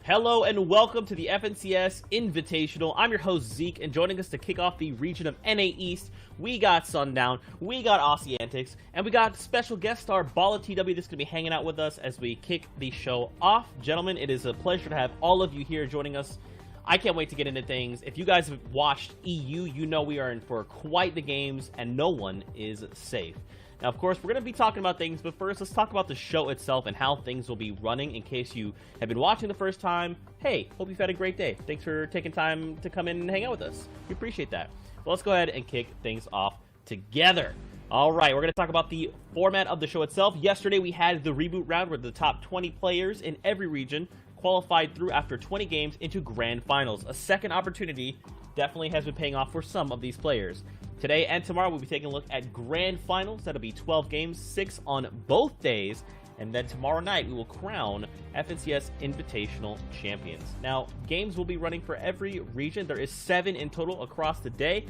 Hello and welcome to the FNCS Invitational. I'm your host Zeke, and joining us to kick off the region of NA East, we got Sundown, we got Aussie Antics, and we got special guest star Bala TW that's going to be hanging out with us as we kick the show off. Gentlemen, it is a pleasure to have all of you here joining us. I can't wait to get into things. If you guys have watched EU, you know we are in for quite the games, and no one is safe. Now, of course, we're going to be talking about things, but first, let's talk about the show itself and how things will be running in case you have been watching the first time. Hey, hope you've had a great day. Thanks for taking time to come in and hang out with us. We appreciate that. Well, let's go ahead and kick things off together. All right, we're going to talk about the format of the show itself. Yesterday, we had the reboot round where the top 20 players in every region qualified through after 20 games into grand finals. A second opportunity definitely has been paying off for some of these players. Today and tomorrow, we'll be taking a look at grand finals. That'll be 12 games, 6 on both days. And then tomorrow night, we will crown FNCS Invitational champions. Now, games will be running for every region. There is 7 in total across the day.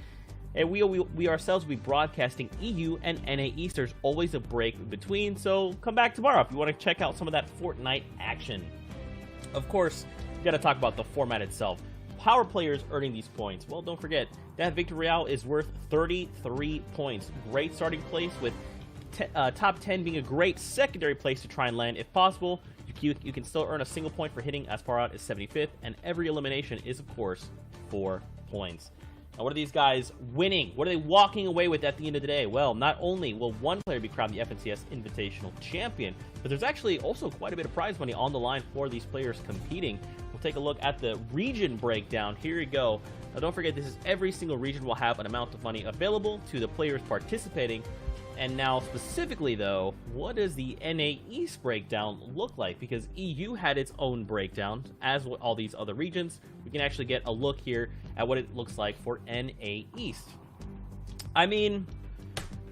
And we ourselves will be broadcasting EU and NA East. There's always a break between, so come back tomorrow if you want to check out some of that Fortnite action. Of course, we got to talk about the format itself. How are players earning these points? Well, don't forget, that Victory Royale is worth 33 points. Great starting place with top 10 being a great secondary place to try and land. If possible, you can still earn a single point for hitting as far out as 75th, and every elimination is, of course, 4 points. Now, what are these guys winning? What are they walking away with at the end of the day? Well, not only will one player be crowned the FNCS Invitational champion, but there's actually also quite a bit of prize money on the line for these players competing. We'll take a look at the region breakdown. Here you go. Now, don't forget, this is every single region will have an amount of money available to the players participating. And now, specifically, though, what does the NA East breakdown look like? Because EU had its own breakdown, as with all these other regions. We can actually get a look here at what it looks like for NA East. I mean,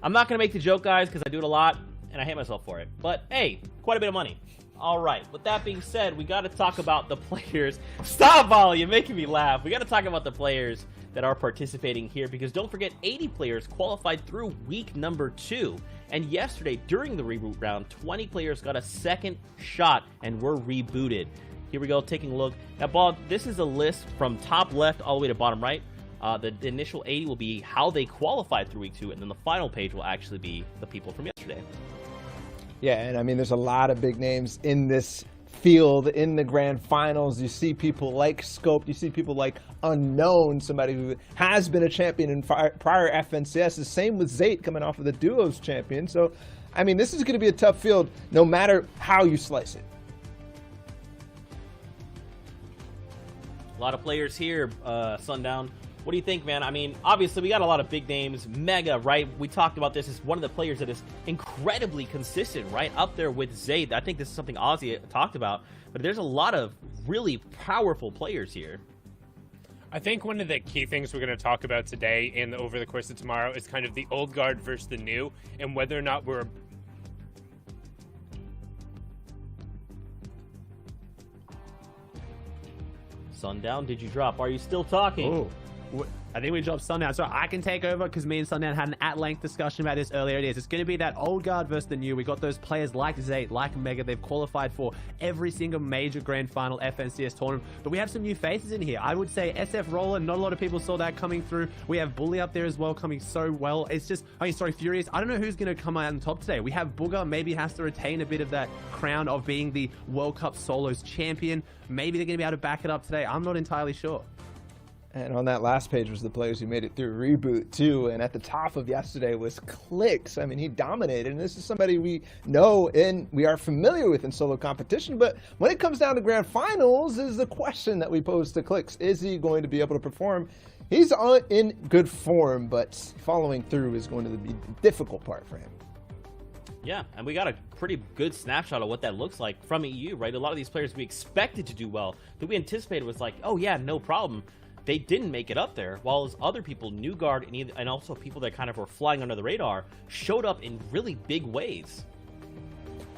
I'm not going to make the joke, guys, because I do it a lot, and I hate myself for it. But, hey, quite a bit of money. All right, with that being said, we got to talk about the players. Stop, Volley, you're making me laugh. We got to talk about the players that are participating here, because don't forget, 80 players qualified through week number 2. And yesterday, during the reboot round, 20 players got a second shot and were rebooted. Here we go, taking a look. Now, Bob, this is a list from top left all the way to bottom right. The initial 80 will be how they qualified through week 2, and then the final page will actually be the people from yesterday. Yeah, and I mean, there's a lot of big names in this field in the grand finals. You see people like Scope, you see people like Unknown, somebody who has been a champion in prior FNCS. The same with Zate coming off of the Duos champion. So, I mean, this is going to be a tough field no matter how you slice it. A lot of players here, Sundown. What do you think, man? I mean, obviously, we got a lot of big names. Mega, right? We talked about this as one of the players that is incredibly consistent, right? Up there with Zayd. I think this is something Ozzy talked about. But there's a lot of really powerful players here. I think one of the key things we're going to talk about today and over the course of tomorrow is kind of the old guard versus the new, and whether or not we're... Sundown, did you drop? Are you still talking? Oh. I think we dropped Sundown, so I can take over because me and Sundown had an at-length discussion about this earlier. It's going to be that old guard versus the new. We got those players like Zate, like Mega. They've qualified for every single major grand final FNCS tournament, but we have some new faces in here. I would say SF Roller, not a lot of people saw that coming through. We have Bully up there as well, coming so well. It's just, Furious. I don't know who's going to come out on top today. We have Booger, maybe has to retain a bit of that crown of being the World Cup Solos champion. Maybe they're going to be able to back it up today. I'm not entirely sure. And on that last page was the players who made it through reboot too. And at the top of yesterday was Clicks. I mean, he dominated. And this is somebody we know and we are familiar with in solo competition. But when it comes down to grand finals is the question that we pose to Clicks. Is he going to be able to perform? He's in good form, but following through is going to be the difficult part for him. Yeah, and we got a pretty good snapshot of what that looks like from EU, right? A lot of these players we expected to do well, that we anticipated was like, oh yeah, no problem. They didn't make it up there, while as other people, New Guard and also people that kind of were flying under the radar, showed up in really big ways.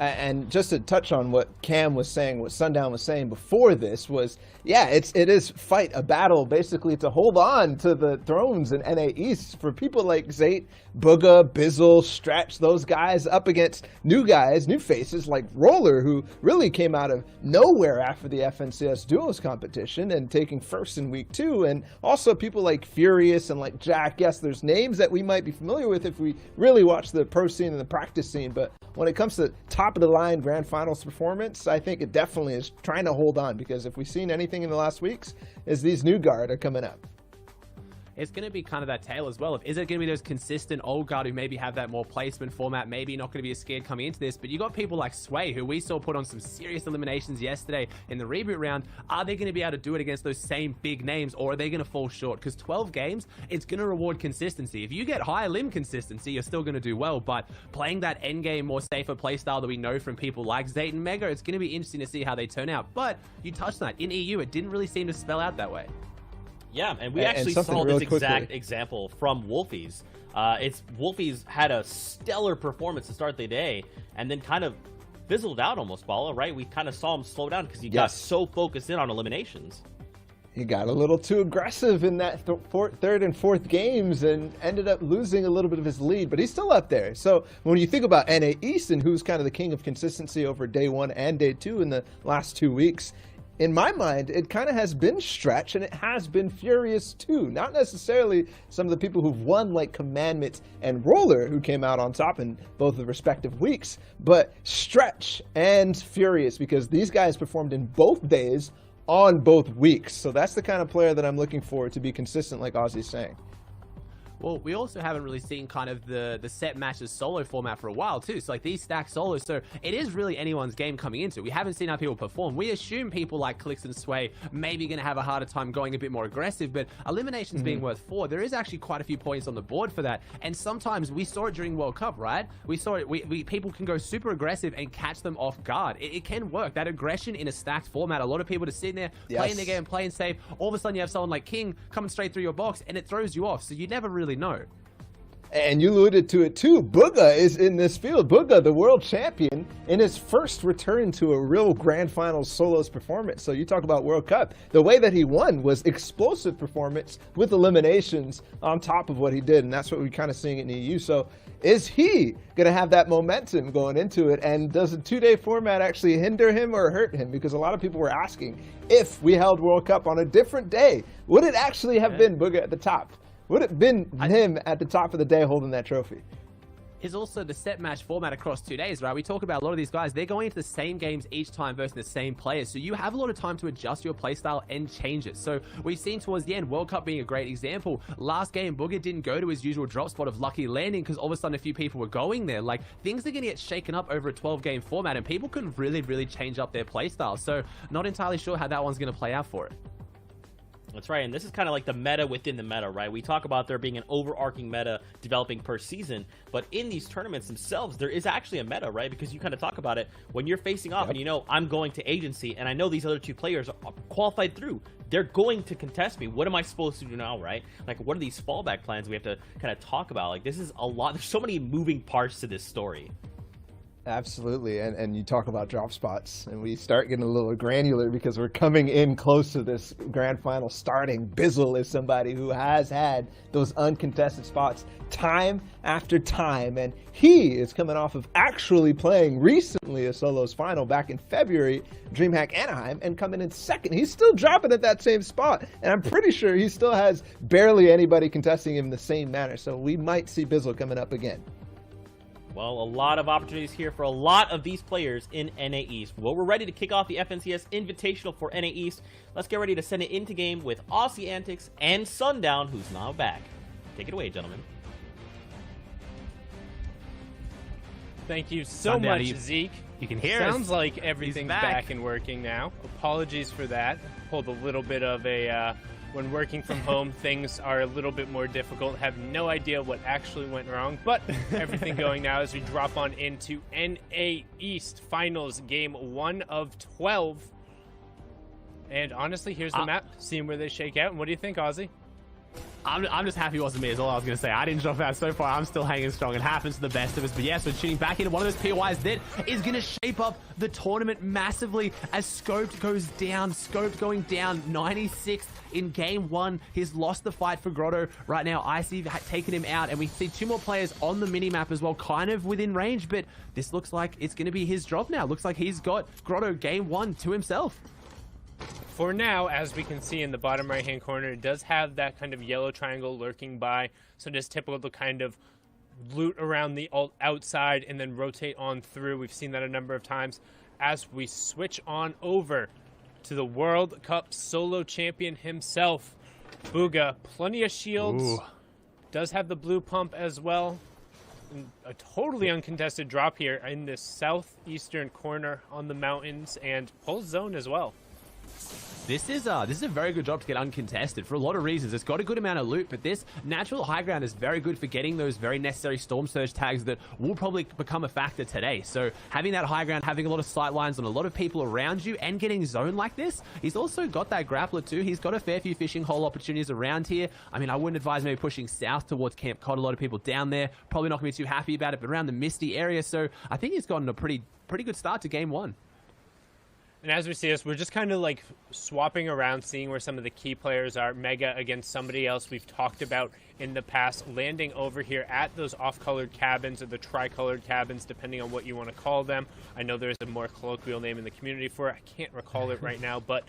And just to touch on what Cam was saying, what Sundown was saying before this was, yeah, it is fight a battle basically to hold on to the thrones in NA East for people like Zayt, Booga, Bizzle, Stretch, those guys up against new guys, new faces like Roller, who really came out of nowhere after the FNCS Duos competition and taking first in week 2. And also people like Furious and like Jack. Yes, there's names that we might be familiar with if we really watch the pro scene and the practice scene, but when it comes to top of the line grand finals performance, I think it definitely is trying to hold on, because if we've seen anything in the last weeks, is these new guard are coming up. It's going to be kind of that tail as well. Is it going to be those consistent old guard who maybe have that more placement format, maybe not going to be as scared coming into this, but you got people like Sway, who we saw put on some serious eliminations yesterday in the reboot round. Are they going to be able to do it against those same big names, or are they going to fall short? Because 12 games, it's going to reward consistency. If you get higher limb consistency, you're still going to do well, but playing that end game, more safer playstyle that we know from people like Zayt and Mega, it's going to be interesting to see how they turn out. But you touched on that. In EU, it didn't really seem to spell out that way. Yeah, and we actually saw this exact example from Wolfies. Wolfies had a stellar performance to start the day, and then kind of fizzled out almost, Bala, right? We kind of saw him slow down because he got so focused in on eliminations. He got a little too aggressive in that third and fourth games and ended up losing a little bit of his lead, but he's still up there. So when you think about NA East and who's kind of the king of consistency over day 1 and day 2 in the last 2 weeks, in my mind, it kind of has been Stretch, and it has been Furious too. Not necessarily some of the people who've won like Commandment and Roller, who came out on top in both the respective weeks, but Stretch and Furious, because these guys performed in both days on both weeks. So that's the kind of player that I'm looking for to be consistent, like Ozzy's saying. Well, we also haven't really seen kind of the set matches solo format for a while too. So like these stacked solos, so it is really anyone's game coming into. We haven't seen how people perform. We assume people like Clicks and Sway maybe going to have a harder time going a bit more aggressive, but eliminations being worth 4, there is actually quite a few points on the board for that. And sometimes we saw it during World Cup, right? We saw it, people can go super aggressive and catch them off guard. It can work. That aggression in a stacked format. A lot of people just sitting there playing their game, playing safe. All of a sudden you have someone like King coming straight through your box and it throws you off. So you never really know. And you alluded to it too. Booga is in this field. Booga, the world champion, in his first return to a real grand finals solos performance. So you talk about World Cup. The way that he won was explosive performance with eliminations on top of what he did. And that's what we're kind of seeing in EU. So is he going to have that momentum going into it? And does a 2-day format actually hinder him or hurt him? Because a lot of people were asking, if we held World Cup on a different day, would it actually have been Booga at the top? Would it have been him at the top of the day holding that trophy? Is also the set match format across 2 days, right? We talk about a lot of these guys, they're going into the same games each time versus the same players. So you have a lot of time to adjust your playstyle and change it. So we've seen towards the end, World Cup being a great example. Last game, Booga didn't go to his usual drop spot of Lucky Landing because all of a sudden a few people were going there. Like, things are going to get shaken up over a 12-game format, and people can really, really change up their playstyle. So not entirely sure how that one's going to play out for it. That's right, and this is kind of like the meta within the meta, right? We talk about there being an overarching meta developing per season, but in these tournaments themselves, there is actually a meta, right? Because you kind of talk about it when you're facing off and you know, I'm going to agency, and I know these other 2 players are qualified through. They're going to contest me. What am I supposed to do now, right? Like, what are these fallback plans we have to kind of talk about? Like, this is a lot. There's so many moving parts to this story. Absolutely, and you talk about drop spots, and we start getting a little granular because we're coming in close to this grand final starting. Bizzle is somebody who has had those uncontested spots time after time, and he is coming off of actually playing recently a solos final back in February, DreamHack Anaheim, and coming in second. He's still dropping at that same spot, and I'm pretty sure he still has barely anybody contesting him in the same manner, so we might see Bizzle coming up again. Well, a lot of opportunities here for a lot of these players in NA East. Well, we're ready to kick off the FNCS Invitational for NA East. Let's get ready to send it into game with Aussie Antics and Sundown, who's now back. Take it away, gentlemen. Thank you so Sundown, much, Zeke. You can hear us. Sounds like everything's back and working now. Apologies for that. Pulled a little bit of a... when working from home, things are a little bit more difficult. Have no idea what actually went wrong, but everything going now as we drop on into NA East Finals Game 1 of 12. And honestly, here's the map, seeing where they shake out. And what do you think, Ozzy? I'm just happy it wasn't me is all I was going to say. I didn't drop out so far. I'm still hanging strong. It happens to the best of us. But yes, we're tuning back into one of those POIs that is going to shape up the tournament massively as Scoped goes down. Scoped going down 96th in game 1. He's lost the fight for Grotto. Right now, Icy taking him out. And we see 2 more players on the minimap as well, kind of within range. But this looks like it's going to be his drop now. Looks like he's got Grotto game 1 to himself. For now, as we can see in the bottom right-hand corner, it does have that kind of yellow triangle lurking by, so just typical to kind of loot around the outside and then rotate on through. We've seen that a number of times. As we switch on over to the World Cup solo champion himself, Bugha, plenty of shields, does have the blue pump as well. And a totally uncontested drop here in the southeastern corner on the mountains, and pulls zone as well. This is a very good job to get uncontested for a lot of reasons. It's got a good amount of loot, but this natural high ground is very good for getting those very necessary Storm Surge tags that will probably become a factor today. So having that high ground, having a lot of sight lines on a lot of people around you, and getting zone like this, he's also got that grappler too. He's got a fair few fishing hole opportunities around here. I mean, I wouldn't advise maybe pushing south towards Camp Cod. A lot of people down there probably not going to be too happy about it, but around the Misty area. So I think he's gotten a pretty good start to game 1. And as we see this, we're just kind of like swapping around, seeing where some of the key players are. Mega against somebody else we've talked about in the past, landing over here at those off-colored cabins or the tri-colored cabins, depending on what you want to call them. I know there's a more colloquial name in the community for it. I can't recall it right now, but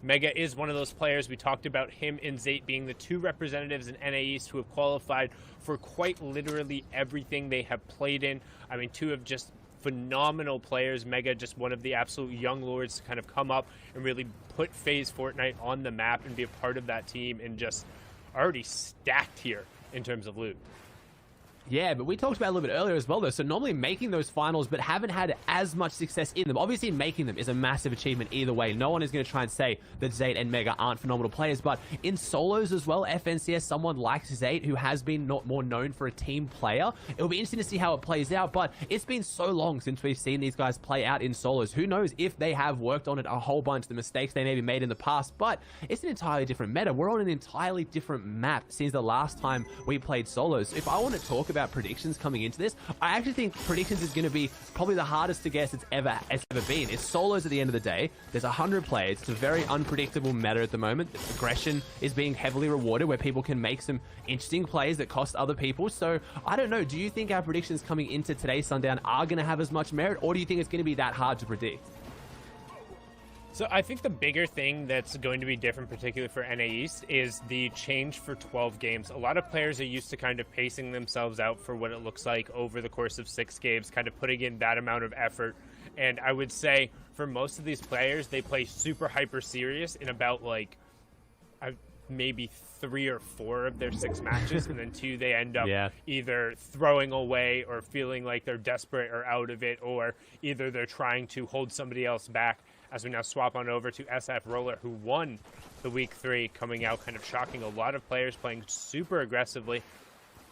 Mega is one of those players. We talked about him and Zate being the 2 representatives in NA East who have qualified for quite literally everything they have played in. I mean, 2 of just phenomenal players. Mega, just one of the absolute young lords to kind of come up and really put FaZe Fortnite on the map and be a part of that team, and just already stacked here in terms of loot. Yeah, but we talked about it a little bit earlier as well, though. So normally making those finals, but haven't had as much success in them. Obviously, making them is a massive achievement either way. No one is going to try and say that Zate and Mega aren't phenomenal players, but in solos as well, FNCS, someone like Zate, who has been not more known for a team player, it'll be interesting to see how it plays out, but it's been so long since we've seen these guys play out in solos. Who knows if they have worked on it a whole bunch, the mistakes they maybe made in the past, but it's an entirely different meta. We're on an entirely different map since the last time we played solos. If I want to talk about predictions coming into this, I actually think predictions is going to be probably the hardest to guess it's ever been. It's solos at the end of the day. There's 100 players. It's a very unpredictable meta at the moment. Aggression is being heavily rewarded, where people can make some interesting plays that cost other people. So I don't know. Do you think our predictions coming into today's Sundown are going to have as much merit, or do you think it's going to be that hard to predict? So I think the bigger thing that's going to be different, particularly for NA East, is the change for 12 games. A lot of players are used to kind of pacing themselves out for what it looks like over the course of 6 games, kind of putting in that amount of effort. And I would say for most of these players, they play super hyper serious in about like maybe 3 or 4 of their 6 matches, and then 2 they end up either throwing away or feeling like they're desperate or out of it, or either they're trying to hold somebody else back. As we now swap on over to SF Roller, who won the week 3, coming out kind of shocking a lot of players, playing super aggressively.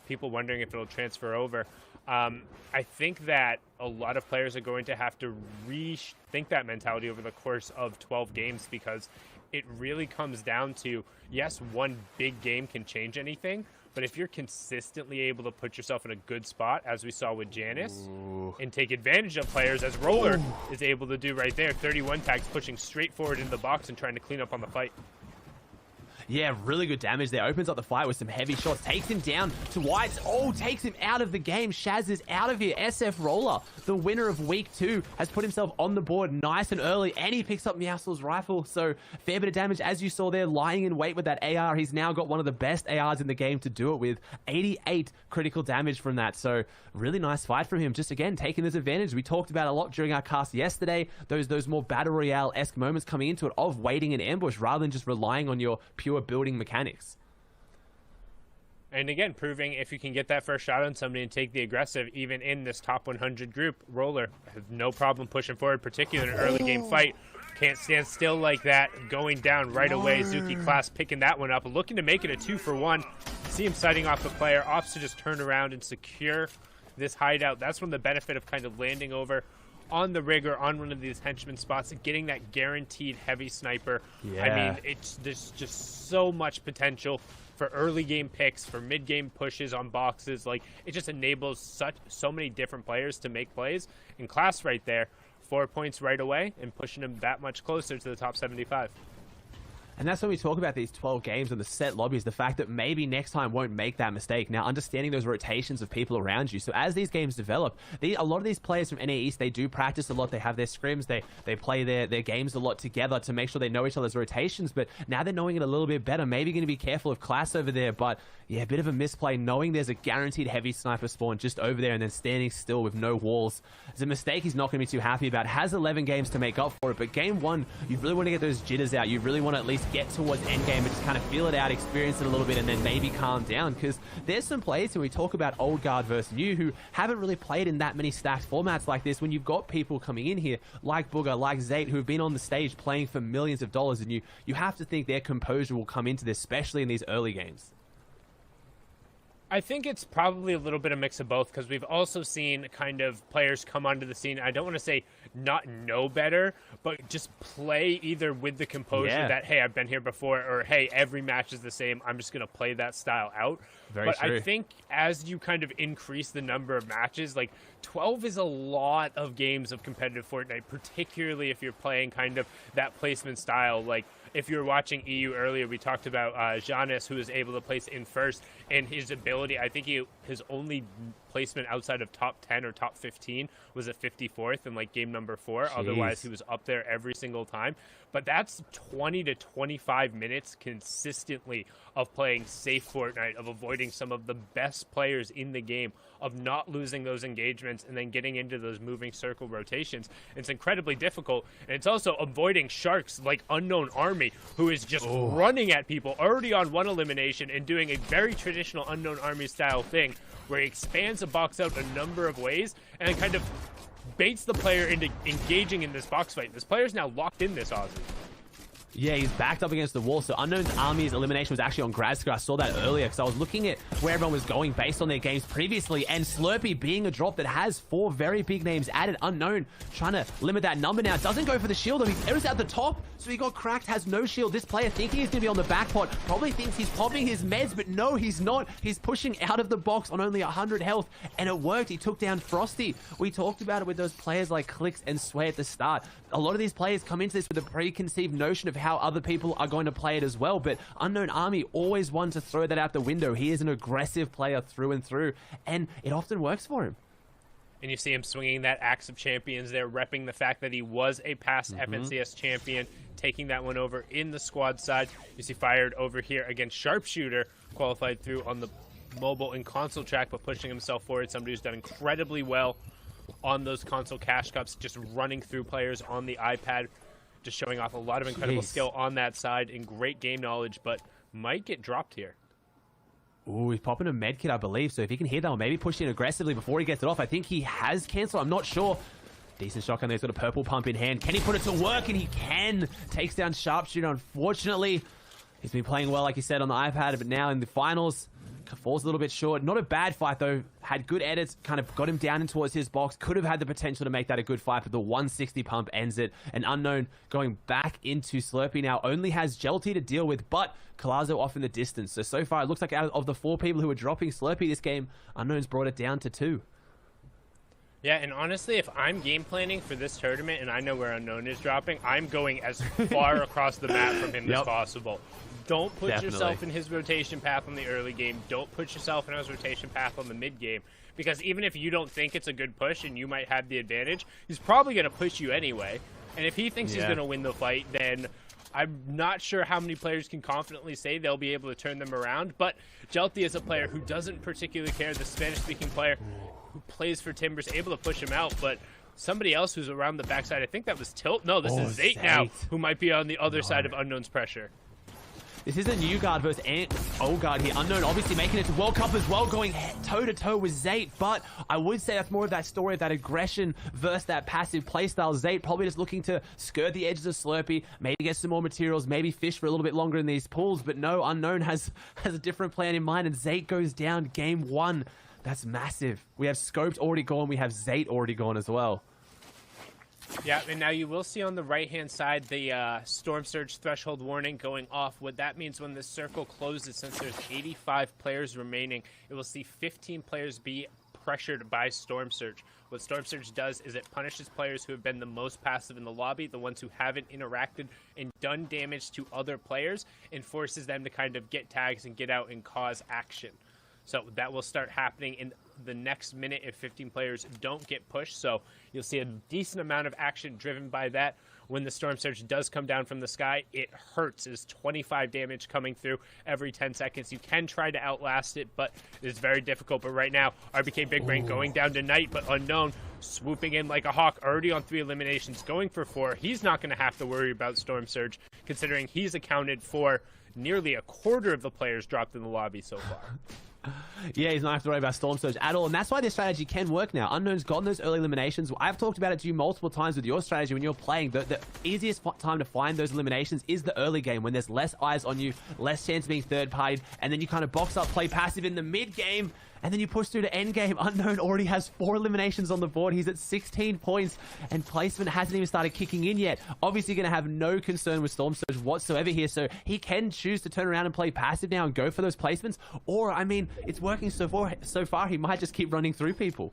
People wondering if it'll transfer over. I think that a lot of players are going to have to rethink that mentality over the course of 12 games, because it really comes down to, yes, one big game can change anything, but if you're consistently able to put yourself in a good spot, as we saw with Janice, and take advantage of players, as Roller is able to do right there, 31 tags pushing straight forward into the box and trying to clean up on the fight. Yeah, really good damage there. Opens up the fight with some heavy shots. Takes him down to Whites. Oh, takes him out of the game. Shaz is out of here. SF Roller, the winner of week 2, has put himself on the board nice and early, and he picks up Meowscles' rifle. So fair bit of damage, as you saw there, lying in wait with that AR. He's now got one of the best ARs in the game to do it with. 88 critical damage from that. So really nice fight from him. Just again, taking this advantage. We talked about a lot during our cast yesterday. Those more Battle Royale-esque moments coming into it of waiting in ambush rather than just relying on your pure building mechanics. And again, proving if you can get that first shot on somebody and take the aggressive, even in this top 100 group, Roller has no problem pushing forward, particularly in an early game fight. Can't stand still like that, going down right away. Zuki Class picking that one up, looking to make it a 2-for-1. See him sighting off the player, opts to just turn around and secure this hideout. That's one of the benefit of kind of landing over on the rig or on one of these henchman spots, getting that guaranteed heavy sniper. I mean, there's just so much potential for early game picks, for mid game pushes on boxes. Like, it just enables so many different players to make plays. And Class right there, 4 points right away and pushing him that much closer to the top 75. And that's when we talk about these 12 games and the set lobbies, the fact that maybe next time won't make that mistake. Now, understanding those rotations of people around you. So as these games develop, a lot of these players from NA East, they do practice a lot. They have their scrims. They play their games a lot together to make sure they know each other's rotations. But now they're knowing it a little bit better. Maybe going to be careful of Class over there. But yeah, a bit of a misplay knowing there's a guaranteed heavy sniper spawn just over there and then standing still with no walls. It's a mistake he's not going to be too happy about. Has 11 games to make up for it. But game one, you really want to get those jitters out. You really want to at least get towards endgame and just kind of feel it out, experience it a little bit, and then maybe calm down, because there's some players who we talk about old guard versus new who haven't really played in that many stacked formats like this. When you've got people coming in here like Booger, like Zate, who have been on the stage playing for millions of dollars, and you have to think their composure will come into this, especially in these early games. I think it's probably a little bit of mix of both, because we've also seen kind of players come onto the scene. I don't want to say not know better, but just play either with the composure that, hey, I've been here before, or hey, every match is the same, I'm just going to play that style out. But true. I think as you kind of increase the number of matches, like 12 is a lot of games of competitive Fortnite, particularly if you're playing kind of that placement style. Like, if you were watching EU earlier, we talked about Giannis, who was able to place in first, and his ability, I think his only placement outside of top 10 or top 15 was at 54th in like game number 4. Jeez. Otherwise, he was up there every single time. But that's 20 to 25 minutes consistently of playing safe Fortnite, of avoiding some of the best players in the game, of not losing those engagements, and then getting into those moving circle rotations. It's incredibly difficult, and it's also avoiding sharks like Unknown Army, who is just running at people, already on one elimination, and doing a very traditional Unknown Army style thing, where he expands the box out a number of ways, and kind of baits the player into engaging in this box fight. This player's now locked in this Aussie. Yeah, he's backed up against the wall. So Unknown's Army's elimination was actually on Gradsker. I saw that earlier because I was looking at where everyone was going based on their games previously. And Slurpee being a drop that has 4 very big names added. Unknown trying to limit that number now. Doesn't go for the shield. He errors out the top. So he got cracked, has no shield. This player thinking he's going to be on the back pot. Probably thinks he's popping his meds, but no, he's not. He's pushing out of the box on only 100 health. And it worked. He took down Frosty. We talked about it with those players like Clicks and Sway at the start. A lot of these players come into this with a preconceived notion of how other people are going to play it as well, but Unknown Army always one to throw that out the window. He is an aggressive player through and through, and it often works for him. And you see him swinging that Axe of Champions there, repping the fact that he was a past FNCS champion, taking that one over in the squad side. You see fired over here against Sharpshooter, qualified through on the mobile and console track, but pushing himself forward. Somebody who's done incredibly well on those console cash cups, just running through players on the iPad, just showing off a lot of incredible skill on that side and great game knowledge, but might get dropped here. Ooh, he's popping a med kit, I believe, so if he can hit that one, maybe push in aggressively before he gets it off. I think he has cancel, I'm not sure. Decent shotgun there, he's got a purple pump in hand. Can he put it to work? And he can. Takes down Sharpshooter, unfortunately. He's been playing well, like you said, on the iPad, but now in the finals, falls a little bit short. Not a bad fight, though. Had good edits, kind of got him down in towards his box. Could have had the potential to make that a good fight, but the 160 pump ends it. And Unknown going back into Slurpee now. Only has Jelty to deal with, but Colazo off in the distance. So far, it looks like out of the 4 people who are dropping Slurpee this game, Unknown's brought it down to 2. Yeah, and honestly, if I'm game planning for this tournament and I know where Unknown is dropping, I'm going as far across the map from him as possible. Don't put yourself in his rotation path on the early game. Don't put yourself in his rotation path on the mid game. Because even if you don't think it's a good push and you might have the advantage, he's probably going to push you anyway. And if he thinks he's going to win the fight, then I'm not sure how many players can confidently say they'll be able to turn them around. But Jelty is a player who doesn't particularly care. The Spanish-speaking player who plays for Timbers, able to push him out. But somebody else who's around the backside, I think that was Tilt. No, this is Zate now, who might be on the other side of Unknown's pressure. This is a new guard versus old guard here. Unknown obviously making it to World Cup as well, going toe-to-toe with Zate, but I would say that's more of that story of that aggression versus that passive playstyle. Zate probably just looking to skirt the edges of Slurpee, maybe get some more materials, maybe fish for a little bit longer in these pools, but no, Unknown has a different plan in mind, and Zate goes down game 1. That's massive. We have Scoped already gone, we have Zate already gone as well. Yeah, and now you will see on the right-hand side the Storm Surge threshold warning going off. What that means when this circle closes, since there's 85 players remaining, it will see 15 players be pressured by Storm Surge. What Storm Surge does is it punishes players who have been the most passive in the lobby, the ones who haven't interacted and done damage to other players, and forces them to kind of get tags and get out and cause action. So that will start happening in the next minute if 15 players don't get pushed. So you'll see a decent amount of action driven by that. When the Storm Surge does come down from the sky, it hurts. It's 25 damage coming through every 10 seconds. You can try to outlast it, but it's very difficult. But right now, RBK Big Brain going down to Knight, but Unknown swooping in like a hawk, already on 3 eliminations, going for 4. He's not going to have to worry about Storm Surge, considering he's accounted for nearly a quarter of the players dropped in the lobby so far. Yeah, he's not have to worry about Storm Surge at all, and that's why this strategy can work now. Unknown's gotten those early eliminations. I've talked about it to you multiple times with your strategy when you're playing. The easiest time to find those eliminations is the early game, when there's less eyes on you, less chance of being third-partied, and then you kind of box up, play passive in the mid-game, and then you push through to end game. Unknown already has 4 eliminations on the board. He's at 16 points, and placement hasn't even started kicking in yet. Obviously going to have no concern with Storm Surge whatsoever here, so he can choose to turn around and play passive now and go for those placements. Or, I mean, it's working so far, he might just keep running through people.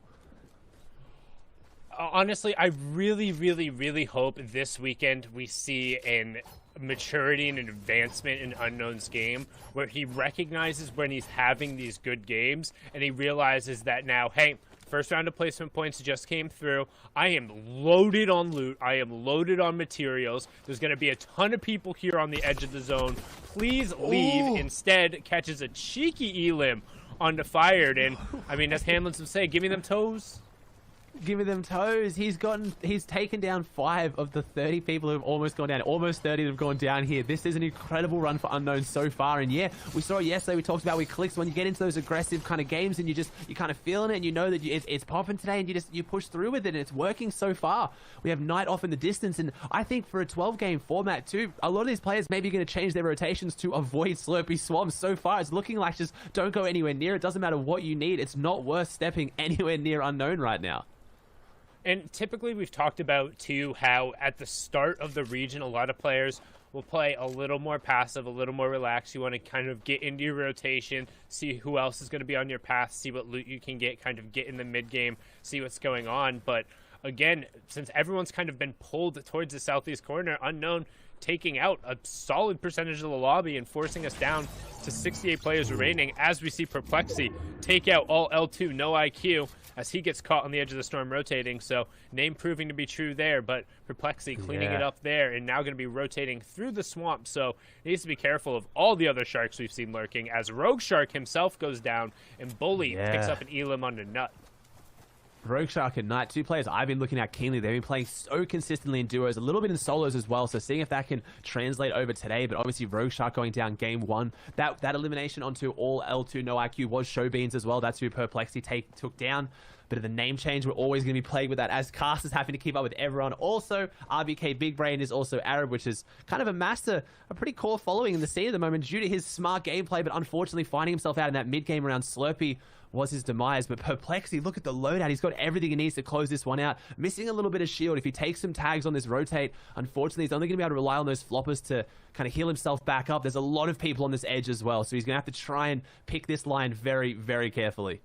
Honestly, I really, really, really hope this weekend we see an maturity and an advancement in Unknown's game, where he recognizes when he's having these good games, and he realizes that now, hey, first round of placement points just came through. I am loaded on loot. I am loaded on materials. There's going to be a ton of people here on the edge of the zone. Please leave. Ooh. Instead, catches a cheeky elim onto Fired, and I mean, as Hanlons would say, give me them toes. Give me them toes. He's taken down 5 of the 30 people who have almost gone down. Almost 30 that have gone down here. This is an incredible run for Unknown so far. And yeah, we saw it yesterday. We talked about with clicks, when you get into those aggressive kind of games and you're kind of feeling it, and you know that it's popping today, and you push through with it, and it's working so far. We have Knight off in the distance, and I think for a 12-game format too, a lot of these players may be going to change their rotations to avoid Slurpee Swamps. So far, it's looking like just don't go anywhere near it. Doesn't matter what you need. It's not worth stepping anywhere near Unknown right now. And typically we've talked about, too, how at the start of the region, a lot of players will play a little more passive, a little more relaxed. You want to kind of get into your rotation, see who else is going to be on your path, see what loot you can get, kind of get in the mid-game, see what's going on. But again, since everyone's kind of been pulled towards the southeast corner, Unknown taking out a solid percentage of the lobby and forcing us down to 68 players remaining, as we see Perplexity take out all L2, no IQ, as he gets caught on the edge of the storm rotating. So name proving to be true there, but Perplexity cleaning it up there, and now going to be rotating through the swamp. So needs to be careful of all the other sharks we've seen lurking, as Rogue Shark himself goes down and Bully picks up an Elim on the nut. Rogue Shark and Knight, 2 players I've been looking at keenly. They've been playing so consistently in duos, a little bit in solos as well, so seeing if that can translate over today. But obviously Rogue Shark going down game 1. That elimination onto all L2 no IQ was Showbeans as well. That's who Perplexity took down. Bit of the name change. We're always going to be playing with that, as Cast is having to keep up with everyone. Also, RBK Big Brain is also Arab, which has kind of amassed a pretty core following in the scene at the moment due to his smart gameplay, but unfortunately finding himself out in that mid-game around Slurpee was his demise. But Perplexity, look at the loadout. He's got everything he needs to close this one out. Missing a little bit of shield. If he takes some tags on this rotate, unfortunately, he's only going to be able to rely on those floppers to kind of heal himself back up. There's a lot of people on this edge as well, so he's going to have to try and pick this line very, very carefully.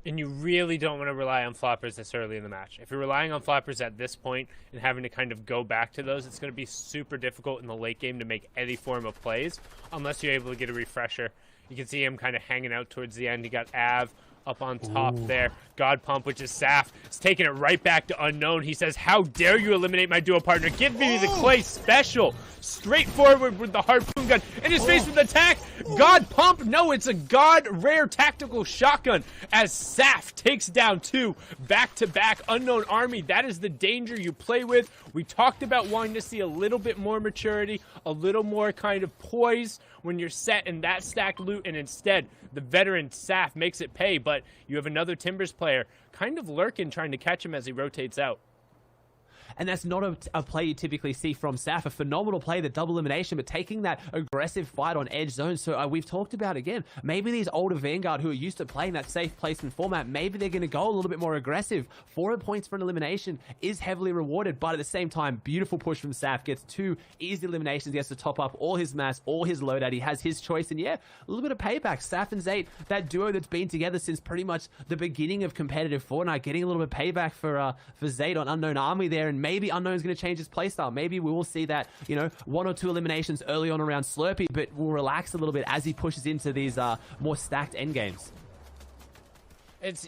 And you really don't want to rely on floppers this early in the match. If you're relying on floppers at this point and having to kind of go back to those, it's going to be super difficult in the late game to make any form of plays unless you're able to get a refresher. You can see him kind of hanging out towards the end. You got Av up on top there. God Pump, which is Saf. It's taking it right back to Unknown. He says, how dare you eliminate my duo partner? Give me the Clay special. Straight forward with the harpoon gun. In his face with the attack. God Pump. No, it's a God Rare tactical shotgun as Saf takes down 2 back-to-back Unknown Army. That is the danger you play with. We talked about wanting to see a little bit more maturity, a little more kind of poise when you're set in that stacked loot, and instead the veteran Saf makes it pay. But you have another Timbers player kind of lurking, trying to catch him as he rotates out. and that's not a play you typically see from Saf. A phenomenal play, the double elimination, but taking that aggressive fight on edge zone. So we've talked about, again, maybe these older Vanguard who are used to playing that safe placement format, maybe they're going to go a little bit more aggressive. 4 points for an elimination is heavily rewarded, but at the same time, beautiful push from Saf, gets 2 easy eliminations, he has to top up all his mass, all his loadout, he has his choice, and yeah, a little bit of payback. Saf and Zate, that duo that's been together since pretty much the beginning of competitive Fortnite, getting a little bit of payback for Zate on Unknown Army there, and maybe Unknown's going to change his playstyle. Maybe we will see that, you know, 1 or 2 eliminations early on around Slurpee, but we'll relax a little bit as he pushes into these more stacked endgames. It's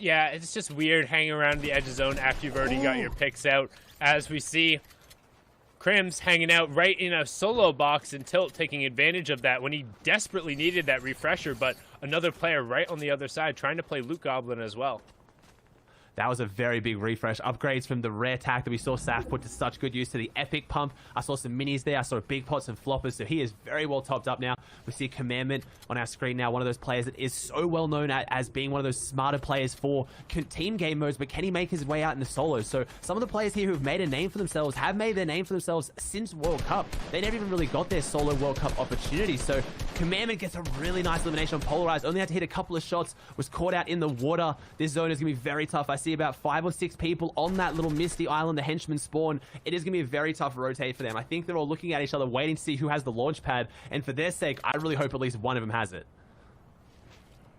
just weird hanging around the edge of zone after you've already got your picks out. As we see Crims hanging out right in a solo box, and Tilt taking advantage of that when he desperately needed that refresher, but another player right on the other side trying to play Loot Goblin as well. That was a very big refresh. Upgrades from the rare tack that we saw Saf put to such good use to the epic pump. I saw some minis there. I saw big pots and floppers, so he is very well topped up now. We see Commandment on our screen now, one of those players that is so well known as being one of those smarter players for team game modes, but can he make his way out in the solos? So some of the players here who've made a name for themselves have made their name for themselves since World Cup. They never even really got their solo World Cup opportunity. So Commandment gets a really nice elimination on Polarized. Only had to hit a couple of shots, was caught out in the water. This zone is going to be very tough. I see about 5 or 6 people on that little misty island, the henchmen spawn. It is going to be a very tough rotate for them. I think they're all looking at each other, waiting to see who has the launch pad, and for their sake, I really hope at least one of them has it.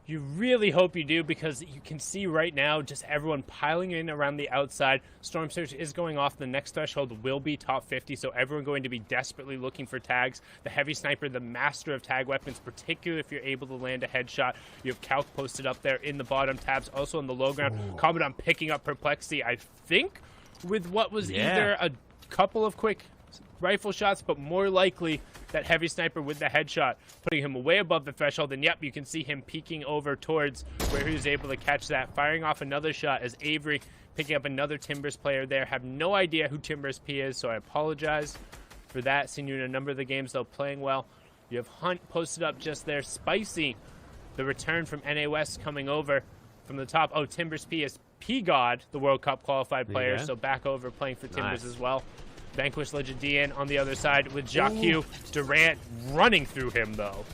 You really hope you do, because you can see right now just everyone piling in around the outside. Storm Surge is going off. The next threshold will be top 50, so everyone going to be desperately looking for tags. The Heavy Sniper, the master of tag weapons, particularly if you're able to land a headshot. You have Calc posted up there in the bottom tabs, also on the low ground. Commandant picking up Perplexity, I think, with what was either a couple of quick rifle shots, but more likely that Heavy Sniper with the headshot, putting him way above the threshold. And yep, you can see him peeking over towards where he was able to catch that, firing off another shot as Avery picking up another Timbers player there. Have no idea who Timbers P is, so I apologize for that. Seen you in a number of the games, though, playing well. You have Hunt posted up just there. Spicy, the return from NA West coming over from the top. Oh, Timbers P is P-God, the World Cup qualified player, so back over playing for Timbers as well. Vanquish Legendian on the other side with Jacques. Durant running through him, though.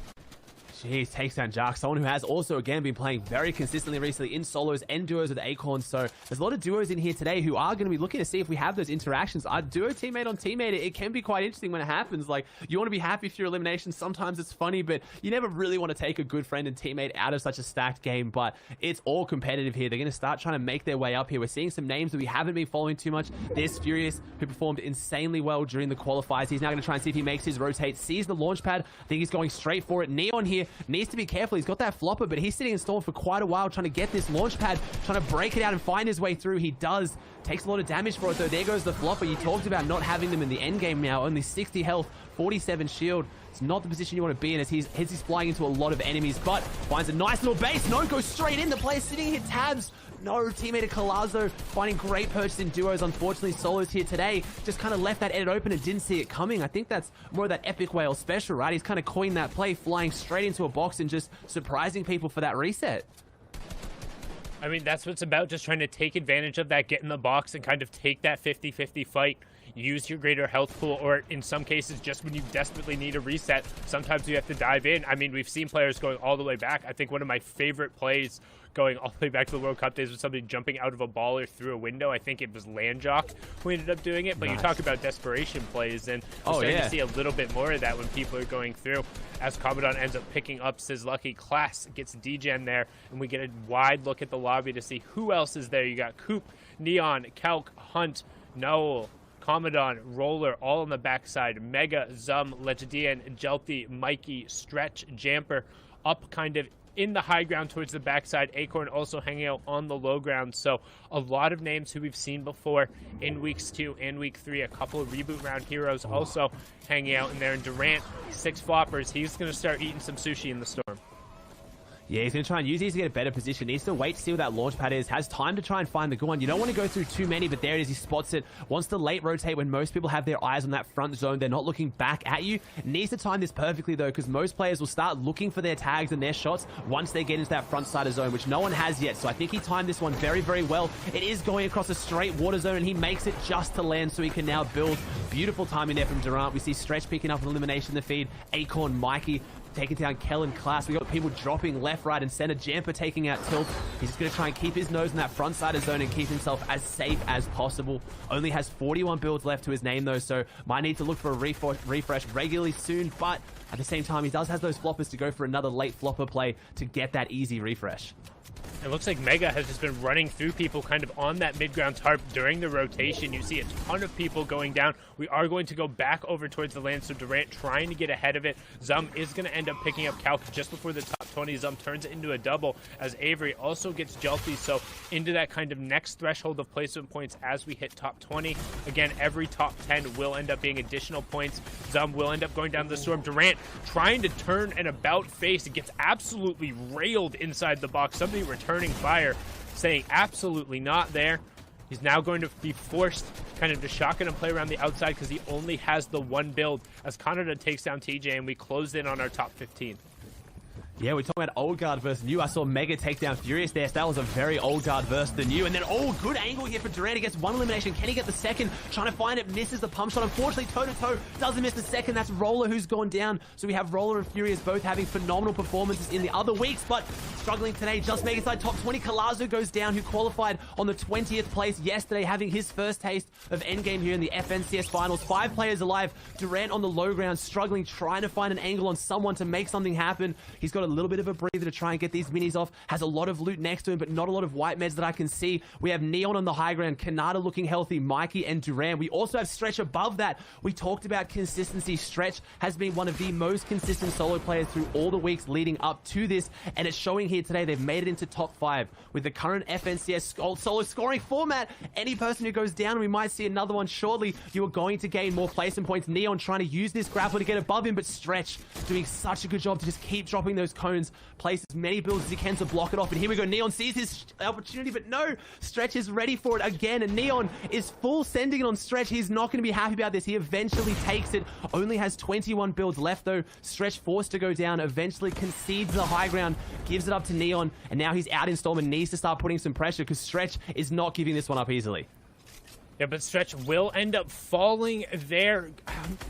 Jeez, takes down Jark, someone who has also, again, been playing very consistently recently in solos and duos with Acorn. So there's a lot of duos in here today who are going to be looking to see if we have those interactions. Our duo teammate on teammate, it can be quite interesting when it happens. Like, you want to be happy for your elimination. Sometimes it's funny, but you never really want to take a good friend and teammate out of such a stacked game. But it's all competitive here. They're going to start trying to make their way up here. We're seeing some names that we haven't been following too much. There's Furious, who performed insanely well during the qualifiers. He's now going to try and see if he makes his rotate, sees the launch pad. I think he's going straight for it. Neon here needs to be careful. He's got that flopper, but he's sitting in Storm for quite a while trying to get this launch pad, trying to break it out and find his way through. He does. Takes a lot of damage for it, though. There goes the flopper. You talked about not having them in the end game now. Only 60 health, 47 shield. It's not the position you want to be in as he's flying into a lot of enemies, but finds a nice little base. No, goes straight in. The player sitting here, tabs. No, teammate of Colazo finding great purchase in duos. Unfortunately, solos here today just kind of left that edit open and didn't see it coming. I think that's more of that Epic Whale special, right? He's kind of coined that play, flying straight into a box and just surprising people for that reset. I mean, that's what it's about, just trying to take advantage of that, get in the box and kind of take that 50-50 fight. Use your greater health pool, or in some cases, just when you desperately need a reset, sometimes you have to dive in. I mean, we've seen players going all the way back. I think one of my favorite plays going all the way back to the World Cup days was somebody jumping out of a baller through a window. I think it was Landjock who ended up doing it, but you talk about desperation plays, and we're starting to see a little bit more of that when people are going through. As Commandant ends up picking up Sizz Lucky, Class gets degen there, and we get a wide look at the lobby to see who else is there. You got Coop, Neon, Calc, Hunt, Noel, Commandant, Roller, all on the backside. Mega, Zum, Legendian, Jelty, Mikey, Stretch, Jamper, up kind of in the high ground towards the backside. Acorn also hanging out on the low ground. So a lot of names who we've seen before in weeks 2 and week 3. A couple of reboot round heroes also hanging out in there. And Durant, 6 floppers. He's going to start eating some sushi in the Storm. Yeah, he's going to try and use these to get a better position. Needs to wait to see where that launch pad is. Has time to try and find the good one. You don't want to go through too many, but there it is. He spots it. Wants to late rotate when most people have their eyes on that front zone. They're not looking back at you. Needs to time this perfectly, though, because most players will start looking for their tags and their shots once they get into that front side of zone, which no one has yet. So I think he timed this one very, very well. It is going across a straight water zone, and he makes it just to land so he can now build. Beautiful timing there from Durant. We see Stretch picking up an elimination in the feed. Acorn, Mikey taking down Kellen Class. We got people dropping left, right, and center. Jamper taking out Tilt. He's just going to try and keep his nose in that front side of zone and keep himself as safe as possible. Only has 41 builds left to his name, though, so might need to look for a refresh regularly soon, but at the same time, he does have those floppers to go for another late flopper play to get that easy refresh. It looks like Mega has just been running through people kind of on that mid-ground tarp during the rotation. You see a ton of people going down. We are going to go back over towards the land, so Durant trying to get ahead of it. Zum is going to end up picking up Calc just before the top 20. Zum turns it into a double as Avery also gets Jelty, so into that kind of next threshold of placement points as we hit top 20. Again, every top 10 will end up being additional points. Zum will end up going down the storm. Durant trying to turn an about face. It gets absolutely railed inside the box. Somebody returning fire, saying absolutely not there. He's now going to be forced kind of to shotgun and play around the outside because he only has the one build as Canada takes down TJ, and we closed in on our top 15. Yeah, we're talking about old guard versus new. I saw Mega take down Furious there. So that was a very old guard versus the new. And then, oh, good angle here for Durant. He gets one elimination. Can he get the second? Trying to find it. Misses the pump shot. Unfortunately, toe-to-toe doesn't miss the second. That's Roller who's gone down. So we have Roller and Furious both having phenomenal performances in the other weeks, but struggling today. Just making inside top 20. Kalazo goes down, who qualified on the 20th place yesterday, having his first taste of endgame here in the FNCS finals. 5 players alive. Durant on the low ground, struggling, trying to find an angle on someone to make something happen. He's got a little bit of a breather to try and get these minis off. Has a lot of loot next to him, but not a lot of white meds that I can see. We have Neon on the high ground, Kanata looking healthy, Mikey and Durant. We also have Stretch above that. We talked about consistency. Stretch has been one of the most consistent solo players through all the weeks leading up to this, and it's showing here today. They've made it into top 5 with the current FNCS solo scoring format. Any person who goes down, and we might see another one shortly, you are going to gain more placement points. Neon trying to use this grapple to get above him, but Stretch doing such a good job to just keep dropping those cones, place as many builds as he can to block it off. And here we go. Neon sees his opportunity, but no, Stretch is ready for it again, and Neon is full sending it on Stretch. He's not going to be happy about this. He eventually takes it. Only has 21 builds left, though. Stretch forced to go down, eventually concedes the high ground, gives it up to Neon, and now he's out in Storm and needs to start putting some pressure because Stretch is not giving this one up easily. Yeah, but Stretch will end up falling there,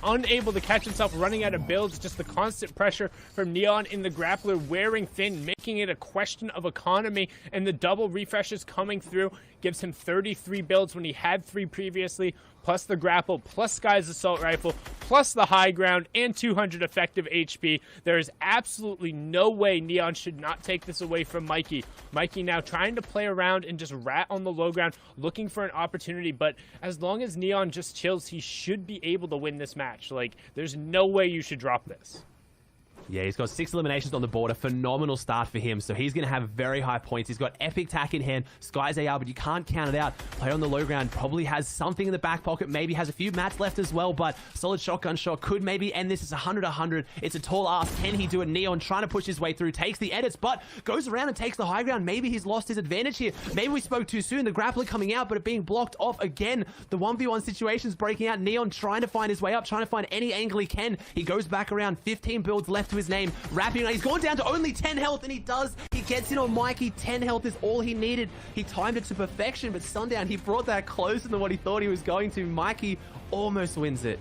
unable to catch himself, running out of builds. Just the constant pressure from Neon in the grappler, wearing thin, making it a question of economy, and the double refreshes coming through gives him 33 builds when he had 3 previously, plus the grapple, plus Sky's assault rifle, plus the high ground, and 200 effective HP. There is absolutely no way Neon should not take this away from Mikey. Mikey now trying to play around and just rat on the low ground, looking for an opportunity, but as long as Neon just chills, he should be able to win this match. Like, there's no way you should drop this. Yeah, he's got 6 eliminations on the board. A phenomenal start for him. So he's going to have very high points. He's got Epic Tack in hand, Sky's AR, but you can't count it out. Player on the low ground probably has something in the back pocket, maybe has a few mats left as well, but solid shotgun shot could maybe end this. It's 100-100. It's a tall ask. Can he do it? Neon trying to push his way through, takes the edits, but goes around and takes the high ground. Maybe he's lost his advantage here. Maybe we spoke too soon. The grappler coming out, but it being blocked off again. The 1v1 situation's breaking out. Neon trying to find his way up, trying to find any angle he can. He goes back around, 15 builds left to his name. Wrapping, he's gone down to only 10 health, and he does. He gets in on Mikey. 10 health is all he needed. He timed it to perfection, but Sundown, he brought that closer than what he thought he was going to. Mikey almost wins it.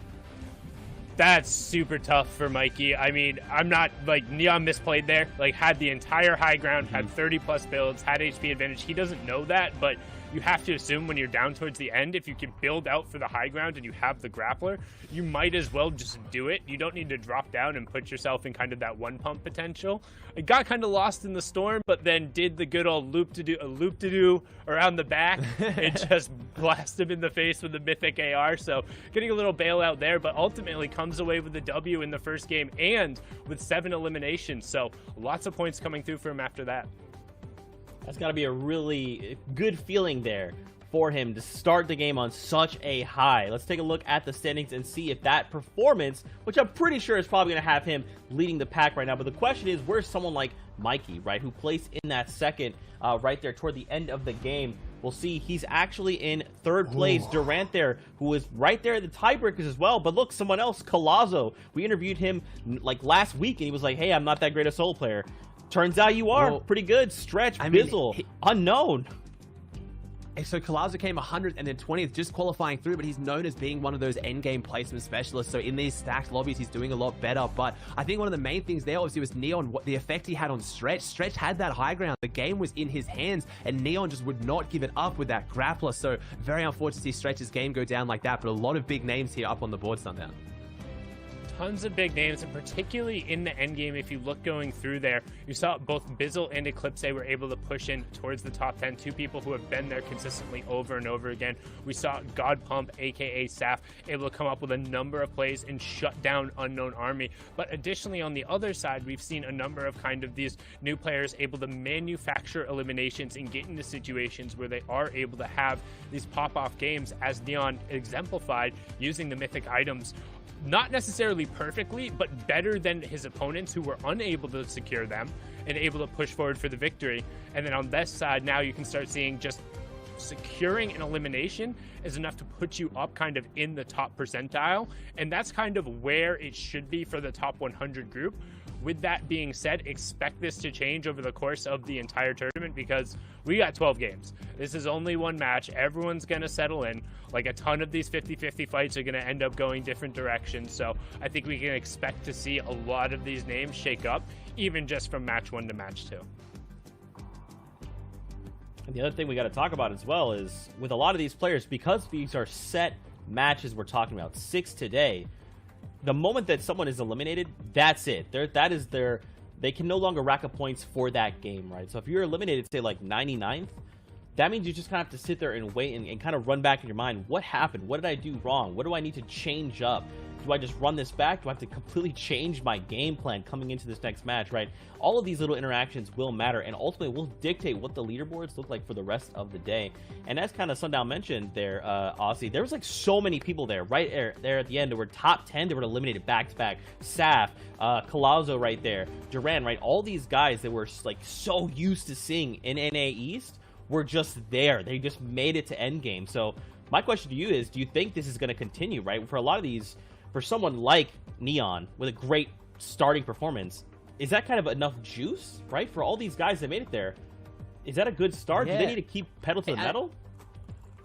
That's super tough for Mikey. I mean, I'm not, like, Neon misplayed there. Like, had the entire high ground, had 30+ builds, had HP advantage. He doesn't know that, but you have to assume when you're down towards the end, if you can build out for the high ground and you have the grappler, you might as well just do it. You don't need to drop down and put yourself in kind of that one pump potential. It got kind of lost in the storm, but then did the good old loop-to-do around the back and just blast him in the face with the mythic AR. So getting a little bailout there, but ultimately comes away with the W in the first game and with 7 eliminations. So lots of points coming through for him after that. That's got to be a really good feeling there for him to start the game on such a high. Let's take a look at the standings and see if that performance, which I'm pretty sure is probably going to have him leading the pack right now, but the question is, where's someone like Mikey, right, who placed in that second right there toward the end of the game. We'll see he's actually in third place. Ooh. Durant there, who was right there at the tiebreakers as well. But look, someone else, Colazzo. We interviewed him like last week, and he was like, hey, I'm not that great a solo player. Turns out you are. Well, pretty good. Stretch, Bizzle, unknown. So Colazzo came 100th and then 20th, just qualifying through, but he's known as being one of those endgame placement specialists. So in these stacked lobbies, he's doing a lot better. But I think one of the main things there obviously was Neon, what the effect he had on Stretch. Stretch had that high ground. The game was in his hands, and Neon just would not give it up with that grappler. So very unfortunate to see Stretch's game go down like that, but a lot of big names here up on the board, Sundown. Tons of big names, and particularly in the end game, if you look going through there, you saw both Bizzle and Eclipse were able to push in towards the top 10, two people who have been there consistently over and over again. We saw God Pump, aka Saf, able to come up with a number of plays and shut down Unknown Army. But additionally, on the other side, we've seen a number of kind of these new players able to manufacture eliminations and get into situations where they are able to have these pop-off games, as Neon exemplified, using the mythic items. Not necessarily perfectly, but better than his opponents who were unable to secure them and able to push forward for the victory. And then on this side, now you can start seeing just securing an elimination is enough to put you up kind of in the top percentile. And that's kind of where it should be for the top 100 group. With that being said, expect this to change over the course of the entire tournament, because we got 12 games. This is only one match. Everyone's going to settle in. Like, a ton of these 50-50 fights are going to end up going different directions. So I think we can expect to see a lot of these names shake up, even just from match 1 to match 2. And the other thing we got to talk about as well is, with a lot of these players, because these are set matches we're talking about, 6 today, the moment that someone is eliminated, that's it. They can no longer rack up points for that game, right? So if you're eliminated, say, like 99th, that means you just kind of have to sit there and wait and kind of run back in your mind. What happened? What did I do wrong? What do I need to change up? Do I just run this back? Do I have to completely change my game plan coming into this next match, right? All of these little interactions will matter, and ultimately will dictate what the leaderboards look like for the rest of the day. And as kind of Sundown mentioned there, Aussie, there was like so many people there, right there at the end. There were top 10 that were eliminated back-to-back. Saf, Colazzo right there, Duran, right? All these guys that were like so used to seeing in NA East were just there. They just made it to endgame. So my question to you is, do you think this is going to continue, right? For a lot of these, for someone like Neon with a great starting performance, is that kind of enough juice, right? For all these guys that made it there, is that a good start? Yeah. Do they need to keep pedal to the metal?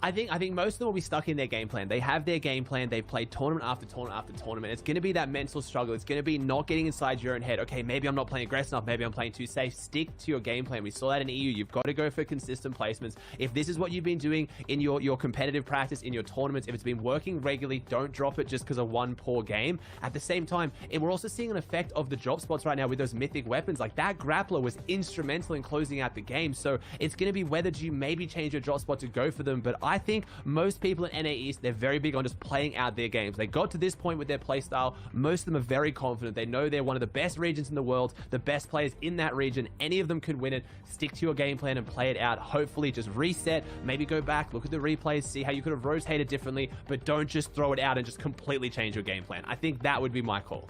I think most of them will be stuck in their game plan. They have their game plan. They've played tournament after tournament after tournament. It's going to be that mental struggle. It's going to be not getting inside your own head. Okay, maybe I'm not playing aggressive enough. Maybe I'm playing too safe. Stick to your game plan. We saw that in EU. You've got to go for consistent placements. If this is what you've been doing in your competitive practice, in your tournaments, if it's been working regularly, don't drop it just because of one poor game. At the same time, we're also seeing an effect of the drop spots right now with those mythic weapons. Like, that grappler was instrumental in closing out the game. So it's going to be whether do you maybe change your drop spot to go for them. But I think most people in NA East, they're very big on just playing out their games. They got to this point with their playstyle. Most of them are very confident. They know they're one of the best regions in the world, the best players in that region. Any of them could win it. Stick to your game plan and play it out. Hopefully just reset, maybe go back, look at the replays, see how you could have rotated differently, but don't just throw it out and just completely change your game plan. I think that would be my call.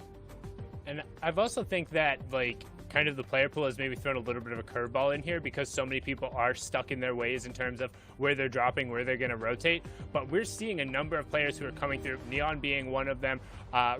And I've also think that, like, kind of the player pool has maybe thrown a little bit of a curveball in here, because so many people are stuck in their ways in terms of where they're dropping, where they're going to rotate. But we're seeing a number of players who are coming through, Neon being one of them,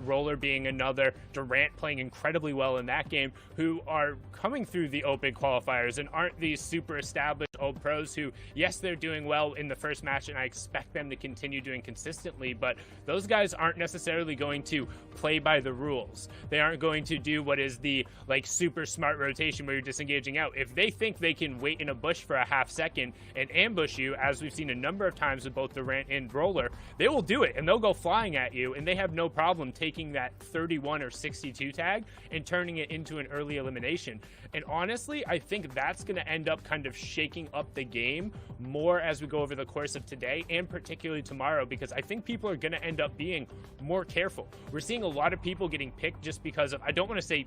Roller being another, Durant playing incredibly well in that game, who are coming through the open qualifiers and aren't these super established old pros who, yes, they're doing well in the first match, and I expect them to continue doing consistently, but those guys aren't necessarily going to play by the rules. They aren't going to do what is the, like, super smart rotation where you're disengaging out. If they think they can wait in a bush for a half second and ambush you, as we've seen a number of times with both Durant and Roller, they will do it, and they'll go flying at you, and they have no problem taking that 31 or 62 tag and turning it into an early elimination. And honestly, I think that's going to end up kind of shaking up the game more as we go over the course of today, and particularly tomorrow, because I think people are going to end up being more careful. We're seeing a lot of people getting picked just because of, I don't want to say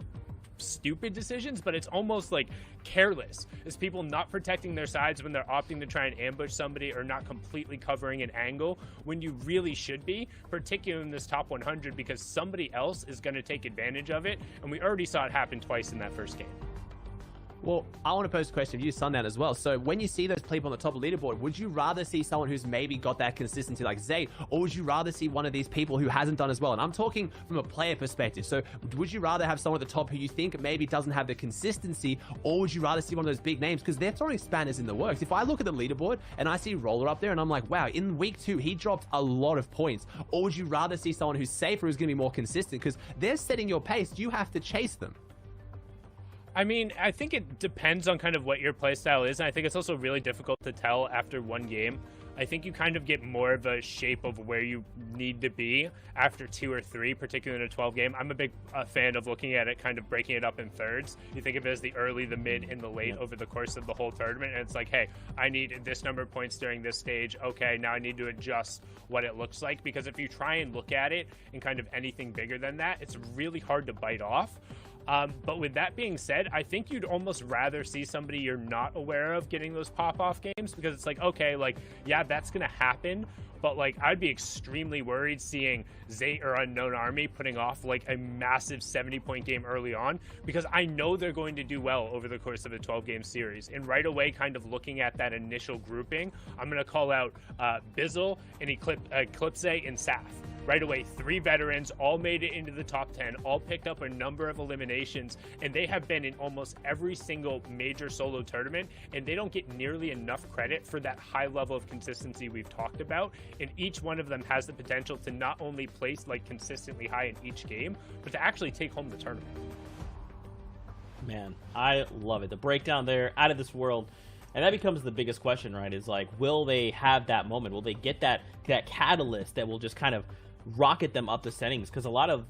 stupid decisions, but it's almost like careless. Is people not protecting their sides when they're opting to try and ambush somebody, or not completely covering an angle when you really should be, particularly in this top 100, because somebody else is going to take advantage of it, and we already saw it happen twice in that first game. Well, I want to pose a question to you, Sundown, as well. So when you see those people on the top of the leaderboard, would you rather see someone who's maybe got that consistency like Zay, or would you rather see one of these people who hasn't done as well? And I'm talking from a player perspective. So would you rather have someone at the top who you think maybe doesn't have the consistency, or would you rather see one of those big names? Because they're throwing spanners in the works. If I look at the leaderboard and I see Roller up there and I'm like, wow, in week 2, he dropped a lot of points. Or would you rather see someone who's safer, who's going to be more consistent? Because they're setting your pace. You have to chase them. I mean, I think it depends on kind of what your playstyle is, and I think it's also really difficult to tell after one game. I think you kind of get more of a shape of where you need to be after 2 or 3, particularly in a 12 game. I'm a big fan of looking at it, kind of breaking it up in thirds. You think of it as the early, the mid, and the late over the course of the whole tournament, and it's like, hey, I need this number of points during this stage. Okay, now I need to adjust what it looks like, because if you try and look at it in kind of anything bigger than that, it's really hard to bite off. But with that being said, I think you'd almost rather see somebody you're not aware of getting those pop-off games, because it's like, okay, like, yeah, that's going to happen, but, like, I'd be extremely worried seeing Zay or Unknown Army putting off, like, a massive 70-point game early on, because I know they're going to do well over the course of a 12-game series. And right away, kind of looking at that initial grouping, I'm going to call out Bizzle and Eclipse and Saf. Right away, 3 veterans, all made it into the top 10, all picked up a number of eliminations, and they have been in almost every single major solo tournament, and they don't get nearly enough credit for that high level of consistency we've talked about, and each one of them has the potential to not only place like consistently high in each game, but to actually take home the tournament. Man, I love it. The breakdown there, out of this world. And that becomes the biggest question, right? Is like, will they have that moment? Will they get that catalyst that will just kind of rocket them up the settings? Because a lot of,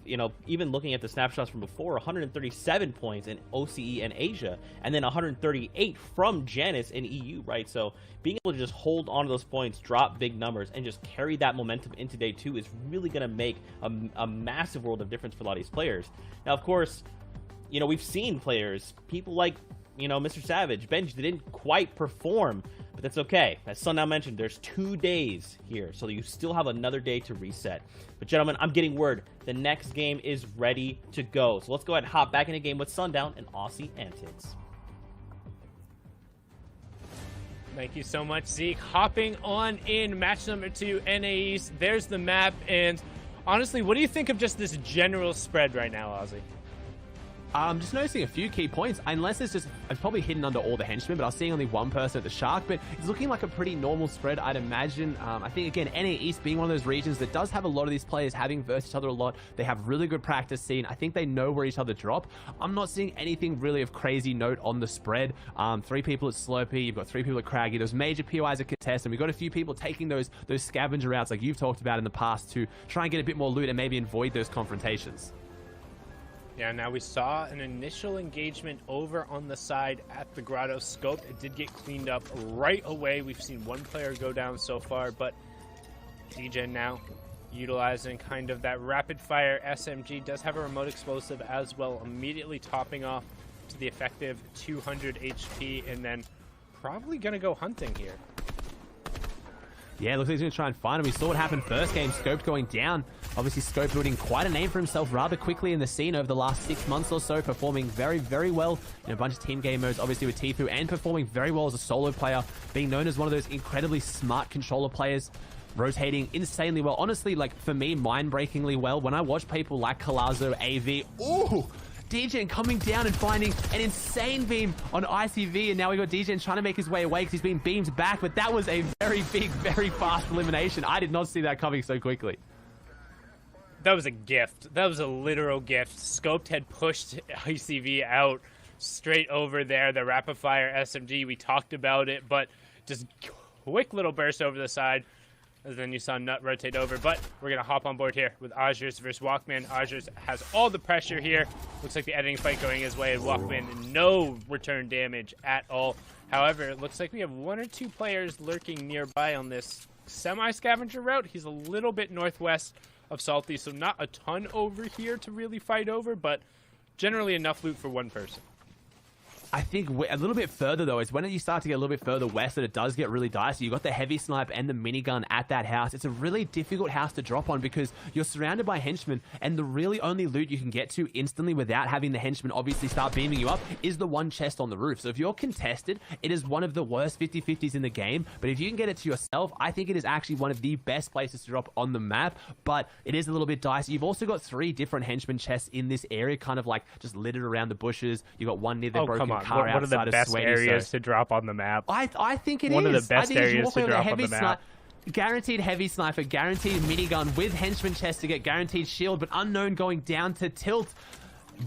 even looking at the snapshots from before, 137 points in OCE and Asia, and then 138 from Janus in EU, right? So being able to just hold on to those points, drop big numbers, and just carry that momentum into day 2 is really going to make a massive world of difference for a lot of these players. Now, of course, we've seen players, people like, Mr. Savage, Benj, didn't quite perform, but that's okay. As Sundown mentioned, there's 2 days here, so you still have another day to reset. But gentlemen, I'm getting word the next game is ready to go. So let's go ahead and hop back in a game with Sundown and Aussie Antics. Thank you so much, Zeke. Hopping on in match number 2, NA East. There's the map, and honestly, what do you think of just this general spread right now, Aussie? I'm just noticing a few key points, unless it's probably hidden under all the henchmen, but I was seeing only one person at the Shark, but it's looking like a pretty normal spread, I'd imagine. I think, again, NA East being one of those regions that does have a lot of these players having versed each other a lot. They have really good practice scene. I think they know where each other drop. I'm not seeing anything really of crazy note on the spread. 3 people at Slurpee, you've got 3 people at Craggy, those major POIs at Contest, and we've got a few people taking those scavenger routes like you've talked about in the past to try and get a bit more loot and maybe avoid those confrontations. Yeah, now we saw an initial engagement over on the side at the Grotto Scope. It did get cleaned up right away. We've seen 1 player go down so far, but DJ now utilizing kind of that rapid fire SMG, does have a remote explosive as well, immediately topping off to the effective 200 HP, and then probably going to go hunting here. Yeah, looks like he's going to try and find him. We saw what happened first game, Scope going down. Obviously, Scope building quite a name for himself rather quickly in the scene over the last 6 months or so, performing very, very well in a bunch of team game modes, obviously with Tfue, and performing very well as a solo player, being known as one of those incredibly smart controller players, rotating insanely well. Honestly, like, for me, mind-breakingly well. When I watch people like Colazo, AV, ooh! DJN coming down and finding an insane beam on ICV, and now we got DJN trying to make his way away because he's been beamed back, but that was a very big, very fast elimination. I did not see that coming so quickly. That was a gift. That was a literal gift. Scoped had pushed ICV out straight over there, the rapid fire SMG, we talked about it, but just quick little burst over the side. And then you saw Nut rotate over, but we're going to hop on board here with Azures versus Walkman. Azures has all the pressure here. Looks like the editing fight going his way, and Walkman, no return damage at all. However, it looks like we have 1 or 2 players lurking nearby on this semi-scavenger route. He's a little bit northwest of Salty, so not a ton over here to really fight over, but generally enough loot for 1 person. I think a little bit further, though, is when you start to get a little bit further west that it does get really dicey. You've got the heavy snipe and the minigun at that house. It's a really difficult house to drop on because you're surrounded by henchmen, and the really only loot you can get to instantly without having the henchmen obviously start beaming you up is the one chest on the roof. So if you're contested, it is one of the worst 50-50s in the game, but if you can get it to yourself, I think it is actually one of the best places to drop on the map, but it is a little bit dicey. You've also got 3 different henchman chests in this area, kind of like just littered around the bushes. You got one near the broken car outside of One of the best Sweaty, areas to drop on the map. I think it is. One of the best areas to drop on the map. Guaranteed heavy sniper, guaranteed minigun with henchman chest to get guaranteed shield, but unknown going down to tilt.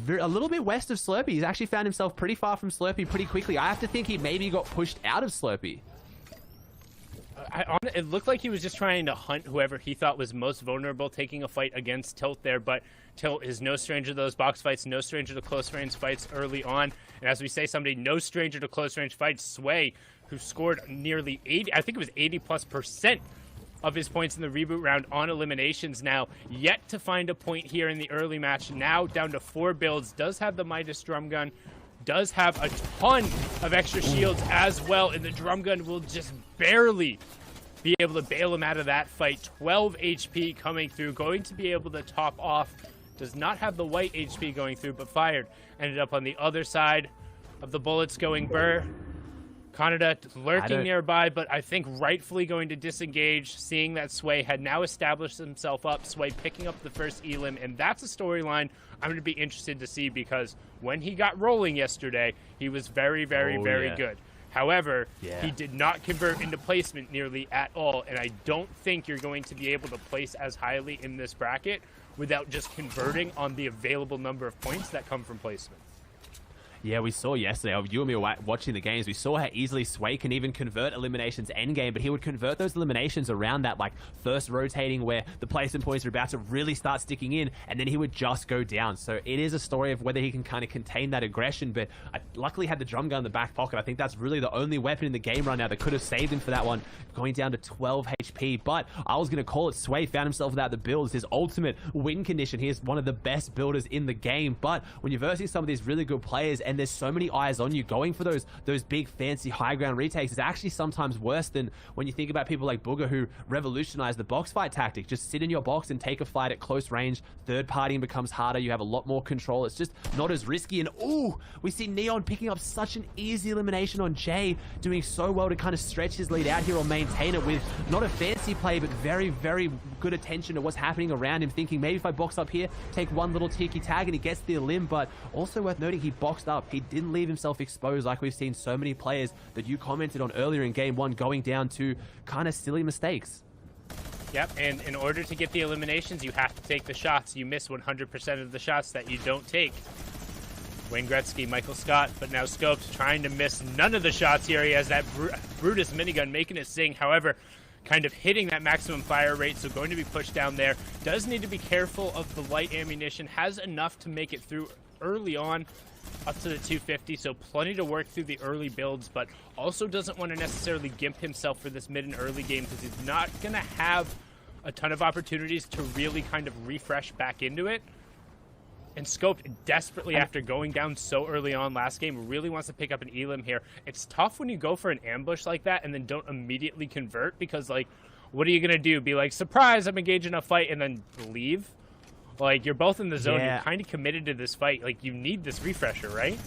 A little bit west of Slurpee. He's actually found himself pretty far from Slurpee pretty quickly. I have to think he maybe got pushed out of Slurpee. It looked like he was just trying to hunt whoever he thought was most vulnerable, taking a fight against Tilt there, but Tilt is no stranger to those box fights, no stranger to close range fights early on, and as we say, somebody no stranger to close range fights, Sway, who scored nearly 80, I think it was 80+% of his points in the reboot round on eliminations now, yet to find a point here in the early match, now down to 4 builds, does have the Midas drum gun, does have a ton of extra shields as well, and the drum gun will just barely be able to bail him out of that fight. 12 HP coming through, going to be able to top off. Does not have the white HP going through, but fired. Ended up on the other side of the bullets going Burr. Canada lurking nearby, but I think rightfully going to disengage, seeing that Sway had now established himself up. Sway picking up the first elim, and that's a storyline I'm going to be interested to see because when he got rolling yesterday, he was very, very, very good. However, he did not convert into placement nearly at all, and I don't think you're going to be able to place as highly in this bracket without just converting on the available number of points that come from placement. Yeah, we saw yesterday, you and me were watching the games, we saw how easily Sway can even convert eliminations endgame, but he would convert those eliminations around that like first rotating where the placement points are about to really start sticking in, and then he would just go down. So it is a story of whether he can kind of contain that aggression, but I luckily had the drum gun in the back pocket. I think that's really the only weapon in the game right now that could have saved him for that one, going down to 12 HP. But I was going to call it, Sway found himself without the builds, his ultimate win condition. He is one of the best builders in the game, but when you're versing some of these really good players and there's so many eyes on you, going for those big fancy high ground retakes is actually sometimes worse than when you think about people like Booger who revolutionized the box fight tactic. Just sit in your box and take a fight at close range. Third partying becomes harder. You have a lot more control. It's just not as risky. And ooh, we see Neon picking up such an easy elimination on Jay, doing so well to kind of stretch his lead out here or maintain it with not a fancy play, but very, very good attention to what's happening around him, thinking maybe if I box up here, take one little tiki tag and he gets the elim. But also worth noting, he boxed up. He didn't leave himself exposed like we've seen so many players that you commented on earlier in game one going down to kind of silly mistakes. Yep, and in order to get the eliminations, you have to take the shots. You miss 100% of the shots that you don't take. Wayne Gretzky, Michael Scott, but now Scoped trying to miss none of the shots here. He has that Brutus minigun making it sing. However, kind of hitting that maximum fire rate, so going to be pushed down there. Does need to be careful of the light ammunition. Has enough to make it through early on up to the 250, so plenty to work through the early builds, but also doesn't want to necessarily gimp himself for this mid and early game because he's not going to have a ton of opportunities to really kind of refresh back into it. And Scoped desperately, after going down so early on last game, really wants to pick up an elim here. It's tough when you go for an ambush like that and then don't immediately convert because, like, what are you going to do? Be like, surprise, I'm engaged in a fight, and then leave? Like, you're both in the zone. You're kind of committed to this fight. Like, you need this refresher, right?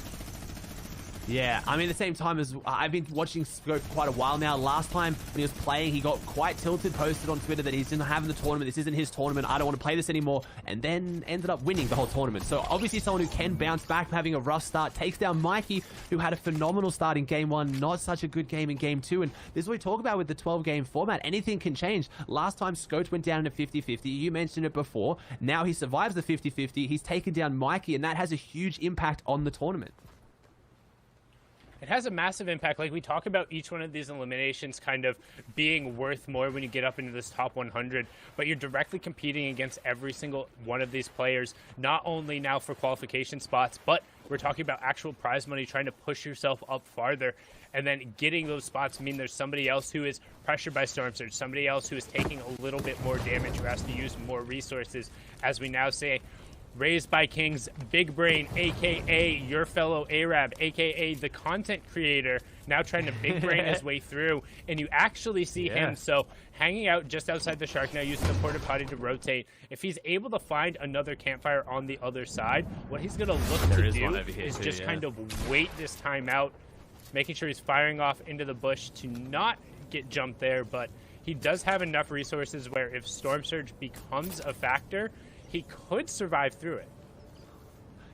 Yeah, I mean, at the same time as I've been watching Scope for quite a while now. Last time when he was playing, he got quite tilted, posted on Twitter that he's not having the tournament. This isn't his tournament. I don't want to play this anymore. And then ended up winning the whole tournament. So obviously someone who can bounce back from having a rough start, takes down Mikey, who had a phenomenal start in game one. Not such a good game in game two. And this is what we talk about with the 12-game format. Anything can change. Last time Scope went down in a 50-50. You mentioned it before. Now he survives the 50-50. He's taken down Mikey, and that has a huge impact on the tournament. It has a massive impact. Like, we talk about each one of these eliminations kind of being worth more when you get up into this top 100, but you're directly competing against every single one of these players, not only now for qualification spots, but we're talking about actual prize money, trying to push yourself up farther, and then getting those spots mean there's somebody else who is pressured by Storm Surge, somebody else who is taking a little bit more damage, who has to use more resources, as we now say, Raised by Kings, Big Brain, a.k.a. your fellow Arab, a.k.a. the content creator, now trying to Big Brain his way through, and you actually see him, so hanging out just outside the Shark now, using the porta potty to rotate. If he's able to find another campfire on the other side, what he's going to look to do is just kind of wait this time out, making sure he's firing off into the bush to not get jumped there, but he does have enough resources where if Storm Surge becomes a factor, he could survive through it.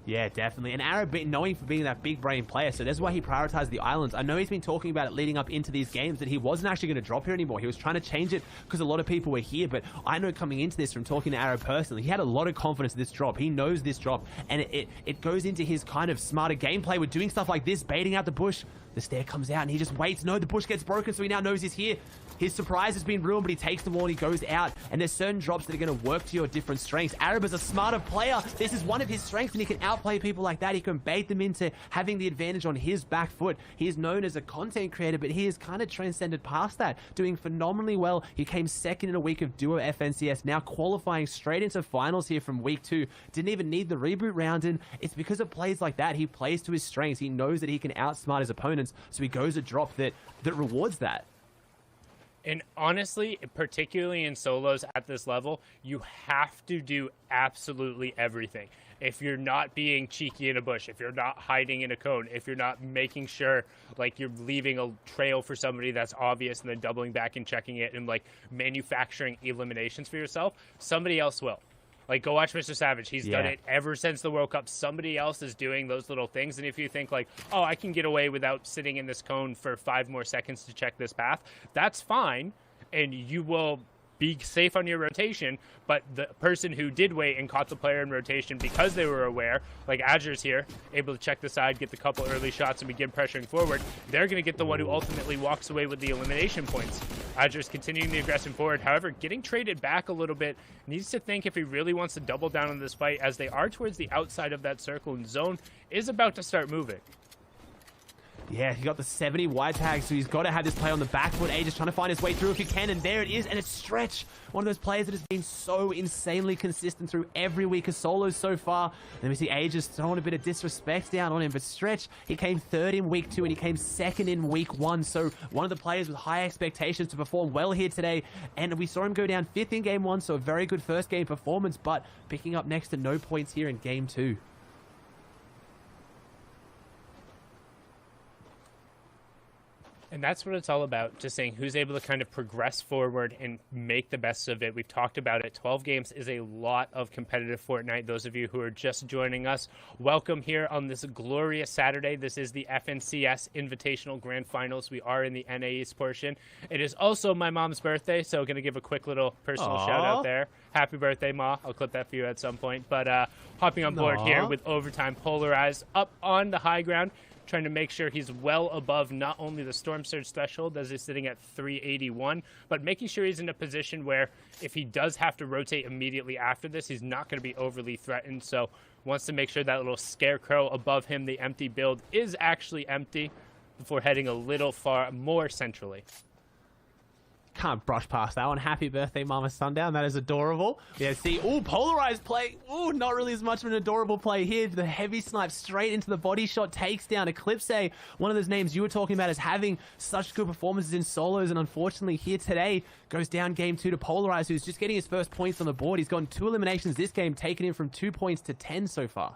Yeah, definitely. And Arab, knowing for being that big brain player, so that's why he prioritized the islands. I know he's been talking about it leading up into these games that he wasn't actually going to drop here anymore. He was trying to change it because a lot of people were here, but I know coming into this from talking to Arab personally, he had a lot of confidence in this drop. He knows this drop, and it goes into his kind of smarter gameplay with doing stuff like this, baiting out the bush. The stair comes out and he just waits. No, the bush gets broken, so he now knows he's here. His surprise has been ruined, but he takes the wall and he goes out. And there's certain drops that are going to work to your different strengths. Arab is a smarter player. This is one of his strengths, and he can outplay people like that. He can bait them into having the advantage on his back foot. He is known as a content creator, but he has kind of transcended past that, doing phenomenally well. He came second in a week of Duo FNCS, now qualifying straight into finals here from week 2. Didn't even need the reboot round, and it's because of plays like that. He plays to his strengths. He knows that he can outsmart his opponents, so he goes a drop that rewards that. And honestly, particularly in solos at this level, you have to do absolutely everything. If you're not being cheeky in a bush, if you're not hiding in a cone, if you're not making sure like you're leaving a trail for somebody that's obvious and then doubling back and checking it and like manufacturing eliminations for yourself, somebody else will. Like, go watch Mr. Savage. He's done it ever since the World Cup. Somebody else is doing those little things. And if you think, like, oh, I can get away without sitting in this cone for 5 more seconds to check this path, that's fine. And you will be safe on your rotation. But the person who did wait and caught the player in rotation because they were aware, like Azure's here, able to check the side, get the couple early shots, and begin pressuring forward, they're going to get the one who ultimately walks away with the elimination points. Azure's continuing the aggression forward. However, getting traded back a little bit, needs to think if he really wants to double down on this fight, as they are towards the outside of that circle, and zone is about to start moving. Yeah, he got the 70 wide tag, so he's got to have this play on the back foot. Aegis trying to find his way through if he can, and there it is, and it's Stretch. One of those players that has been so insanely consistent through every week of solos so far. And then we see Aegis throwing a bit of disrespect down on him, but Stretch, he came 3rd in week 2, and he came 2nd in week 1, so one of the players with high expectations to perform well here today, and we saw him go down 5th in game 1, so a very good first game performance, but picking up next to no points here in game 2. And that's what it's all about, just saying who's able to kind of progress forward and make the best of it. We've talked about it. 12 games is a lot of competitive Fortnite. Those of you who are just joining us, welcome here on this glorious Saturday. This is the FNCS Invitational Grand Finals. We are in the NA East portion. It is also my mom's birthday, so going to give a quick little personal shout out there. Happy birthday, Ma. I'll clip that for you at some point. But hopping on board here with Overtime Polarized up on the high ground, trying to make sure he's well above not only the Storm Surge threshold, as he's sitting at 381, but making sure he's in a position where if he does have to rotate immediately after this, he's not going to be overly threatened. So wants to make sure that little scarecrow above him, the empty build, is actually empty before heading a little far more centrally. Can't brush past that one. Happy birthday, Mama Sundown. That is adorable. Yeah, see, polarized play. Not really as much of an adorable play here. The heavy snipe straight into the body shot takes down Eclipse. One of those names you were talking about as having such good performances in solos, and unfortunately here today goes down game 2 to Polarize, who's just getting his first points on the board. He's gotten 2 eliminations this game, taking him from 2 points to 10 so far.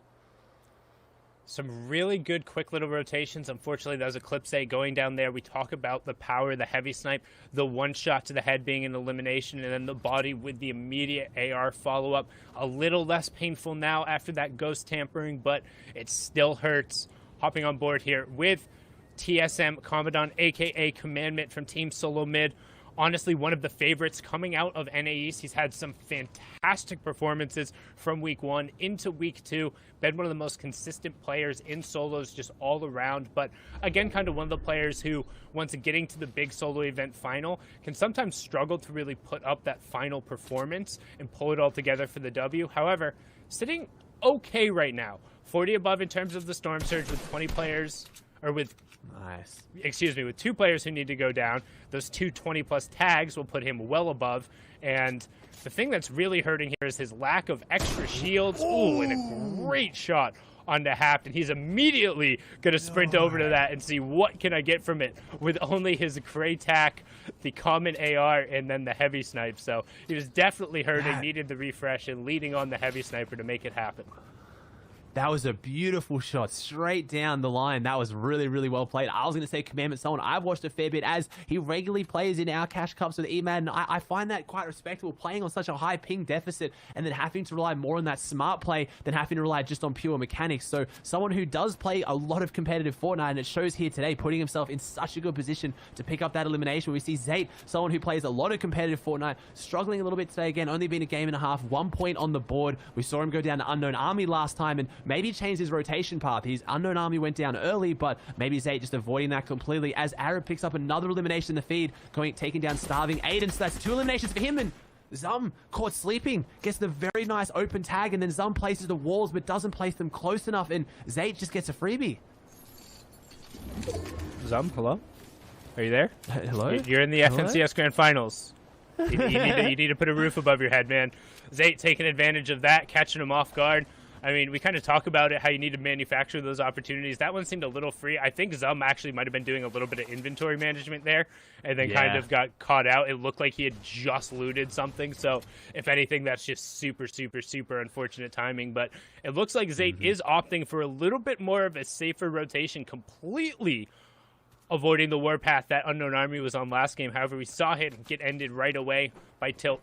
Some really good quick little rotations. Unfortunately, that was Eclipse going down there. We talk about the power, the heavy snipe, the one shot to the head being an elimination, and then the body with the immediate AR follow-up. A little less painful now after that ghost tampering, but it still hurts. Hopping on board here with TSM Commandant, a.k.a. Commandment from Team Solo Mid. Honestly, one of the favorites coming out of NA East. He's had some fantastic performances from week 1 into week 2. Been one of the most consistent players in solos just all around. But again, kind of one of the players who, once getting to the big solo event final, can sometimes struggle to really put up that final performance and pull it all together for the W. However, sitting okay right now. 40 above in terms of the Storm Surge with 20 players, or with Nice. excuse me, with 2 players who need to go down. Those 2 20-plus tags will put him well above. And the thing that's really hurting here is his lack of extra shields. Ooh, and a great shot onto Haft, and he's immediately going to sprint over to that and see what can I get from it with only his Gray Tac, the common AR, and then the heavy snipe. So he was definitely hurting, needed the refresh, and leading on the heavy sniper to make it happen. That was a beautiful shot straight down the line. That was really, really well played. I was going to say Commandment someone I've watched a fair bit as he regularly plays in our cash cups with EMAD, and I find that quite respectable, playing on such a high ping deficit and then having to rely more on that smart play than having to rely just on pure mechanics. So someone who does play a lot of competitive Fortnite, and it shows here today, putting himself in such a good position to pick up that elimination. We see Zate, someone who plays a lot of competitive Fortnite, struggling a little bit today again, only been a game and a half, 1 point on the board. We saw him go down to Unknown Army last time and maybe changed his rotation path. His Unknown Army went down early, but maybe Zate just avoiding that completely as Arab picks up another elimination in the feed, taking down Starving Aiden. So that's 2 eliminations for him, and Zum caught sleeping, gets the very nice open tag, and then Zum places the walls but doesn't place them close enough, and Zate just gets a freebie. Zum, hello? Are you there? Hello? You're in the FNCS Grand Finals. You need to put a roof above your head, man. Zate taking advantage of that, catching him off guard. I mean, we kind of talk about it, how you need to manufacture those opportunities. That one seemed a little free. I think Zum actually might have been doing a little bit of inventory management there and then kind of got caught out. It looked like he had just looted something. So, if anything, that's just super, super, super unfortunate timing. But it looks like Zate is opting for a little bit more of a safer rotation, completely avoiding the warpath that Unknown Army was on last game. However, we saw him get ended right away by Tilt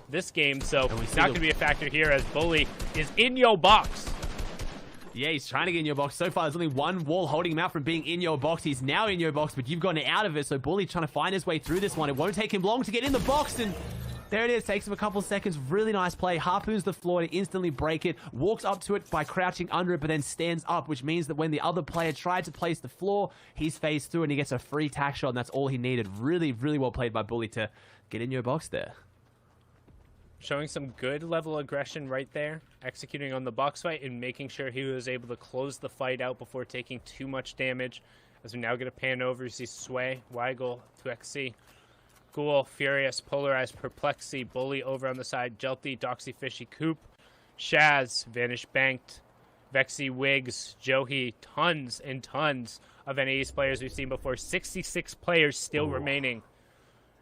this game, so it's not going to be a factor here as Bully is in your box. Yeah, he's trying to get in your box. So far, there's only one wall holding him out from being in your box. He's now in your box, but you've gotten out of it, so Bully trying to find his way through this one. It won't take him long to get in the box, and there it is. Takes him a couple seconds. Really nice play. Harpoons the floor to instantly break it. Walks up to it by crouching under it, but then stands up, which means that when the other player tried to place the floor, he's phased through and he gets a free tack shot, and that's all he needed. Really, really well played by Bully to get in your box there. Showing some good level aggression right there, executing on the box fight and making sure he was able to close the fight out before taking too much damage. As we now get a pan over, you see Sway, Weigel, 2XC, Ghoul, Furious, Polarized, Perplexity, Bully over on the side, Jelty, Doxy, Fishy, Coop, Shaz, Vanish Banked, Vexy, Wiggs, Johi, tons and tons of NAE's players we've seen before. 66 players still remaining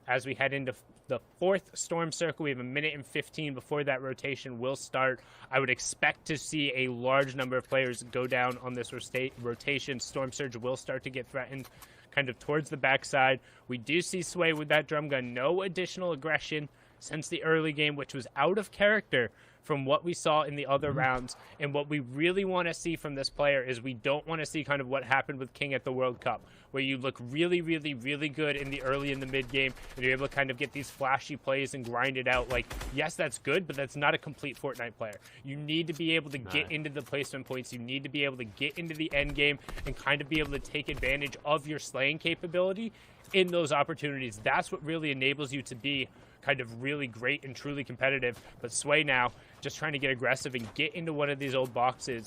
as we head into the 4th Storm Circle. We have 1 minute and 15 before that rotation will start. I would expect to see a large number of players go down on this rotation. Storm Surge will start to get threatened kind of towards the backside. We do see Sway with that drum gun. No additional aggression since the early game, which was out of character from what we saw in the other rounds. And what we really want to see from this player is we don't want to see kind of what happened with King at the World Cup, where you look really, really, really good in the early and the mid game, and you're able to kind of get these flashy plays and grind it out. Like, yes, that's good, but that's not a complete Fortnite player. You need to be able to get into the placement points. You need to be able to get into the end game and kind of be able to take advantage of your slaying capability in those opportunities. That's what really enables you to be kind of really great and truly competitive. But Sway now just trying to get aggressive and get into one of these old boxes.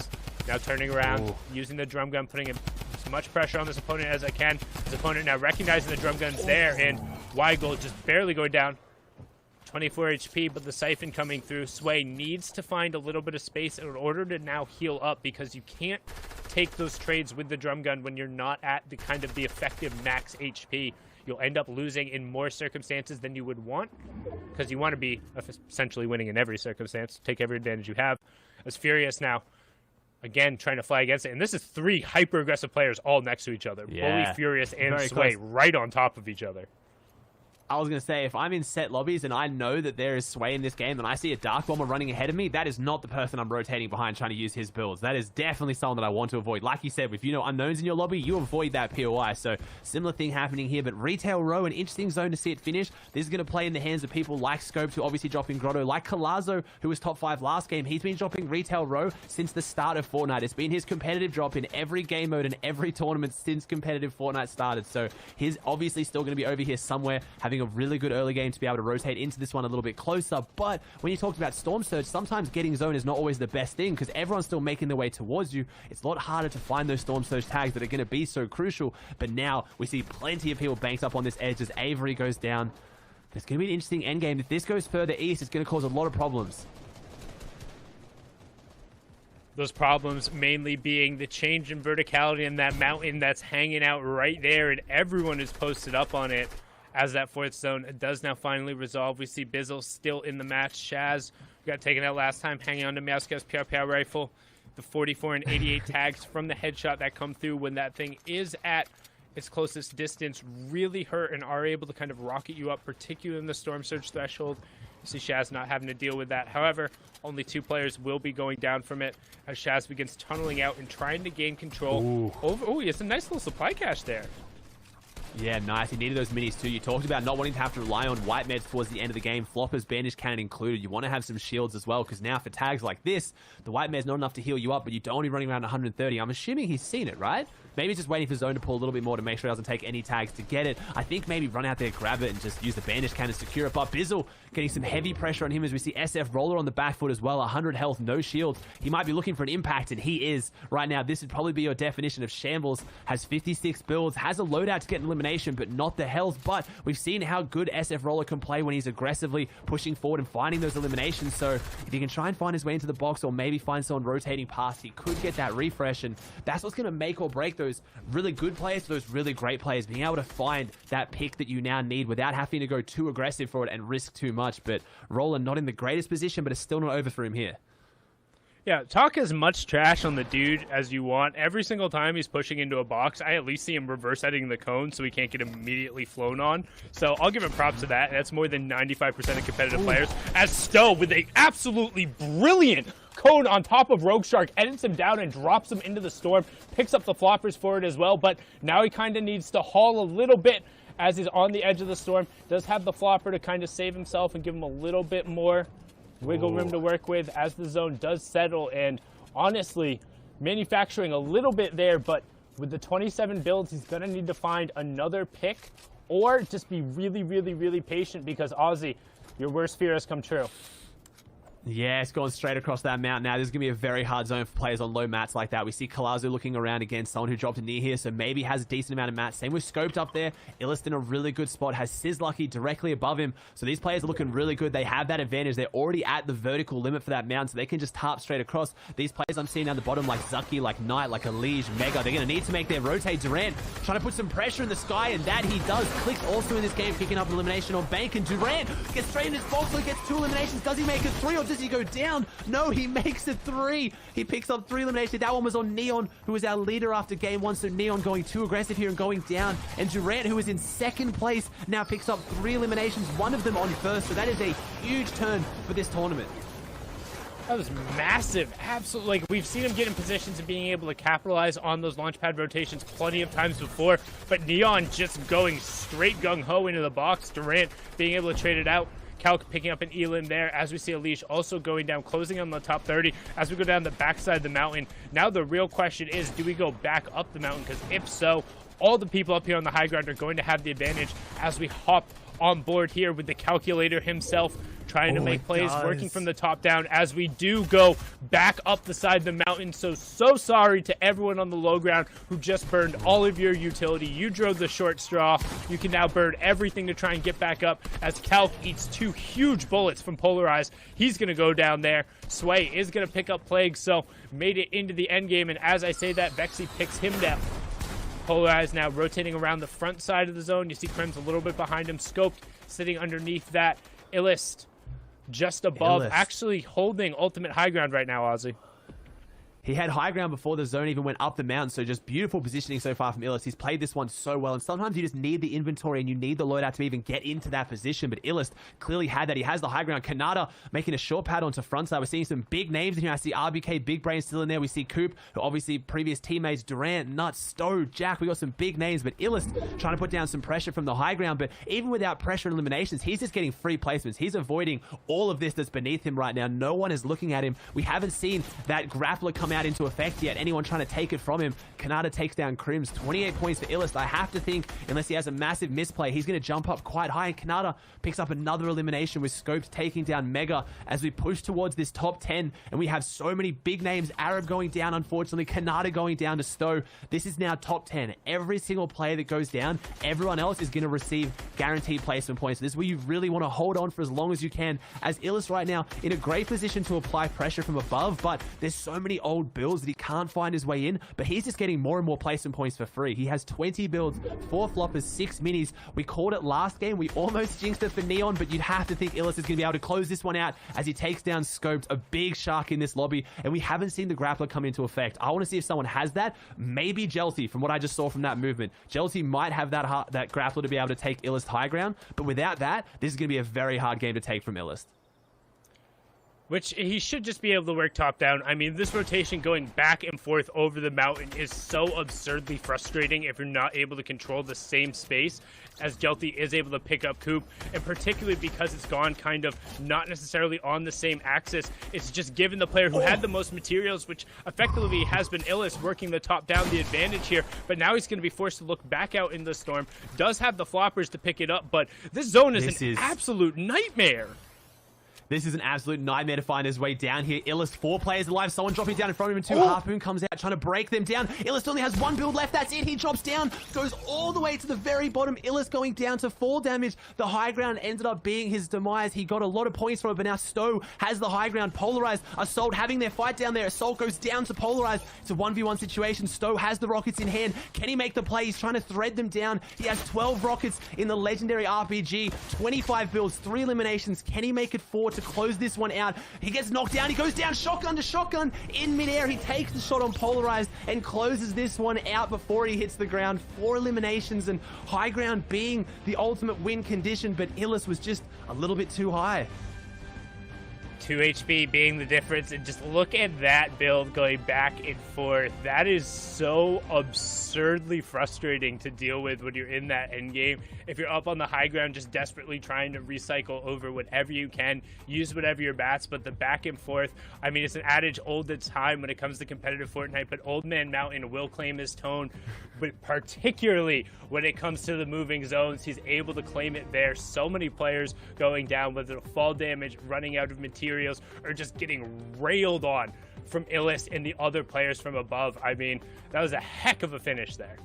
Now turning around, using the drum gun, putting as much pressure on this opponent as I can. His opponent now recognizing the drum gun's there, and Weigel just barely going down. 24 HP, but the siphon coming through. Sway needs to find a little bit of space in order to now heal up, because you can't take those trades with the drum gun when you're not at the kind of the effective max HP. You'll end up losing in more circumstances than you would want, because you want to be essentially winning in every circumstance. Take every advantage you have. As Furious now, again, trying to fly against it. And this is 3 hyper-aggressive players all next to each other. Yeah. Bully, Furious, and Very Sway close. right on top of each other. I was going to say, if I'm in set lobbies and I know that there is Sway in this game and I see a Dark Bomber running ahead of me, that is not the person I'm rotating behind trying to use his builds. That is definitely someone that I want to avoid. Like you said, if you know unknowns in your lobby, you avoid that POI. So similar thing happening here, but Retail Row, an interesting zone to see it finish. This is going to play in the hands of people like Scopes, who obviously drop in Grotto, like Colazo, who was top 5 last game. He's been dropping Retail Row since the start of Fortnite. It's been his competitive drop in every game mode and every tournament since competitive Fortnite started. So he's obviously still going to be over here somewhere, having having a really good early game to be able to rotate into this one a little bit closer. But when you talked about Storm Surge, sometimes getting zone is not always the best thing because everyone's still making their way towards you. It's a lot harder to find those Storm Surge tags that are going to be so crucial. But now we see plenty of people banked up on this edge as Avery goes down. It's going to be an interesting endgame. If this goes further east, it's going to cause a lot of problems. Those problems mainly being the change in verticality in that mountain that's hanging out right there, and everyone is posted up on it as that fourth zone does now finally resolve. We see Bizzle still in the match. Shaz got taken out last time, hanging on to Meowscow's PRPR rifle. The 44 and 88 tags from the headshot that come through when that thing is at its closest distance really hurt and are able to kind of rocket you up, particularly in the Storm Surge threshold. You see Shaz not having to deal with that. However, only 2 players will be going down from it as Shaz begins tunneling out and trying to gain control over... Oh, it's a nice little supply cache there. Yeah, nice. He needed those minis too. You talked about not wanting to have to rely on white meds towards the end of the game. Floppers, bandage cannon included. You want to have some shields as well, because now for tags like this, the white med's not enough to heal you up, but you don't want to be running around 130. I'm assuming he's seen it, right? Maybe he's just waiting for zone to pull a little bit more to make sure he doesn't take any tags to get it. I think maybe run out there, grab it, and just use the bandage cannon to secure it. But Bizzle getting some heavy pressure on him as we see SF Roller on the back foot as well. 100 health, no shield. He might be looking for an impact, and he is right now. This would probably be your definition of shambles. Has 56 builds, has a loadout to get an elimination, but not the health. But we've seen how good SF Roller can play when he's aggressively pushing forward and finding those eliminations. So if he can try and find his way into the box or maybe find someone rotating past, he could get that refresh, and that's what's going to make or break those really good players to those really great players, being able to find that pick that you now need without having to go too aggressive for it and risk too much. But Roller not in the greatest position, but it's still not over for him here. Yeah, talk as much trash on the dude as you want. Every single time he's pushing into a box, I at least see him reverse editing the cone so he can't get immediately flown on. So I'll give him props to that. That's more than 95% of competitive players. As Stowe, with a absolutely brilliant cone on top of Rogue Shark, edits him down and drops him into the storm, picks up the floppers for it as well, but now he kind of needs to haul a little bit as he's on the edge of the storm. Does have the flopper to kind of save himself and give him a little bit more wiggle room to work with as the zone does settle. And honestly, manufacturing a little bit there, but with the 27 builds, he's going to need to find another pick or just be really, really, really patient, because Aussie, your worst fear has come true. Yeah, it's gone straight across that mountain now. This is going to be a very hard zone for players on low mats like that. We see Kalazu looking around again, someone who dropped a knee here, so maybe has a decent amount of mats. Same with Scoped up there. Illist in a really good spot, has Sizzlucky directly above him. So these players are looking really good. They have that advantage. They're already at the vertical limit for that mountain, so they can just tarp straight across. These players I'm seeing down the bottom, like Zucky, like Knight, like Elige, Mega, they're going to need to make their rotate. Durant trying to put some pressure in the sky, and that he does. Clicks also in this game, picking up an elimination on Bank, and Durant gets straight in his box, so he gets 2 eliminations. Does he make it 3, or does he go down? No, he makes it 3. He picks up 3 eliminations. That one was on Neon, who was our leader after game 1. So Neon going too aggressive here and going down. And Durant, who was in 2nd place, now picks up 3 eliminations, 1 of them on first. So that is a huge turn for this tournament. That was massive. Absolutely. Like, we've seen him get in positions and being able to capitalize on those launchpad rotations plenty of times before. But Neon just going straight gung-ho into the box. Durant being able to trade it out. Calc picking up an Elim there as we see Elige also going down, closing on the top 30 as we go down the backside of the mountain. Now the real question is, do we go back up the mountain? Because if so, all the people up here on the high ground are going to have the advantage as we hop on board here with the calculator himself trying to make plays, working from the top down as we do go back up the side of the mountain. So sorry to everyone on the low ground who just burned all of your utility. You drove the short straw. You can now burn everything to try and get back up as Calc eats 2 huge bullets from Polarize. He's going to go down there. Sway is going to pick up Plague, so made it into the end game. And as I say that, Vexy picks him down. Polarize now rotating around the front side of the zone. You see Crims a little bit behind him. Scoped sitting underneath that. Illist just above, actually holding ultimate high ground right now, Ozzy. He had high ground before the zone even went up the mountain, so just beautiful positioning so far from Illist. He's played this one so well, and sometimes you just need the inventory and you need the loadout to even get into that position, but Illist clearly had that. He has the high ground. Kanata making a short pad onto frontside. We're seeing some big names in here. I see RBK, Big Brain still in there. We see Coop, who obviously previous teammates, Durant, Nuts, Stowe, Jack. We got some big names, but Illist trying to put down some pressure from the high ground, but even without pressure and eliminations, he's just getting free placements. He's avoiding all of this that's beneath him right now. No one is looking at him. We haven't seen that grappler come out out into effect yet. Anyone trying to take it from him. Kanata takes down Crims. 28 points for Illust. I have to think, unless he has a massive misplay, he's going to jump up quite high. And Kanata picks up another elimination with Scopes taking down Mega as we push towards this top 10. And we have so many big names. Arab going down, unfortunately. Kanata going down to Stowe. This is now top 10. Every single player that goes down, everyone else is going to receive guaranteed placement points. This is where you really want to hold on for as long as you can, as Illust right now in a great position to apply pressure from above, but there's so many old builds that he can't find his way in, but he's just getting more and more placement points for free. He has 20 builds, 4 floppers, 6 minis. We called it last game. We almost jinxed it for Neon, but you'd have to think Illust is going to be able to close this one out as he takes down Scoped, a big shark in this lobby, and we haven't seen the grappler come into effect. I want to see if someone has that. Maybe Jelty, from what I just saw from that movement. Jelty might have that grappler to be able to take Illust high ground, but without that, this is going to be a very hard game to take from Illust. Which he should just be able to work top down. I mean, this rotation going back and forth over the mountain is so absurdly frustrating if you're not able to control the same space as Jelty is able to pick up Coop, and particularly because it's gone kind of not necessarily on the same axis. It's just given the player who had the most materials, which effectively has been Illust, working the top down, the advantage here, but now he's going to be forced to look back out in the storm. Does have the floppers to pick it up, but this zone is an absolute nightmare. This is an absolute nightmare to find his way down here. Illust, 4 players alive. Someone dropping down in front of him, and 2. Harpoon comes out trying to break them down. Illust only has 1 build left. That's it. He drops down, goes all the way to the very bottom. Illust going down to 4 damage. The high ground ended up being his demise. He got a lot of points from it, but now Stowe has the high ground. Polarized, Assault having their fight down there. Assault goes down to Polarized. It's a 1v1 situation. Stowe has the rockets in hand. Can he make the play? He's trying to thread them down. He has 12 rockets in the legendary RPG. 25 builds, 3 eliminations. Can he make it 4 to close this one out? He gets knocked down. He goes down shotgun to shotgun in midair. He takes the shot on Polarized and closes this one out before he hits the ground. 4 eliminations, and high ground being the ultimate win condition, but Illust was just a little bit too high. 2 HP being the difference, and just look at that build going back and forth. That is so absurdly frustrating to deal with when you're in that end game. If you're up on the high ground, just desperately trying to recycle over whatever you can, use whatever your bats, but the back and forth, I mean, it's an adage old at time when it comes to competitive Fortnite, but Old Man Mountain will claim his tone, but particularly when it comes to the moving zones, he's able to claim it there. So many players going down, whether it's fall damage, running out of materials, or just getting railed on from Illust and the other players from above. I mean, that was a heck of a finish there.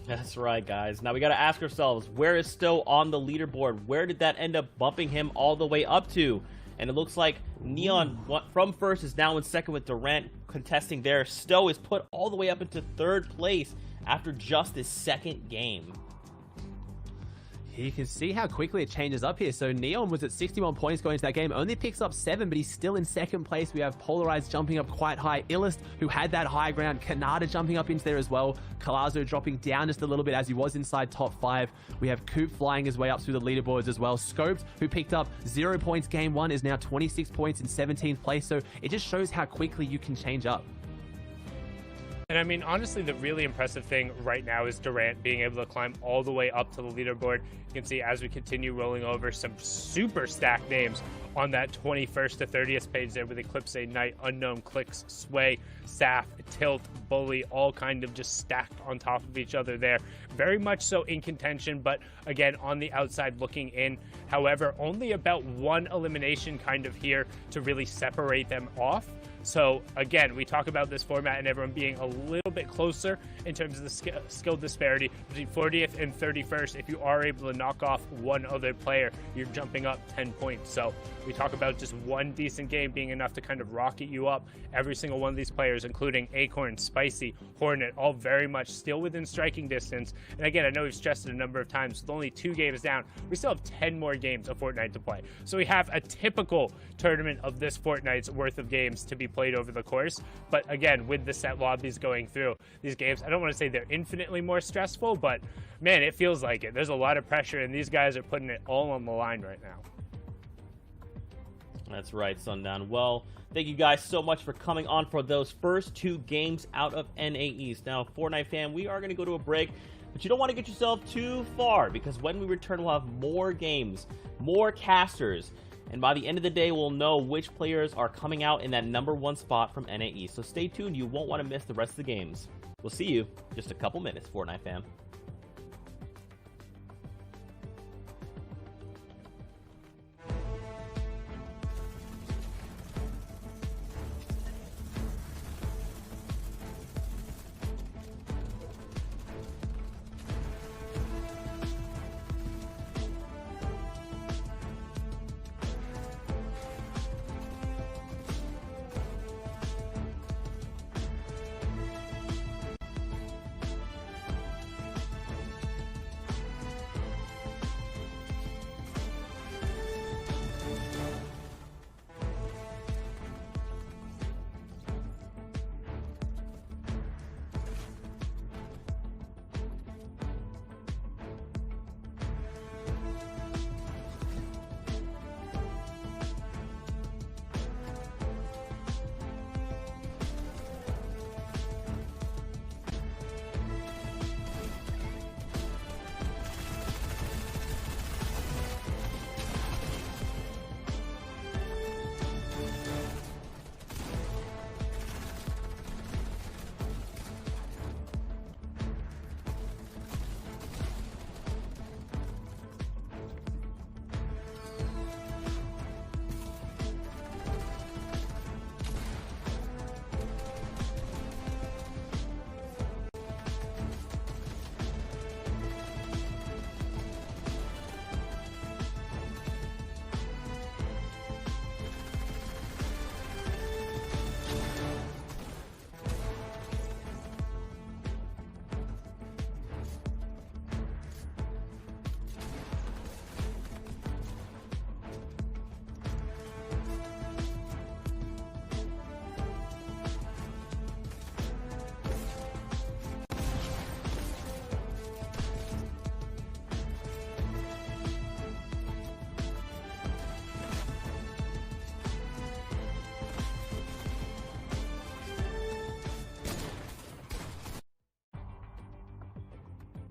That's right, guys. Now we got to ask ourselves, where is Stowe on the leaderboard? Where did that end up bumping him all the way up to? And it looks like Neon from first is now in second with Durant contesting there. Stowe is put all the way up into 3rd place after just his 2nd game. You can see how quickly it changes up here. So Neon was at 61 points going into that game, only picks up 7, but he's still in 2nd place. We have Polarized jumping up quite high. Illust, who had that high ground. Kanata jumping up into there as well. Calazo dropping down just a little bit as he was inside top 5. We have Coop flying his way up through the leaderboards as well. Scoped, who picked up 0 points game 1, is now 26 points in 17th place. So it just shows how quickly you can change up. And I mean, honestly, the really impressive thing right now is Durant being able to climb all the way up to the leaderboard. You can see as we continue rolling over some super stacked names on that 21st to 30th page there with Eclipse, Knight, Unknown, Clicks, Sway, Saf, Tilt, Bully, all kind of just stacked on top of each other there. Very much so in contention, but again, on the outside looking in. However, only about 1 elimination kind of here to really separate them off. So again, we talk about this format and everyone being a little bit closer in terms of the skill disparity between 40th and 31st. If you are able to knock off 1 other player, you're jumping up 10 points. So we talk about just 1 decent game being enough to kind of rocket you up. Every single one of these players, including Acorn, Spicy, Hornet, all very much still within striking distance. And again, I know we've stressed it a number of times, with only 2 games down, we still have 10 more games of Fortnite to play. So we have a typical tournament of this Fortnite's worth of games to be played over the course. But again, with the set lobbies going through these games, I don't want to say they're infinitely more stressful, but man, it feels like it. There's a lot of pressure, and these guys are putting it all on the line right now. That's right, Sundown. Well, thank you guys so much for coming on for those first 2 games out of NA East. Now, Fortnite fan, we are going to go to a break, but you don't want to get yourself too far, because when we return, we'll have more games, more casters, and by the end of the day, we'll know which players are coming out in that #1 spot from NAE. So stay tuned, you won't want to miss the rest of the games. We'll see you in just a couple minutes, Fortnite fam.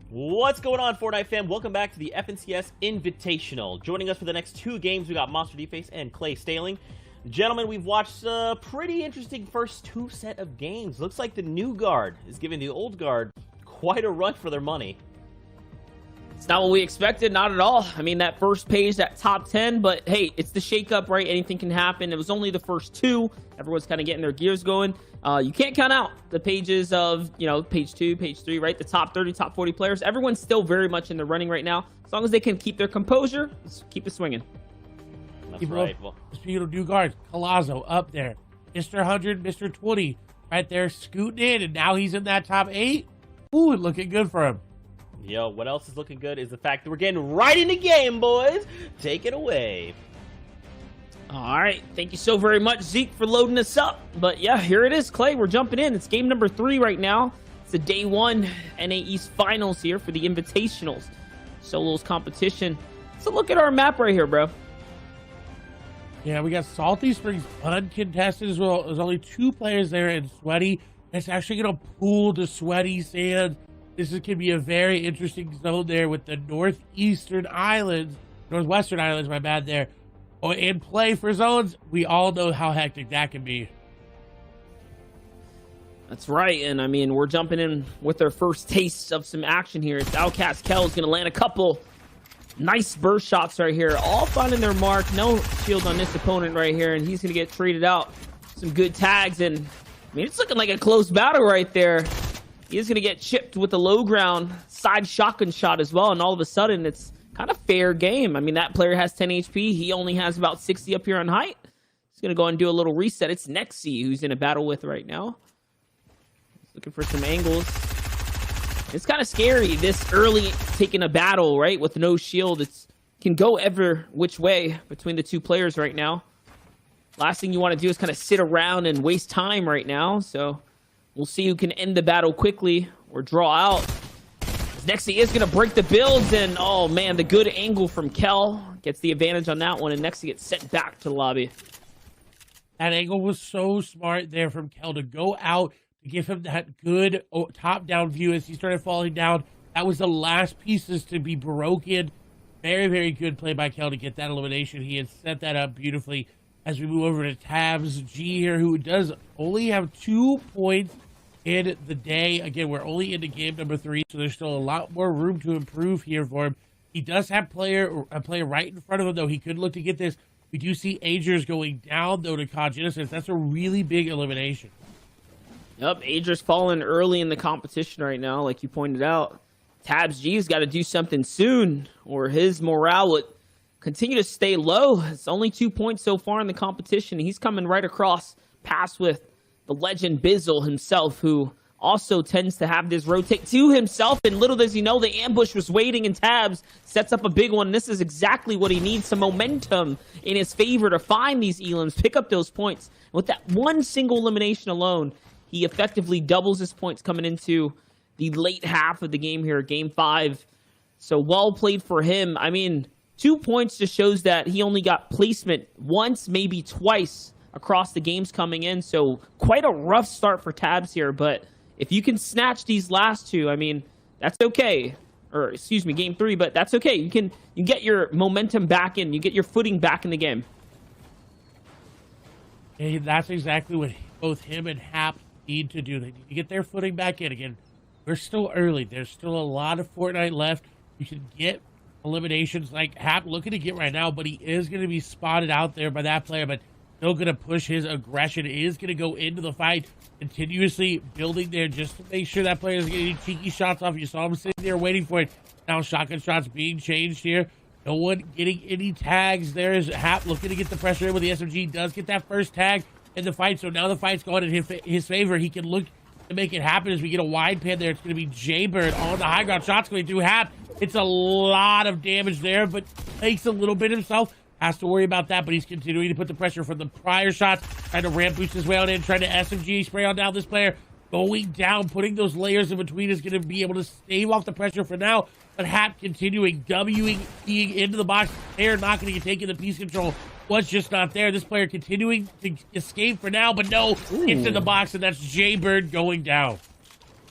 What's going on, Fortnite fam? Welcome back to the FNCS Invitational. Joining us for the next 2 games, we got Monster Deface and Clay Staling. Gentlemen, we've watched a pretty interesting first 2 set of games. Looks like the new guard is giving the old guard quite a run for their money. It's not what we expected, not at all. I mean, that first page, that top 10, but hey, it's the shakeup, right? Anything can happen. It was only the first 2. Everyone's kind of getting their gears going. You can't count out the pages of, you know, page 2, page 3, right? The top 30, top 40 players. Everyone's still very much in the running right now. As long as they can keep their composure, let's keep it swinging. That's right. Well, speaking of new guards, Colazo up there. Mr. 100, Mr. 20 right there scooting in, and now he's in that top 8. Ooh, looking good for him. yo, what else is looking good is the fact that we're getting right in the game, boys. Take it away. All right, thank you so very much, Zeke, for loading us up. But yeah, here it is, Clay. We're jumping in. It's game number 3 right now. It's the day 1 NA East Finals here for the Invitationals. Solos competition. So look at our map right here, bro. Yeah, we got Salty Springs uncontested as well. There's only 2 players there in Sweaty. It's actually going to pool to Sweaty Sand. This is going to be a very interesting zone there with the Northwestern Islands, my bad there. Oh, and play for zones. We all know how hectic that can be. That's right, and I mean, we're jumping in with our first taste of some action here. It's Outcast Kel's going to land a couple nice burst shots right here, all finding their mark. No shield on this opponent right here, and he's going to get traded out. Some good tags, and I mean, it's looking like a close battle right there. He is going to get chipped with the low ground side shotgun shot as well, and all of a sudden, it's kind of fair game. I mean, that player has 10 HP. He only has about 60 up here on height. He's going to go and do a little reset. It's Nexi who's in a battle with right now. He's looking for some angles. It's kind of scary this early taking a battle, right, with no shield. It can go ever which way between the 2 players right now. Last thing you want to do is kind of sit around and waste time right now. So we'll see who can end the battle quickly or draw out. Nexi is going to break the builds, and oh man, the good angle from Kel gets the advantage on that one, and Nexi gets sent back to the lobby. That angle was so smart there from Kel to go out to give him that good top-down view as he started falling down. That was the last pieces to be broken. Very, very good play by Kel to get that elimination. He had set that up beautifully. As we move over to Tabs G here, who does only have 2 points in the day. Again, we're only into game number 3, so there's still a lot more room to improve here for him. He does have a player right in front of him, though. He could look to get this. We do see Agers going down, though, to COD Genesis. That's a really big elimination. Yep, Agers falling early in the competition right now, like you pointed out. Tabs G's got to do something soon, or his morale would continue to stay low. It's only 2 points so far in the competition. He's coming right across, past with the legend Bizzle himself, who also tends to have this rotate to himself. And little does he know, the ambush was waiting, and Tabs sets up a big one. This is exactly what he needs, some momentum in his favor to find these elims, pick up those points. And with that one single elimination alone, he effectively doubles his points coming into the late half of the game here, game 5. So well played for him. I mean, 2 points just shows that he only got placement once, maybe twice across the games coming in. So quite a rough start for Tabs here. But if you can snatch these last 2, I mean, that's okay. Or excuse me, game 3, but that's okay. You get your momentum back in. You get your footing back in the game. And that's exactly what both him and Hap need to do. They need to get their footing back in again. We're still early. There's still a lot of Fortnite left. You can get eliminations like Hap looking to get right now, but he is going to be spotted out there by that player, but still going to push his aggression. He is going to go into the fight, continuously building there just to make sure that player is getting cheeky shots off. You saw him sitting there waiting for it. Now shotgun shots being changed here. No one getting any tags. There is Hap looking to get the pressure in with the SMG. Does get that first tag in the fight, so now the fight's going in his favor. He can look to make it happen as we get a wide pan there. It's going to be Jaybird on the high ground. Shots going through Hap. It's a lot of damage there, but takes a little bit himself. Has to worry about that, but he's continuing to put the pressure from the prior shots. Trying to ramp boost his way on in, trying to SMG spray on down this player. Going down, putting those layers in between is going to be able to stave off the pressure for now. But Hap continuing, Wing into the box. Player not going to get taken. The piece control was just not there. This player continuing to escape for now, but no, it's in the box, and that's Jaybird going down.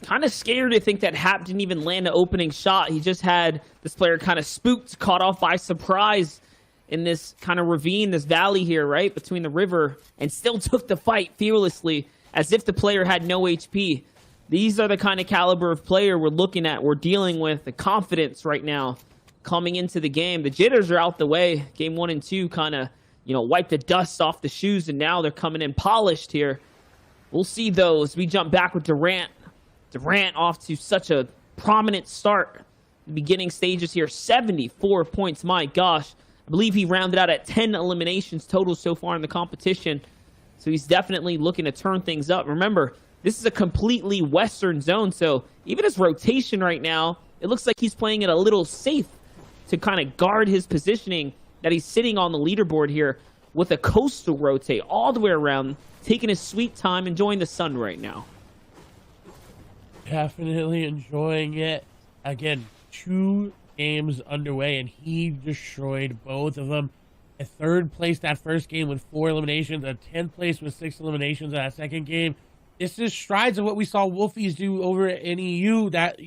Kind of scared to think that Hap didn't even land an opening shot. He just had this player kind of spooked, caught off by surprise in this kind of ravine, this valley here, right, between the river, and still took the fight fearlessly as if the player had no HP. These are the kind of caliber of player we're looking at, we're dealing with, the confidence right now coming into the game. The jitters are out the way. Game 1 and 2 kind of, wipe the dust off the shoes, and now they're coming in polished here. We'll see those. We jump back with Durant. Durant off to such a prominent start. The beginning stages here, 74 points. My gosh. I believe he rounded out at 10 eliminations total so far in the competition. So he's definitely looking to turn things up. Remember, this is a completely Western zone, so even his rotation right now, it looks like he's playing it a little safe to kind of guard his positioning that he's sitting on the leaderboard here with a coastal rotate all the way around, taking his sweet time, enjoying the sun right now. Definitely enjoying it. Again, 2 games underway, and he destroyed both of them. A 3rd place that first game with 4 eliminations, a 10th place with 6 eliminations in that second game. This is strides of what we saw Wolfies do over at NEU. That,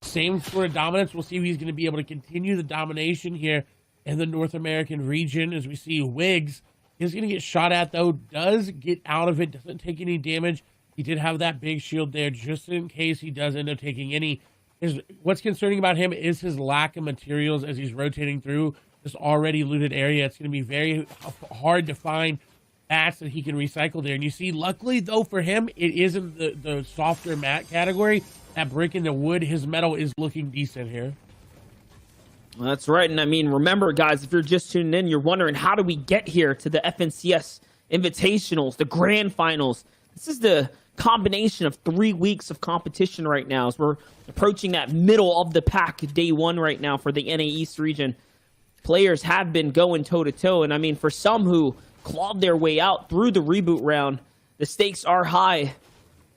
same sort of dominance. We'll see if he's going to be able to continue the domination here in the North American region. As we see Wiggs is going to get shot at, though, does get out of it, doesn't take any damage. He did have that big shield there just in case he does end up taking any. What's concerning about him is his lack of materials as he's rotating through this already looted area. It's going to be very hard to find mats that he can recycle there. And you see, luckily, though, for him, it isn't the softer mat category. That brick in the wood, his metal is looking decent here. Well, that's right. And I mean, remember, guys, if you're just tuning in, you're wondering, how do we get here to the FNCS Invitationals, the Grand Finals? This is the combination of 3 weeks of competition right now as we're approaching that middle of the pack day 1 right now for the NA East region. Players have been going toe-to-toe, and I mean, for some who clawed their way out through the reboot round, the stakes are high,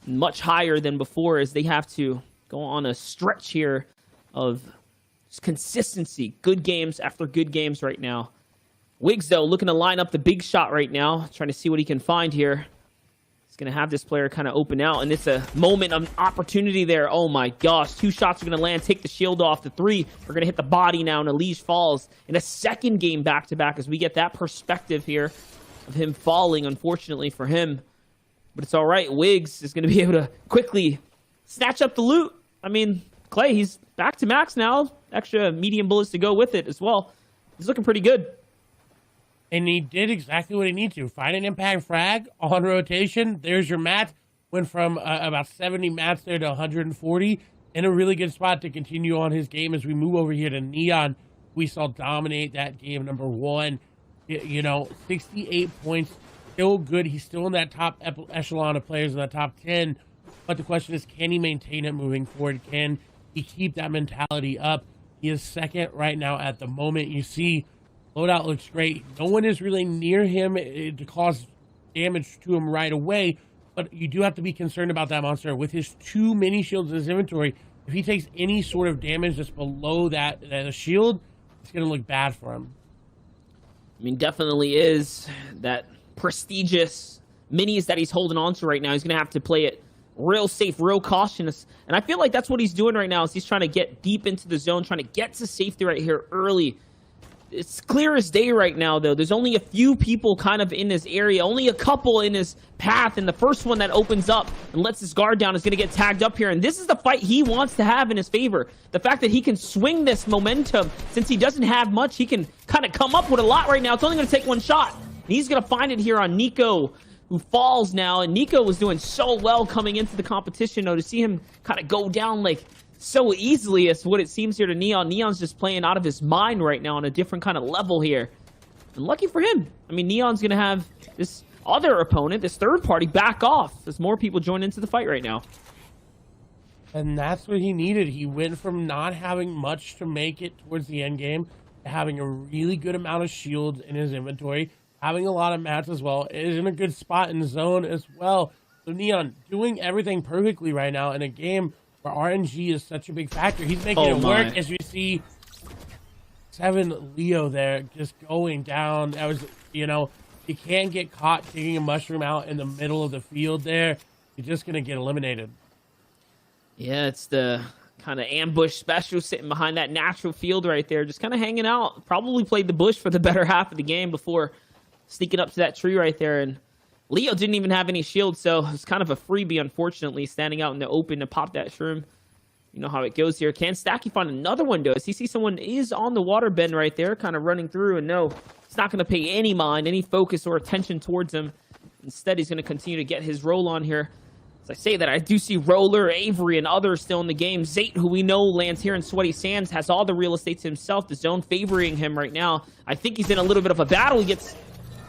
much higher than before, as they have to go on a stretch here of just consistency, good games after good games right now. Wiggs, though, looking to line up the big shot right now, trying to see what he can find here. He's going to have this player kind of open out, and it's a moment of opportunity there. Oh my gosh, 2 shots are going to land, take the shield off. The 3 are going to hit the body now, and Elige falls in a second game back-to-back as we get that perspective here of him falling, unfortunately for him. But it's all right. Wiggs is going to be able to quickly snatch up the loot. I mean, Clay, he's back to max now. Extra medium bullets to go with it as well. He's looking pretty good. And he did exactly what he needed to. Find an impact frag on rotation. There's your mats. Went from about 70 mats there to 140. In a really good spot to continue on his game as we move over here to Neon. We saw dominate that game, number 1. 68 points. Still good. He's still in that top echelon of players in the top 10. But the question is, can he maintain it moving forward? Can he keep that mentality up? He is second right now at the moment. You see, loadout looks great. No one is really near him to cause damage to him right away, but you do have to be concerned about that monster. With his 2 mini shields in his inventory, if he takes any sort of damage that's below that shield, it's going to look bad for him. I mean, definitely is that prestigious minis that he's holding on to right now. He's going to have to play it real safe, real cautious. And I feel like that's what he's doing right now is he's trying to get deep into the zone, trying to get to safety right here early. It's clear as day right now, though. There's only a few people kind of in this area, only a couple in his path, and the first one that opens up and lets his guard down is going to get tagged up here. And this is the fight he wants to have in his favor. The fact that he can swing this momentum, since he doesn't have much, he can kind of come up with a lot right now. It's only going to take 1 shot. And he's going to find it here on Nico, who falls now. And Nico was doing so well coming into the competition, though, to see him kind of go down like so easily as what it seems here to Neon. Neon's just playing out of his mind right now on a different kind of level here. And lucky for him. I mean, Neon's going to have this other opponent, this third party, back off as more people join into the fight right now. And that's what he needed. He went from not having much to make it towards the end game to having a really good amount of shields in his inventory, having a lot of mats as well. Is in a good spot in the zone as well. So Neon doing everything perfectly right now in a game where RNG is such a big factor. He's making it work, as you see 7 Leo there just going down. That was, you can't get caught taking a mushroom out in the middle of the field there. You're just going to get eliminated. Yeah, it's the kind of ambush special sitting behind that natural field right there, just kind of hanging out. Probably played the bush for the better half of the game before sneaking up to that tree right there. And Leo didn't even have any shield, so it's kind of a freebie, unfortunately, standing out in the open to pop that shroom. You know how it goes here. Can Stacky find another one, though? As he sees someone is on the water bend right there, kind of running through, and no, he's not going to pay any mind, any focus or attention towards him. Instead, he's going to continue to get his roll on here. As I say that, I do see Roller, Avery, and others still in the game. Zate, who we know lands here in Sweaty Sands, has all the real estate to himself. The zone favoring him right now. I think he's in a little bit of a battle. He gets...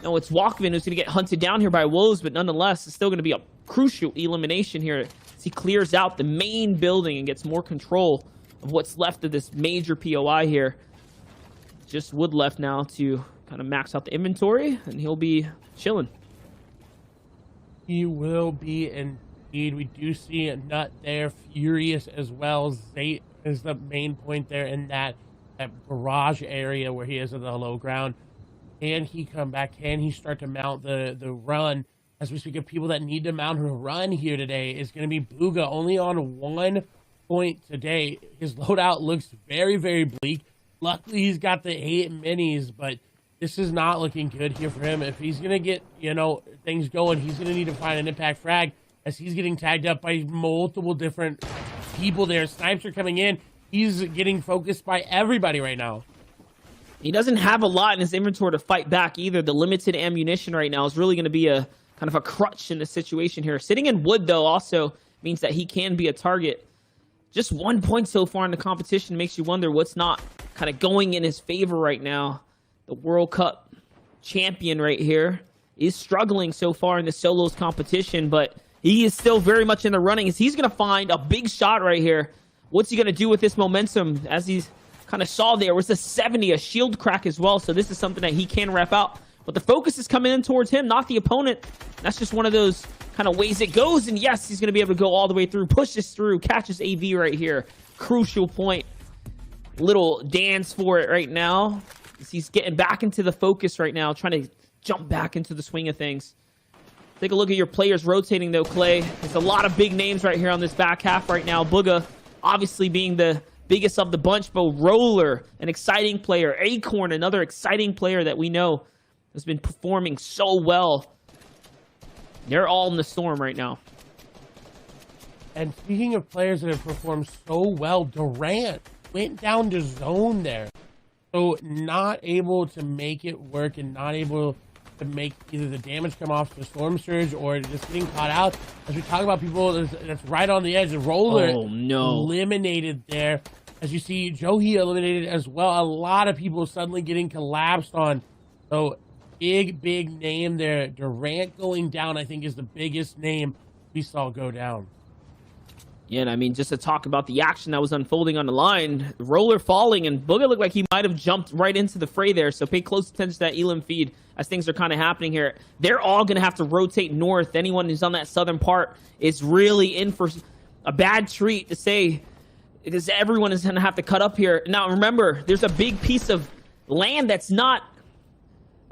No, it's Walkman who's going to get hunted down here by Wolves, but nonetheless, it's still going to be a crucial elimination here as he clears out the main building and gets more control of what's left of this major POI here. Just Wood left now to kind of max out the inventory, and he'll be chilling. He will be indeed. We do see a Nut there, Furious as well. Zate is the main point there in that garage area where he is in the low ground. Can he come back? Can he start to mount the run? As we speak of people that need to mount a run here today, is going to be Booga, only on 1 point today. His loadout looks very, very bleak. Luckily, he's got the 8 minis, but this is not looking good here for him. If he's going to get, things going, he's going to need to find an impact frag as he's getting tagged up by multiple different people there. Snipes are coming in. He's getting focused by everybody right now. He doesn't have a lot in his inventory to fight back either. The limited ammunition right now is really going to be a kind of a crutch in the situation here. Sitting in wood, though, also means that he can be a target. Just 1 point so far in the competition makes you wonder what's not kind of going in his favor right now. The World Cup champion right here is struggling so far in the solos competition, but he is still very much in the running as he's going to find a big shot right here. What's he going to do with this momentum? As he's kind of saw there was a 70, a shield crack as well, so this is something that he can wrap out. But the focus is coming in towards him, not the opponent. That's just one of those kind of ways it goes, and yes, he's going to be able to go all the way through, pushes through, catches AV right here. Crucial point. Little dance for it right now. He's getting back into the focus right now, trying to jump back into the swing of things. Take a look at your players rotating, though, Clay. There's a lot of big names right here on this back half right now. Bugha, obviously being the biggest of the bunch, but Roller, an exciting player. Acorn, another exciting player that we know has been performing so well. They're all in the storm right now. And speaking of players that have performed so well, Durant went down to zone there. So not able to make it work and not able to make either the damage come off the Storm Surge or just getting caught out. As we talk about people that's right on the edge, the Roller eliminated there. As you see, Johi eliminated as well. A lot of people suddenly getting collapsed on. So big name there. Durant going down, I think, is the biggest name we saw go down. Yeah, and I mean, just to talk about the action that was unfolding on the line, Roller falling, and Bugha looked like he might have jumped right into the fray there, so pay close attention to that Elim feed as things are kind of happening here. They're all going to have to rotate north. Anyone who's on that southern part is really in for a bad treat, to say, because everyone is going to have to cut up here. Now, remember, there's a big piece of land that's not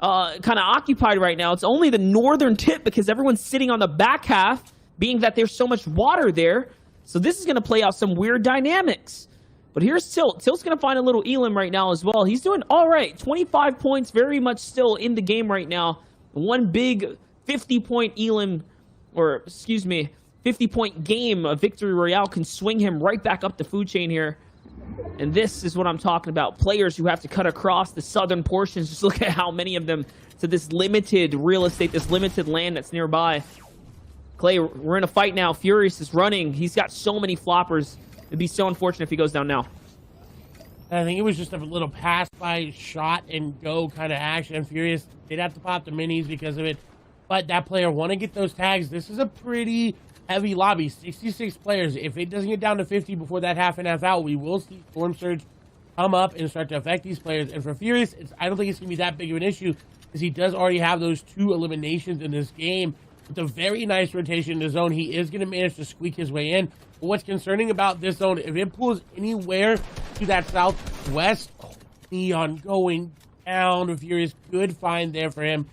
kind of occupied right now. It's only the northern tip because everyone's sitting on the back half, being that there's so much water there. So this is going to play out some weird dynamics. But here's Tilt. Tilt's going to find a little Elim right now as well. He's doing all right. 25 points, very much still in the game right now. One big 50-point Elim, or excuse me, 50-point game of Victory Royale can swing him right back up the food chain here. And this is what I'm talking about. Players who have to cut across the southern portions. Just look at how many of them to this limited real estate, this limited land that's nearby. Clay, we're in a fight now. Furious is running. He's got so many floppers. It'd be so unfortunate if he goes down now. I think it was just a little pass-by shot and go kind of action. Furious did have to pop the minis because of it. But that player want to get those tags. This is a pretty heavy lobby. 66 players. If it doesn't get down to 50 before that half and half out, we will see Storm Surge come up and start to affect these players. And for Furious, I don't think it's going to be that big of an issue because he does already have those 2 eliminations in this game. With a very nice rotation in the zone, he is going to manage to squeak his way in. But what's concerning about this zone, if it pulls anywhere to that southwest, Neon going down. A Furious, good find there for him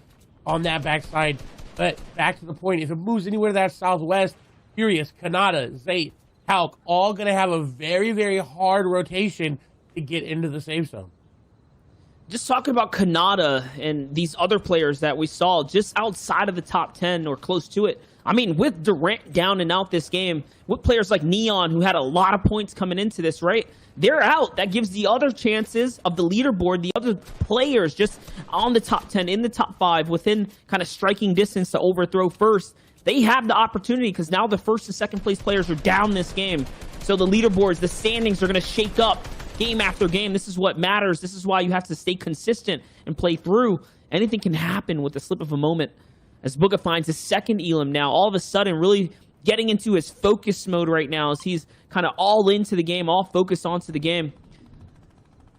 on that backside. But back to the point, if it moves anywhere to that southwest, Furious, Kanata, Zayt, Talc, all going to have a very hard rotation to get into the safe zone. Just talking about Kanata and these other players that we saw just outside of the top 10 or close to it. I mean, with Durant down and out this game, with players like Neon, who had a lot of points coming into this, right? They're out. That gives the other chances of the leaderboard, the other players just on the top 10, in the top 5, within kind of striking distance to overthrow first. They have the opportunity because now the first and second place players are down this game. So the leaderboards, the standings are going to shake up game after game. This is what matters. This is why you have to stay consistent and play through. Anything can happen with the slip of a moment. As Bugha finds his second Elim now, all of a sudden really getting into his focus mode right now as he's kind of all into the game, all focused onto the game.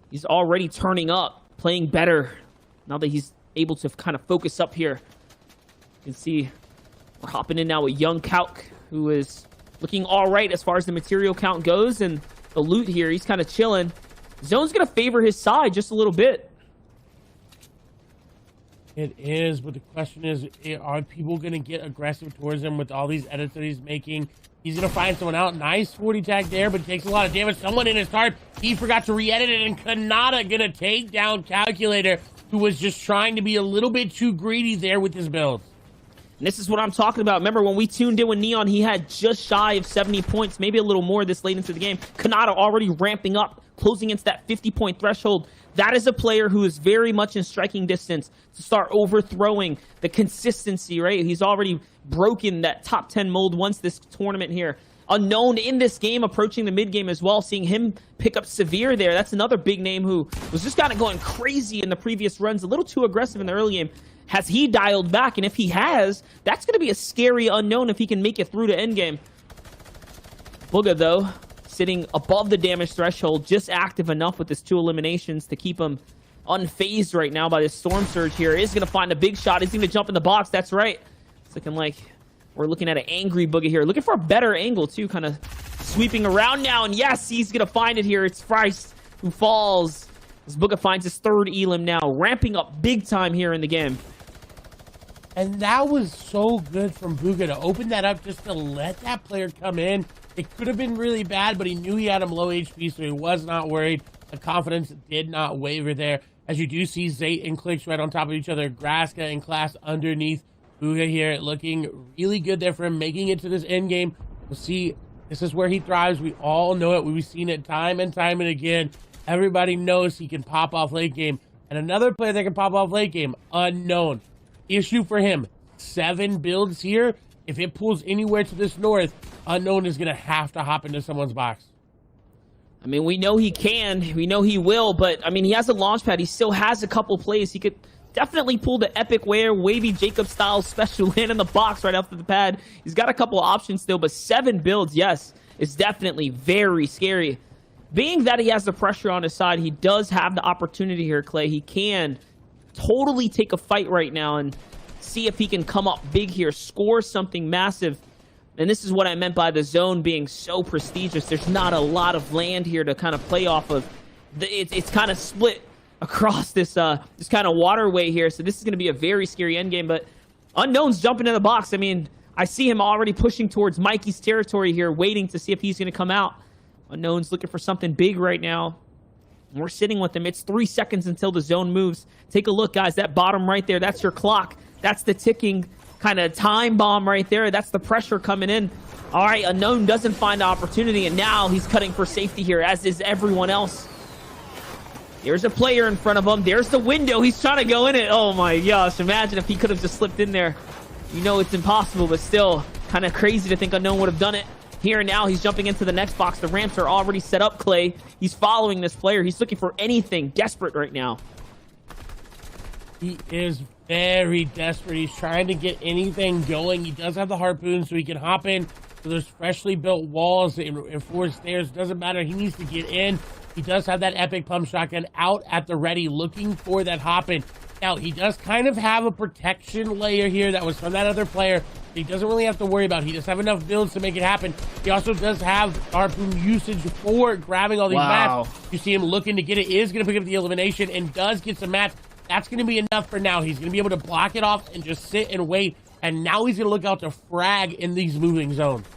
He's already turning up, playing better now that he's able to kind of focus up here. You can see we're hopping in now with Young Kalk, who is looking all right as far as the material count goes, and the loot here, he's kind of chilling. Zone's going to favor his side just a little bit. It is, but the question is, are people going to get aggressive towards him with all these edits that he's making? He's going to find someone out. Nice 40 tag there, but it takes a lot of damage. Someone in his card, he forgot to re-edit it, and Kanata going to take down Calculator, who was just trying to be a little bit too greedy there with his builds. And this is what I'm talking about. Remember, when we tuned in with Neon, he had just shy of 70 points, maybe a little more this late into the game. Kanata already ramping up, closing into that 50-point threshold. That is a player who is very much in striking distance to start overthrowing the consistency, right? He's already broken that top 10 mold once this tournament here. Unknown in this game, approaching the mid-game as well, seeing him pick up Severe there. That's another big name who was just kind of going crazy in the previous runs, a little too aggressive in the early game. Has he dialed back? And if he has, that's going to be a scary unknown if he can make it through to endgame. Bugha, though, sitting above the damage threshold, just active enough with his 2 eliminations to keep him unfazed right now by this Storm Surge here. Is going to find a big shot. He's going to jump in the box. That's right. It's looking like we're looking at an angry Bugha here. Looking for a better angle, too. Kind of sweeping around now. And yes, he's going to find it here. It's Feist who falls. As Bugha finds his 3rd Elim now. Ramping up big time here in the game. And that was so good from Buga to open that up just to let that player come in. It could have been really bad, but he knew he had him low HP, so he was not worried. The confidence did not waver there. As you do see Zayt and Clicks right on top of each other. Graska and Class underneath. Buga here looking really good there for him, making it to this end game. We'll see. This is where he thrives. We all know it. We've seen it time and time and again. Everybody knows he can pop off late game. And another player that can pop off late game, Unknown. Issue for him, 7 builds here. If it pulls anywhere to this north, Unknown is going to have to hop into someone's box. I mean, we know he can. We know he will. But, I mean, he has a launch pad. He still has a couple plays. He could definitely pull the epic wear, wavy Jacob style special land in the box right after the pad. He's got a couple options still. But 7 builds, yes, is definitely very scary. Being that he has the pressure on his side, he does have the opportunity here, Clay. He can totally take a fight right now and see if he can come up big here, score something massive. And this is what I meant by the zone being so prestigious. There's not a lot of land here to kind of play off of. It's kind of split across this this kind of waterway here, so this is going to be a very scary endgame. But Unknown's jumping in the box. I mean, I see him already pushing towards Mikey's territory here, waiting to see if he's going to come out. Unknown's looking for something big right now. We're sitting with him. It's 3 seconds until the zone moves. Take a look, guys. That bottom right there, that's your clock. That's the ticking kind of time bomb right there. That's the pressure coming in. All right, Unknown doesn't find the opportunity, and now he's cutting for safety here, as is everyone else. There's a player in front of him. There's the window. He's trying to go in it. Oh, my gosh. Imagine if he could have just slipped in there. You know it's impossible, but still kind of crazy to think Unknown would have done it. Here and now, he's jumping into the next box. The ramps are already set up, Clay. He's following this player. He's looking for anything. Desperate right now. He is very desperate. He's trying to get anything going. He does have the harpoon, so he can hop in. So there's freshly built walls and 4 stairs. Doesn't matter. He needs to get in. He does have that epic pump shotgun out at the ready, looking for that hop in. Now, he does kind of have a protection layer here that was from that other player. He doesn't really have to worry about it. He does have enough builds to make it happen. He also does have harpoon usage for grabbing all these mats. You see him looking to get it. Is going to pick up the elimination and does get some mats. That's going to be enough for now. He's going to be able to block it off and just sit and wait. And now he's going to look out to frag in these moving zones.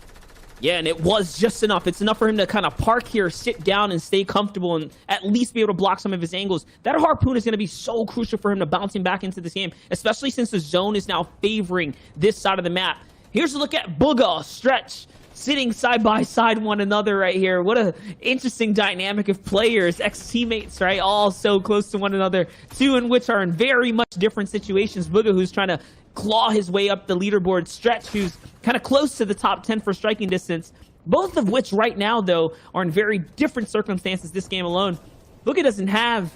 Yeah, and it was just enough. It's enough for him to kind of park here, sit down, and stay comfortable, and at least be able to block some of his angles. That harpoon is going to be so crucial for him to bouncing back into this game, especially since the zone is now favoring this side of the map. Here's a look at Booga, Stretch, sitting side by side one another right here. What a interesting dynamic of players, ex-teammates, right? All so close to one another, 2 in which are in very much different situations. Booga, who's trying to claw his way up the leaderboard. Stretch, who's kind of close to the top 10 for striking distance. Both of which right now, though, are in very different circumstances this game alone. Booga doesn't have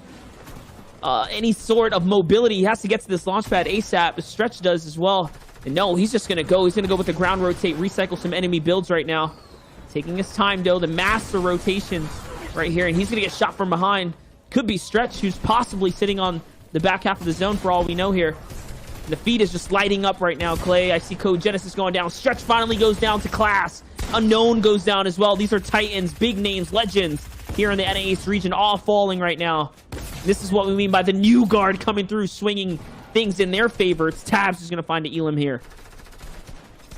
any sort of mobility. He has to get to this launch pad ASAP. Stretch does as well. And no, he's just going to go. He's going to go with the ground rotate, recycle some enemy builds right now. Taking his time, though, the master rotations right here. And he's going to get shot from behind. Could be Stretch, who's possibly sitting on the back half of the zone for all we know here. The feed is just lighting up right now, Clay. I see Code Genesis going down. Stretch finally goes down to Class. Unknown goes down as well. These are Titans, big names, legends here in the NA East region, all falling right now. This is what we mean by the new guard coming through, swinging things in their favor. It's Tabs who's going to find the Elam here.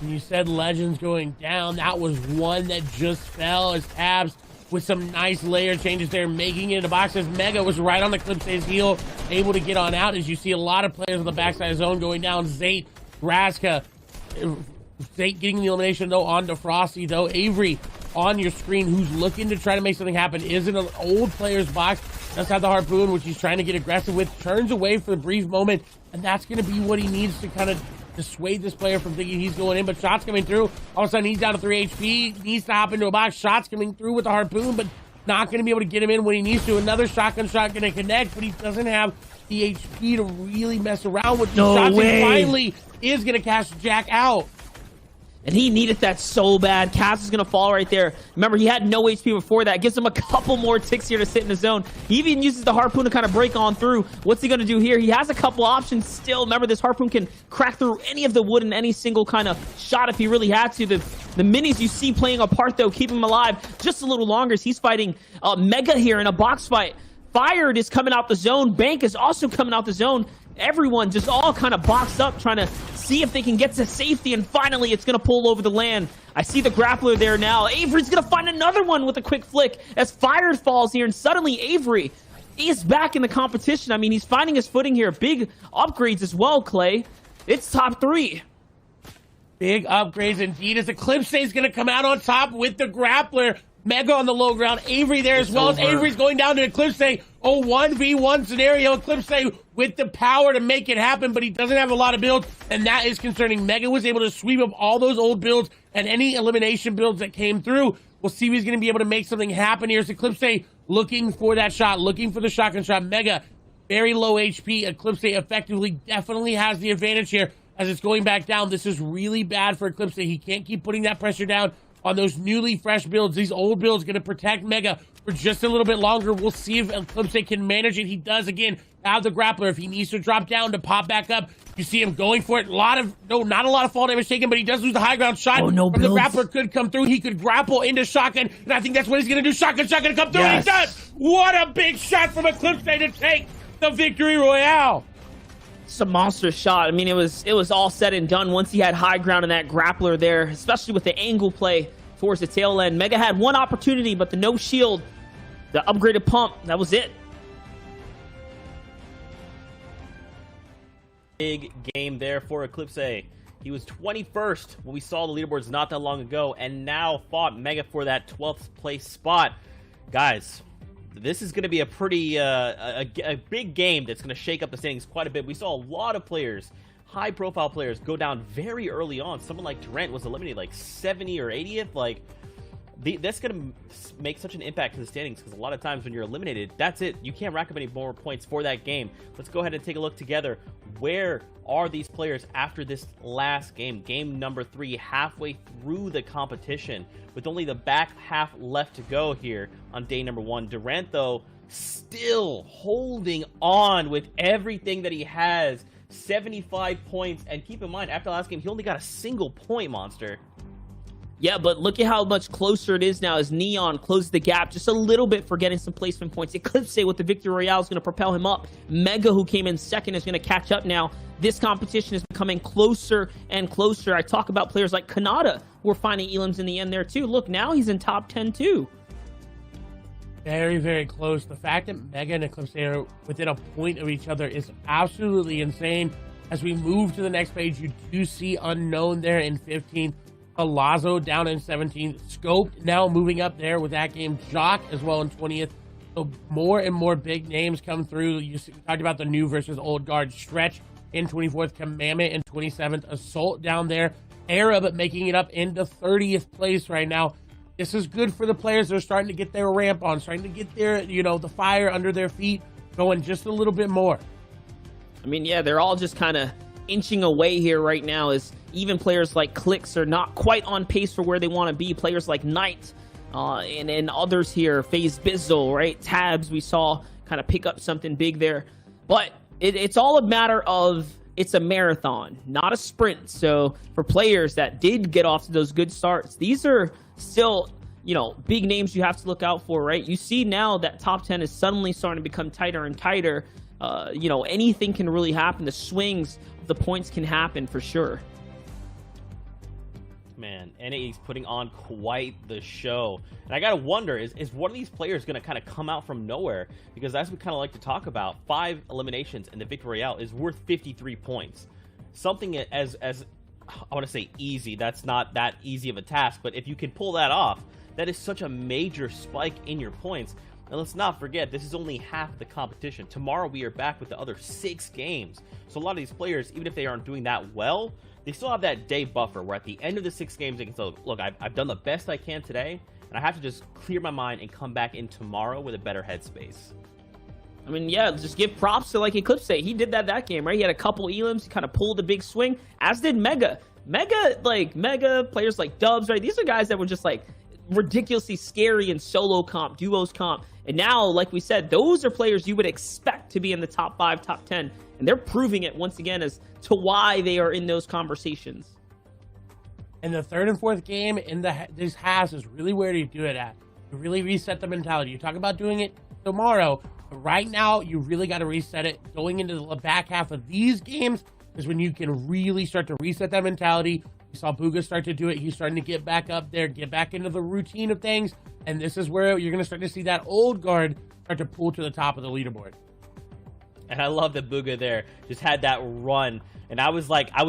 You said legends going down. That was one that just fell as Tabs with some nice layer changes there, making it into boxes. Mega was right on the Clipsa's heel, able to get on out. As you see a lot of players on the backside zone going down. Zayt, Graska, Zayt getting the elimination though onto Frosty though. Avery on your screen, who's looking to try to make something happen, is in an old player's box. Does have the harpoon, which he's trying to get aggressive with. Turns away for the brief moment, and that's going to be what he needs to kind of dissuade this player from thinking he's going in. But shots coming through. All of a sudden, he's down to 3 HP. Needs to hop into a box. Shots coming through with the harpoon, but not going to be able to get him in when he needs to. Another shotgun shot going to connect, but he doesn't have the HP to really mess around with the shots. And finally is going to cast Jack out. And he needed that so bad. Cass is going to fall right there. Remember, he had no HP before that. Gives him a couple more ticks here to sit in the zone. He even uses the harpoon to kind of break on through. What's he going to do here? He has a couple options still. Remember, this harpoon can crack through any of the wood in any single kind of shot if he really had to. The minis you see playing a part, though, keep him alive just a little longer as he's fighting Mega here in a box fight. Fired is coming out the zone. Bank is also coming out the zone. Everyone just all kind of boxed up, trying to see if they can get to safety, and finally it's going to pull over the land. I see the grappler there now. Avery's going to find another one with a quick flick as Fire falls here, and suddenly Avery is back in the competition. I mean, he's finding his footing here. Big upgrades as well, Clay. It's top 3. Big upgrades indeed, as Eclipse is going to come out on top with the grappler. Mega on the low ground. Avery there as well, as Avery's going down to Eclipse. A 1v1 scenario. Eclipse with the power to make it happen, but he doesn't have a lot of builds, and that is concerning. Mega was able to sweep up all those old builds and any elimination builds that came through. We'll see if he's going to be able to make something happen here. As Eclipse looking for that shot, looking for the shotgun shot. Mega, very low HP. Eclipse effectively definitely has the advantage here as it's going back down. This is really bad for Eclipse. He can't keep putting that pressure down on those newly fresh builds. These old builds going to protect Mega for just a little bit longer. We'll see if Eclipse can manage it. He does, again, have the grappler. If he needs to drop down to pop back up, you see him going for it. Not a lot of fall damage taken, but he does lose the high ground shot. No from the builds. grappler could come through. He could grapple into shotgun, and I think that's what he's going to do. Shotgun come through, Yes. and he does. What a big shot from Eclipse to take the victory royale. It's a monster shot. I mean, it was all said and done once he had high ground in that grappler there, especially with the angle play towards the tail end. Mega had one opportunity, but the no shield, the upgraded pump, that was it. Big game there for Eclipse. He was 21st when we saw the leaderboards not that long ago, and now fought Mega for that 12th place spot. Guys, this is going to be a pretty a big game that's going to shake up the standings quite a bit. We saw a lot of players, high-profile players, go down very early on. Someone like Durant was eliminated like 70 or 80th. Like, that's going to make such an impact to the standings, because a lot of times when you're eliminated, that's it. You can't rack up any more points for that game. Let's go ahead and take a look together. Where are these players after this last game? Game number 3, halfway through the competition, with only the back half left to go here on day number 1. Durant, though, still holding on with everything that he has. 75 points, and keep in mind, after the last game, he only got a single point, Monster. Yeah, but look at how much closer it is now as Neon closes the gap just a little bit for getting some placement points. Eclipse with the Victory Royale is going to propel him up. Mega, who came in second, is going to catch up now. This competition is becoming closer and closer. I talk about players like Kanata, who are finding elims in the end there too. Look, now he's in top 10 too. Very, very close. The fact that Mega and Eclipse are within a point of each other is absolutely insane. As we move to the next page, you do see Unknown there in 15th. Palazzo down in 17th. Scoped now moving up there with that game. Jock as well in 20th. So more and more big names come through. You talked about the new versus old guard. Stretch in 24th. Commandment in 27th. Assault down there. Arab making it up into 30th place right now. This is good for the players that are starting to get their ramp on, starting to get their, the fire under their feet going just a little bit more. I mean, yeah, they're all just kind of inching away here right now, as even players like Clicks are not quite on pace for where they want to be. Players like Knight and others here, FaZe Bizzle, right? Tabs, we saw kind of pick up something big there. But it's all a matter of, it's a marathon, not a sprint. So for players that did get off to those good starts, these are still, big names you have to look out for, right? You see now that top 10 is suddenly starting to become tighter and tighter. Anything can really happen. The swings of the points can happen for sure. Man, NAE's putting on quite the show. And I gotta wonder, is one of these players gonna kind of come out from nowhere? Because as we kind of like to talk about, 5 eliminations in the Victory Royale is worth 53 points. Something as I want to say easy, that's not that easy of a task, but if you can pull that off, that is such a major spike in your points. And let's not forget, this is only half the competition. Tomorrow we are back with the other 6 games. So a lot of these players, even if they aren't doing that well, they still have that day buffer where at the end of the 6 games they can say, look, I've done the best I can today, and I have to just clear my mind and come back in tomorrow with a better headspace. I mean, yeah, just give props to like Eclipse. He did that game, right? He had a couple elims, he kind of pulled a big swing, as did Mega. Mega, players like Dubs, right? These are guys that were just like ridiculously scary in solo comp, duos comp. And now, like we said, those are players you would expect to be in the top 5, top 10. And they're proving it once again as to why they are in those conversations. And the 3rd and 4th game in these halves is really where you do it at. You really reset the mentality. You talk about doing it tomorrow, But right now, you really got to reset it. Going into the back half of these games is when you can really start to reset that mentality. You saw Bugha start to do it. He's starting to get back up there, get back into the routine of things. And this is where you're going to start to see that old guard start to pull to the top of the leaderboard. And I love that Bugha there just had that run. And I was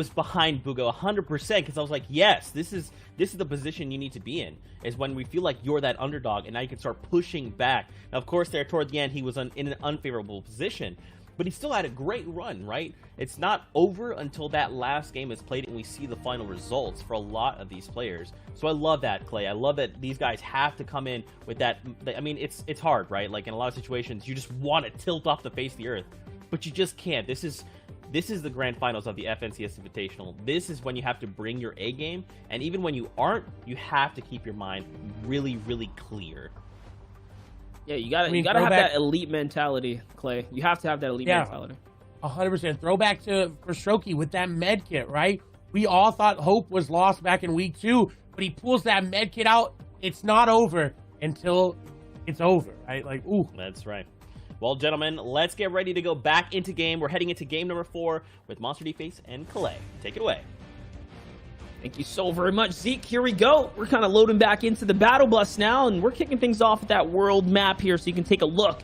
behind Bugha 100% because I was like, yes, this is the position you need to be in, is when we feel like you're that underdog and now you can start pushing back. Now, of course, there toward the end, he was in an unfavorable position, but he still had a great run, right? It's not over until that last game is played and we see the final results for a lot of these players. So I love that, Clay. I love that these guys have to come in with that. I mean, it's hard, right? Like in a lot of situations, you just want to tilt off the face of the earth, but you just can't. This is the grand finals of the FNCS Invitational. This is when you have to bring your A game, and even when you aren't, you have to keep your mind really, really clear. Yeah, you gotta have that elite mentality, Clay. You have to have that elite mentality. 100%. Throwback to for Strokey with that med kit, right? We all thought hope was lost back in week 2, but he pulls that med kit out. It's not over until it's over, right? Like, ooh. That's right. Well, gentlemen, let's get ready to go back into game. We're heading into game number 4 with Monster D-Face and Clay. Take it away. Thank you so very much, Zeke. Here we go. We're kind of loading back into the battle bus now, and we're kicking things off with that world map here so you can take a look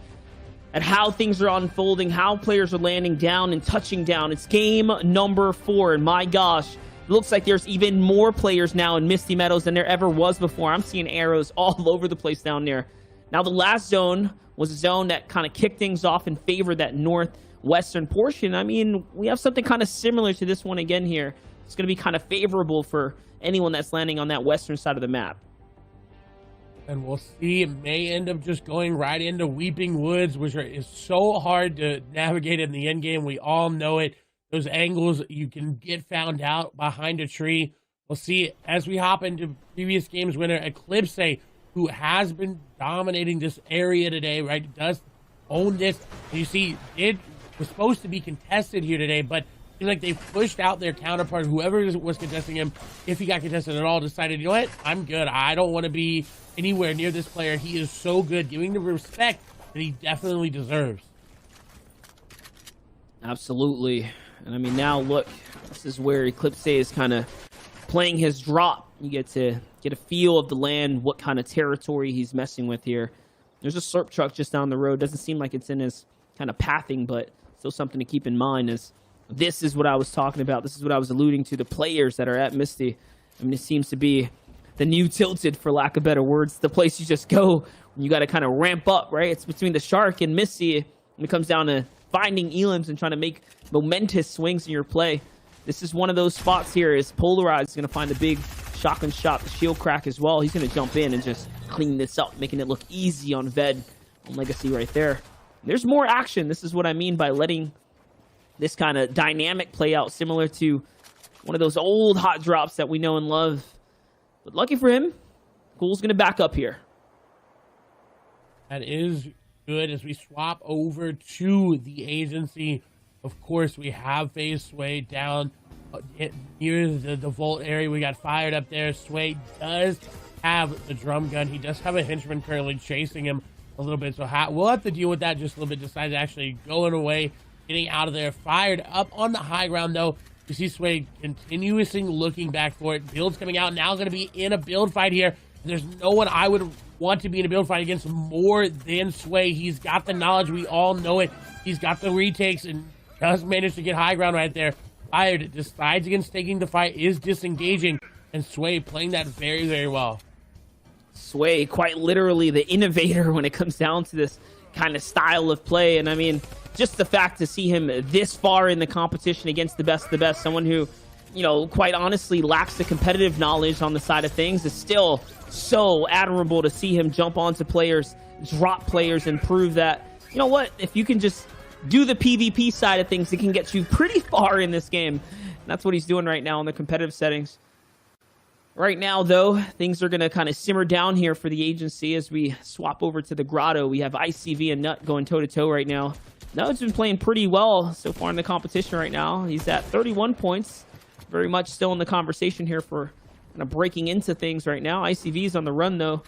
at how things are unfolding, how players are landing down and touching down. It's game number 4, and my gosh, it looks like there's even more players now in Misty Meadows than there ever was before. I'm seeing arrows all over the place down there. Now, the last zone was a zone that kind of kicked things off in favor of that northwestern portion. I mean, we have something kind of similar to this one again here. It's going to be kind of favorable for anyone that's landing on that western side of the map. And we'll see. It may end up just going right into Weeping Woods, which is so hard to navigate in the end game. We all know it. Those angles, you can get found out behind a tree. We'll see as we hop into previous games winner Eclipse, who has been dominating this area today, right? Does own this. You see, it was supposed to be contested here today, but I feel like they pushed out their counterpart, whoever was contesting him, if he got contested at all, decided, you know what, I'm good. I don't want to be anywhere near this player. He is so good, giving the respect that he definitely deserves. Absolutely. And I mean, now look, this is where Eclipse is kind of playing his drop. You get to get a feel of the land, what kind of territory he's messing with here. There's a slurp truck just down the road. Doesn't seem like it's in his kind of pathing, but still something to keep in mind is this is what I was talking about. This is what I was alluding to, the players that are at Misty. I mean, it seems to be the new Tilted, for lack of better words, the place you just go when you got to kind of ramp up, right? It's between the Shark and Misty when it comes down to finding elims and trying to make momentous swings in your play. This is one of those spots here. Is Polarized is going to find a big shotgun shot, the shield crack as well. He's going to jump in and just clean this up, making it look easy on Ved, on Legacy right there. There's more action. This is what I mean by letting this kind of dynamic play out, similar to one of those old hot drops that we know and love. But lucky for him, Cool's going to back up here. That is good. As we swap over to the agency, of course, we have FaZe Sway down near the vault area. We got fired up there. Sway does have the drum gun. He does have a henchman currently chasing him a little bit. So we'll have to deal with that just a little bit. Decides actually going away, getting out of there. Fired up on the high ground, though. You see Sway continuously looking back for it. Build's coming out. Now going to be in a build fight here. There's no one I would want to be in a build fight against more than Sway. He's got the knowledge. We all know it. He's got the retakes and does manage to get high ground right there. Fired, decides against taking the fight, is disengaging, and Sway playing that very, very well. Sway, quite literally the innovator when it comes down to this kind of style of play. And I mean, just the fact to see him this far in the competition against the best, someone who, you know, quite honestly lacks the competitive knowledge on the side of things, is still so admirable to see him jump onto players, drop players, and prove that, you know what, if you can just do the PvP side of things, it can get you pretty far in this game. And that's what he's doing right now in the competitive settings. Right now, though, things are going to kind of simmer down here for the agency as we swap over to the Grotto. We have ICV and Nut going toe-to-toe right now. Nut's been playing pretty well so far in the competition right now. He's at 31 points. Very much still in the conversation here for kind of breaking into things right now. ICV's on the run, though.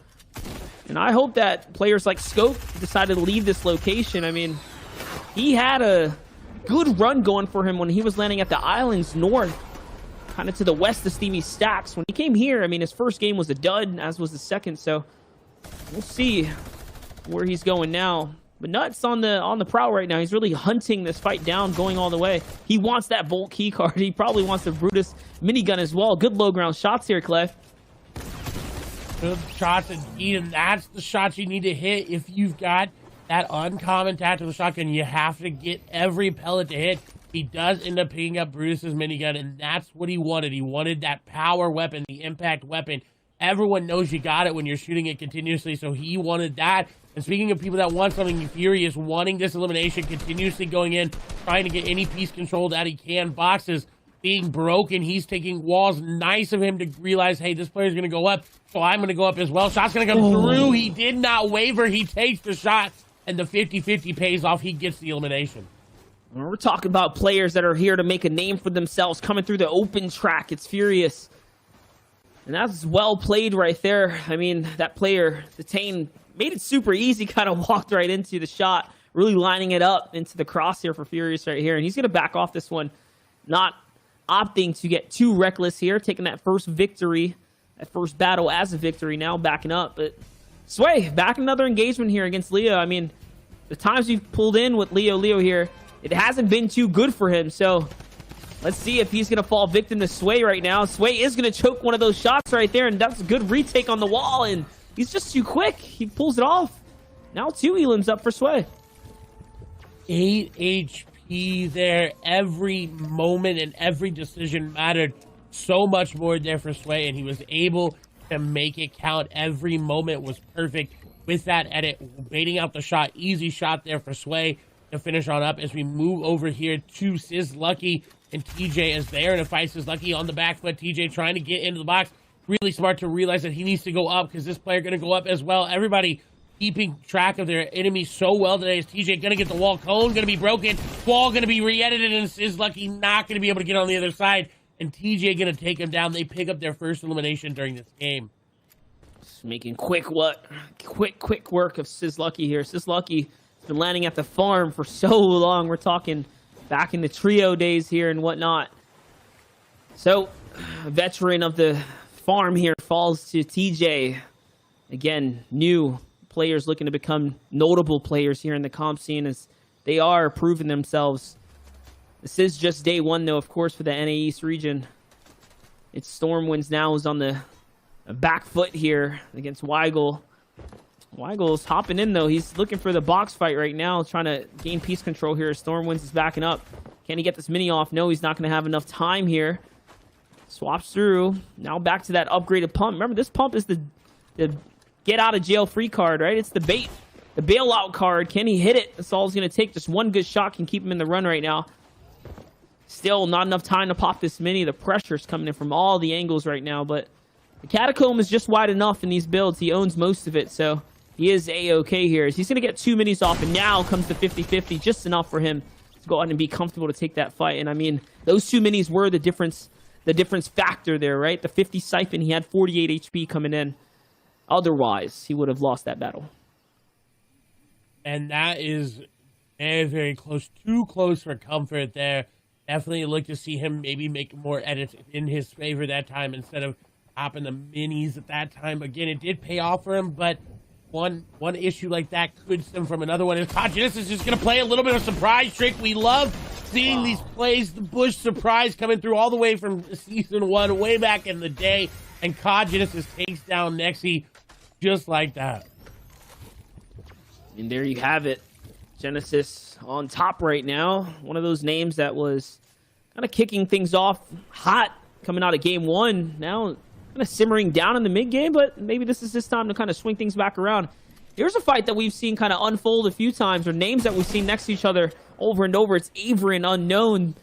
And I hope that players like Scope decided to leave this location. I mean, he had a good run going for him when he was landing at the islands north, kind of to the west of Steamy Stacks. When he came here, I mean, his first game was a dud, as was the second, so we'll see where he's going now. But Nuts on the prowl right now. He's really hunting this fight down, going all the way. He wants that Bolt key card. He probably wants the Brutus minigun as well. Good low ground shots here, Clay. Good shots indeed, and that's the shots you need to hit if you've got that uncommon tactical shotgun. You have to get every pellet to hit. He does end up picking up Brutus's minigun, and that's what he wanted. He wanted that power weapon, the impact weapon. Everyone knows you got it when you're shooting it continuously, so he wanted that. And speaking of people that want something, Fury is wanting this elimination, continuously going in, trying to get any piece control that he can. Boxes being broken. He's taking walls. Nice of him to realize, hey, this player's going to go up, so I'm going to go up as well. Shot's going to come through. He did not waver. He takes the shot, and the 50-50 pays off. He gets the elimination. We're talking about players that are here to make a name for themselves, coming through the open track. It's Furious. And that's well played right there. I mean, that player, Detain, made it super easy, kind of walked right into the shot, really lining it up into the crosshair for Furious right here. And he's going to back off this one, not opting to get too reckless here, taking that first victory, that first battle as a victory, now backing up. But Sway, back another engagement here against Leo. I mean, the times we've pulled in with Leo here, it hasn't been too good for him. So let's see if he's going to fall victim to Sway right now. Sway is going to choke one of those shots right there, and that's a good retake on the wall, and he's just too quick. He pulls it off. Now 2 elims up for Sway. 8 HP there. Every moment and every decision mattered so much more there for Sway, and he was able to make it count. Every moment was perfect with that edit, waiting out the shot. Easy shot there for Sway to finish on up as we move over here to Sizz Lucky, and TJ is there, and it fights Sizz Lucky on the back foot. TJ trying to get into the box. Really smart to realize that he needs to go up because this player going to go up as well. Everybody keeping track of their enemies so well today. Is TJ going to get the wall? Cone going to be broken. Wall going to be re-edited, and Sizz Lucky not going to be able to get on the other side. And TJ going to take him down. They pick up their first elimination during this game. Just making quick work of Sizz Lucky here. Sizz Lucky has been landing at the farm for so long. We're talking back in the trio days here and whatnot. So, a veteran of the farm here falls to TJ. Again, new players looking to become notable players here in the comp scene as they are proving themselves. This is just day one, though, of course, for the NA East region. It's Stormwinds now is on the back foot here against Weigel. Weigel's hopping in, though. He's looking for the box fight right now, trying to gain piece control here. Stormwinds is backing up. Can he get this mini off? No, he's not going to have enough time here. Swaps through. Now back to that upgraded pump. Remember, this pump is the get out of jail free card, right? It's the bait, the bailout card. Can he hit it? That's all it's going to take. Just one good shot can keep him in the run right now. Still not enough time to pop this mini. The pressure's coming in from all the angles right now, but the Catacomb is just wide enough in these builds. He owns most of it, so he is A-okay here. He's going to get 2 minis off, and now comes the 50-50, just enough for him to go out and be comfortable to take that fight. And I mean, those 2 minis were the difference factor there, right? The 50 siphon, he had 48 HP coming in. Otherwise, he would have lost that battle. And that is very, very close. Too close for comfort there. Definitely look to see him maybe make more edits in his favor that time instead of popping the minis at that time. Again, it did pay off for him, but one issue like that could stem from another one. Genesis is just going to play a little bit of surprise trick. We love seeing these plays, the Bush surprise coming through all the way from Season 1, way back in the day. And Genesis takes down Nexi just like that. And there you have it. Genesis on top right now. One of those names that was kind of kicking things off hot coming out of Game 1. Now kind of simmering down in the mid-game, but maybe this is his time to kind of swing things back around. Here's a fight that we've seen kind of unfold a few times, or names that we've seen next to each other over and over. It's Avery and Unknown.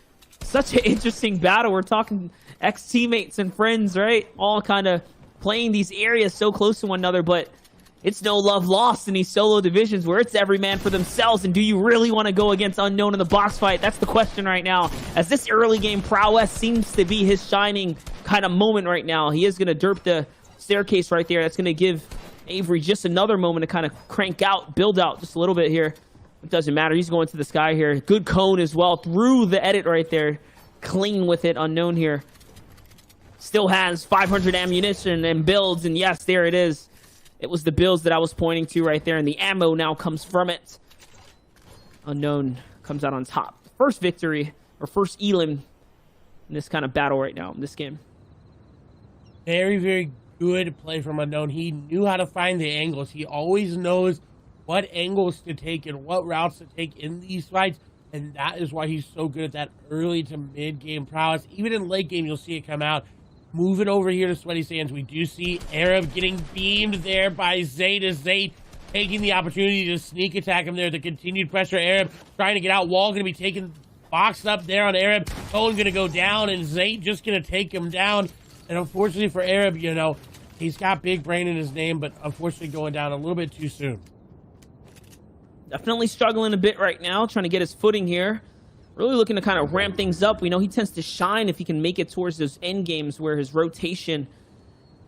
Such an interesting battle. We're talking ex-teammates and friends, right? All kind of playing these areas so close to one another, but it's no love lost in these solo divisions where it's every man for themselves. And do you really want to go against Unknown in the box fight? That's the question right now, as this early game prowess seems to be his shining kind of moment right now. He is going to derp the staircase right there. That's going to give Avery, just another moment to kind of crank out, build out just a little bit here. It doesn't matter. He's going to the sky here. Good cone as well through the edit right there. Clean with it, Unknown here. Still has 500 ammunition and builds, and yes, there it is. It was the builds that I was pointing to right there, and the ammo now comes from it. Unknown comes out on top. First victory, or first elim in this kind of battle right now in this game. Very, very good play from Unknown. He knew how to find the angles. He always knows what angles to take and what routes to take in these fights, and that is why he's so good at that early to mid-game prowess. Even in late game, you'll see it come out. Moving over here to Sweaty Sands, we do see Arab getting beamed there by Zayt, as Zayt taking the opportunity to sneak attack him there. The continued pressure, Arab trying to get out. Wall going to be taken, boxed up there on Arab. Cone going to go down, and Zayt just going to take him down. And unfortunately for Arab, you know, he's got big brain in his name, but unfortunately going down a little bit too soon. Definitely struggling a bit right now, trying to get his footing here. Really looking to kind of ramp things up. We know he tends to shine if he can make it towards those end games where his rotation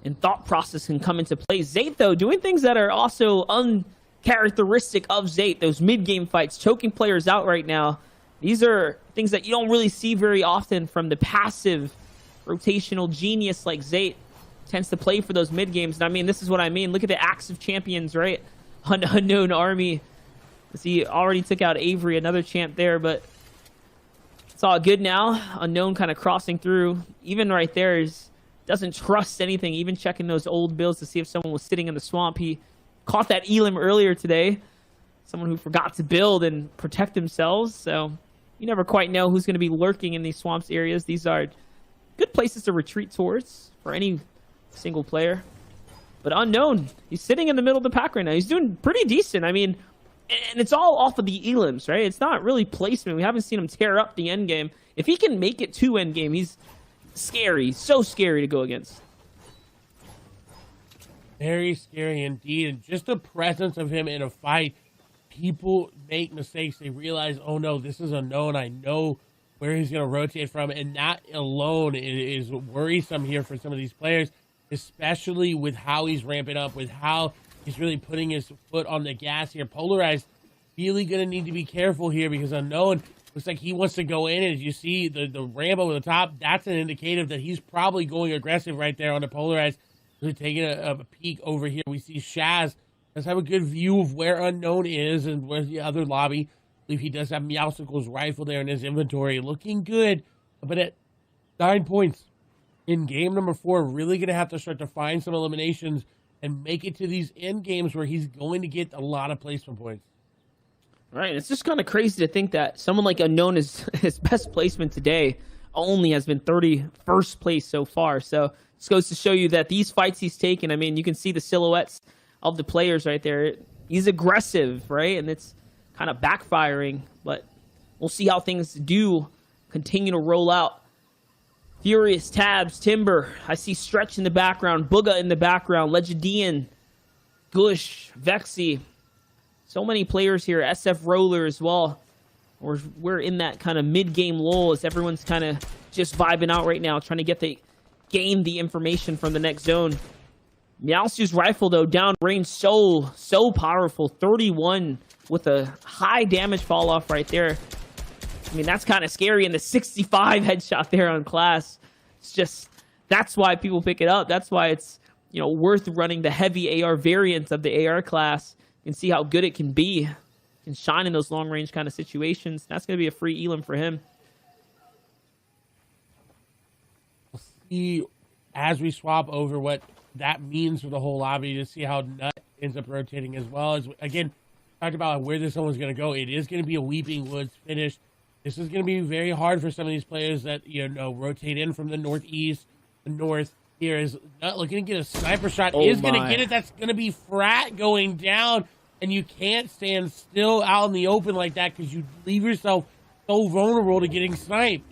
and thought process can come into play. Zayt, though, doing things that are also uncharacteristic of Zayt. Those mid-game fights, choking players out right now. These are things that you don't really see very often from the passive rotational genius like Zayt. Tends to play for those mid-games. And I mean, this is what I mean. Look at the acts of champions, right? Unknown Army. He already took out Avery, another champ there, but it's all good now. Unknown kind of crossing through. Even right there, doesn't trust anything. Even checking those old builds to see if someone was sitting in the swamp. He caught that elim earlier today. Someone who forgot to build and protect themselves. So you never quite know who's going to be lurking in these swamps areas. These are good places to retreat towards for any single player. But Unknown, he's sitting in the middle of the pack right now. He's doing pretty decent. I mean, and it's all off of the elims, right? It's not really placement. We haven't seen him tear up the end game. If he can make it to end game, he's scary. So scary to go against. Very scary indeed. And just the presence of him in a fight, people make mistakes. They realize, oh no, this is Unknown. I know where he's going to rotate from. And that alone is worrisome here for some of these players, especially with how he's ramping up, with how he's really putting his foot on the gas here. Polarized, really going to need to be careful here because Unknown looks like he wants to go in. And as you see the ramp over the top, that's an indicator that he's probably going aggressive right there on the Polarized. Really taking a peek over here. We see Shaz does have a good view of where Unknown is and where's the other lobby. I believe he does have Meowsicle's rifle there in his inventory. Looking good, but at 9 points in game number 4, really going to have to start to find some eliminations and make it to these end games where he's going to get a lot of placement points. Right, it's just kind of crazy to think that someone like Unknown is his best placement today only has been 31st place so far. So this goes to show you that these fights he's taken, I mean, you can see the silhouettes of the players right there. He's aggressive, right? And it's kind of backfiring, but we'll see how things do continue to roll out. Furious, Tabs, Timber. I see Stretch in the background, Booga in the background, Legendian, Gush, Vexy. So many players here. SF Roller as well. We're in that kind of mid-game lull as everyone's kind of just vibing out right now, trying to gain the information from the next zone. Meows's rifle, though, downrange, so powerful. 31 with a high damage fall off right there. I mean, that's kind of scary. And the 65 headshot there on Class. It's just, that's why people pick it up. That's why it's, you know, worth running the heavy AR variant of the AR class. You can see how good it can be. It can shine in those long range kind of situations. That's going to be a free elim for him. We'll see as we swap over what that means for the whole lobby to see how Nut ends up rotating as well. As again, talked about where this one's going to go. It is going to be a Weeping Woods finish. This is going to be very hard for some of these players that, you know, rotate in from the northeast, the north. Here is Nut looking to get a sniper shot. Is going to get it. That's going to be Frat going down. And you can't stand still out in the open like that because you leave yourself so vulnerable to getting sniped.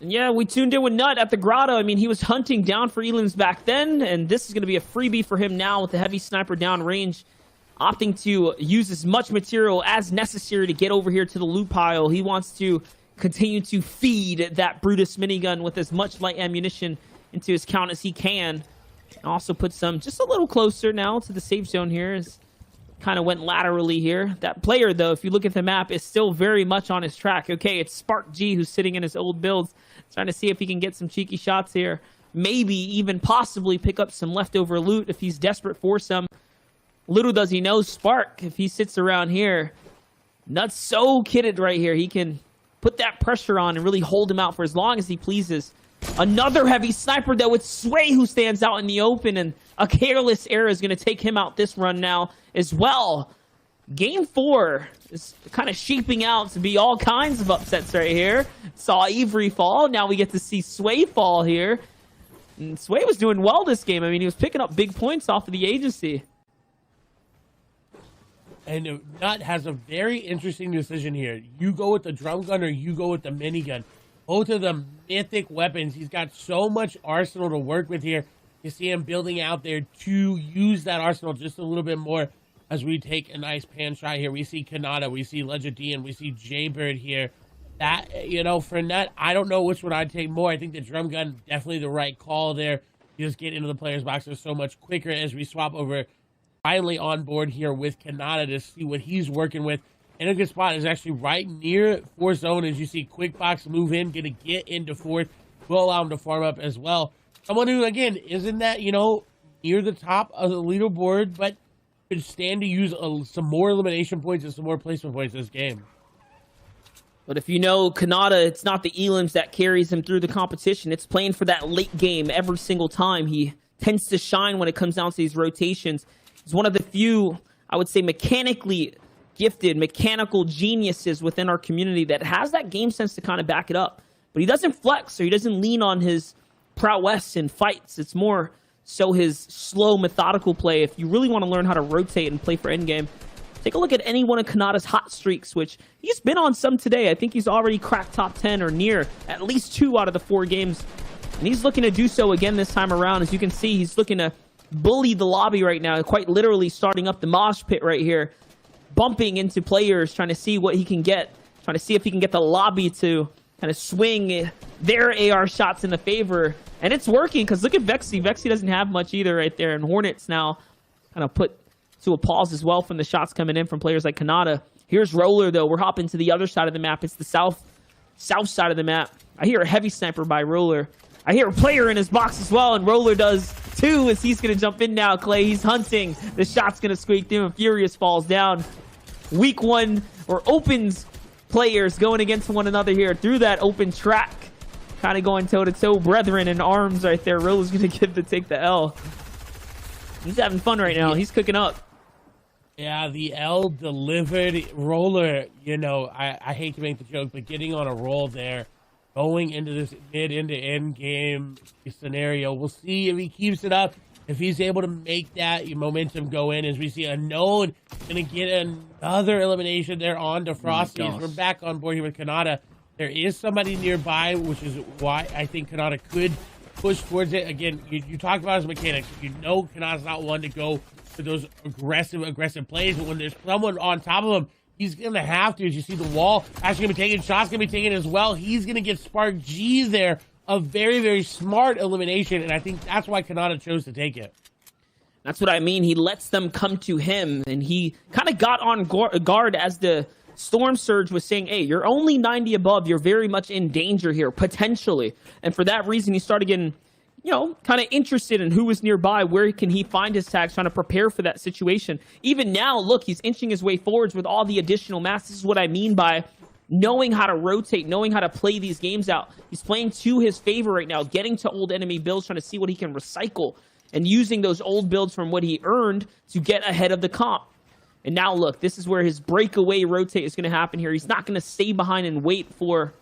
And yeah, we tuned in with Nut at the grotto. I mean, he was hunting down for elims back then, and this is going to be a freebie for him now with the heavy sniper down range. Opting to use as much material as necessary to get over here to the loot pile. He wants to continue to feed that Brutus minigun with as much light ammunition into his count as he can. Also put some just a little closer now to the safe zone here. Kind of went laterally here. That player, though, if you look at the map, is still very much on his track. Okay, it's Spark G who's sitting in his old builds, trying to see if he can get some cheeky shots here. Maybe even possibly pick up some leftover loot if he's desperate for some. Little does he know, Spark, if he sits around here, not so kitted right here. He can put that pressure on and really hold him out for as long as he pleases. Another heavy sniper, though. It's Sway who stands out in the open, and a careless error is going to take him out this run now as well. Game 4 is kind of shaping out to be all kinds of upsets right here. Saw Avery fall. Now we get to see Sway fall here. And Sway was doing well this game. I mean, he was picking up big points off of the agency. And Nut has a very interesting decision here. You go with the drum gun or you go with the minigun. Both of them mythic weapons. He's got so much arsenal to work with here. You see him building out there to use that arsenal just a little bit more as we take a nice pan shot here. We see Kanata, we see Legend, we see Jaybird here. That, you know, for Nut, I don't know which one I'd take more. I think the drum gun, definitely the right call there. You just get into the player's boxes so much quicker as we swap over finally on board here with Kanata to see what he's working with. And a good spot is actually right near fourth zone as you see Quick Box move in, gonna get into fourth. Will allow him to farm up as well. Someone who, again, isn't that, you know, near the top of the leaderboard, but could stand to use some more elimination points and some more placement points this game. But if you know Kanata, it's not the elims that carries him through the competition. It's playing for that late game every single time. He tends to shine when it comes down to these rotations. He's one of the few, I would say, mechanically gifted, mechanical geniuses within our community that has that game sense to kind of back it up. But he doesn't flex, or he doesn't lean on his prowess in fights. It's more so his slow, methodical play. If you really want to learn how to rotate and play for endgame, take a look at any one of Kanata's hot streaks, which he's been on some today. I think he's already cracked top 10 or near at least 2 out of the 4 games. And he's looking to do so again this time around. As you can see, he's looking to bully the lobby right now, quite literally starting up the mosh pit right here, bumping into players, trying to see what he can get, trying to see if he can get the lobby to kind of swing their AR shots in the favor. And it's working, because look at Vexy. Vexy doesn't have much either right there, and Hornets now kind of put to a pause as well from the shots coming in from players like Kanata. Here's Roller, though. We're hopping to the other side of the map. It's the south side of the map. I hear a heavy sniper by Roller. I hear a player in his box as well, and Roller does too, as he's going to jump in now, Clay. He's hunting. The shot's going to squeak through, and Furious falls down. Week 1, or opens players going against one another here through that open track. Kind of going toe-to-toe. Brethren in arms right there. Roller's going to take the L. He's having fun right now. He's cooking up. Yeah, the L delivered. Roller, you know, I hate to make the joke, but getting on a roll there, going into this mid-end game scenario. We'll see if he keeps it up, if he's able to make that momentum go in, as we see Unknown going to get another elimination there on to Frosty. We're back on board here with Kanata. There is somebody nearby, which is why I think Kanata could push towards it. Again, you talked about his mechanics. You know Kanata's not one to go for those aggressive plays, but when there's someone on top of him, he's going to have to. As you see the wall, actually going to be taking shots, going to be taken as well. He's going to get Spark G there. A very, very smart elimination, and I think that's why Kanata chose to take it. That's what I mean. He lets them come to him, and he kind of got on guard as the Storm Surge was saying, hey, you're only 90 above. You're very much in danger here, potentially. And for that reason, he started getting, you know, kind of interested in who was nearby. Where can he find his tags, trying to prepare for that situation. Even now, look, he's inching his way forwards with all the additional mass. This is what I mean by knowing how to rotate, knowing how to play these games out. He's playing to his favor right now, getting to old enemy builds, trying to see what he can recycle, and using those old builds from what he earned to get ahead of the comp. And now look, this is where his breakaway rotate is going to happen here. He's not going to stay behind and wait for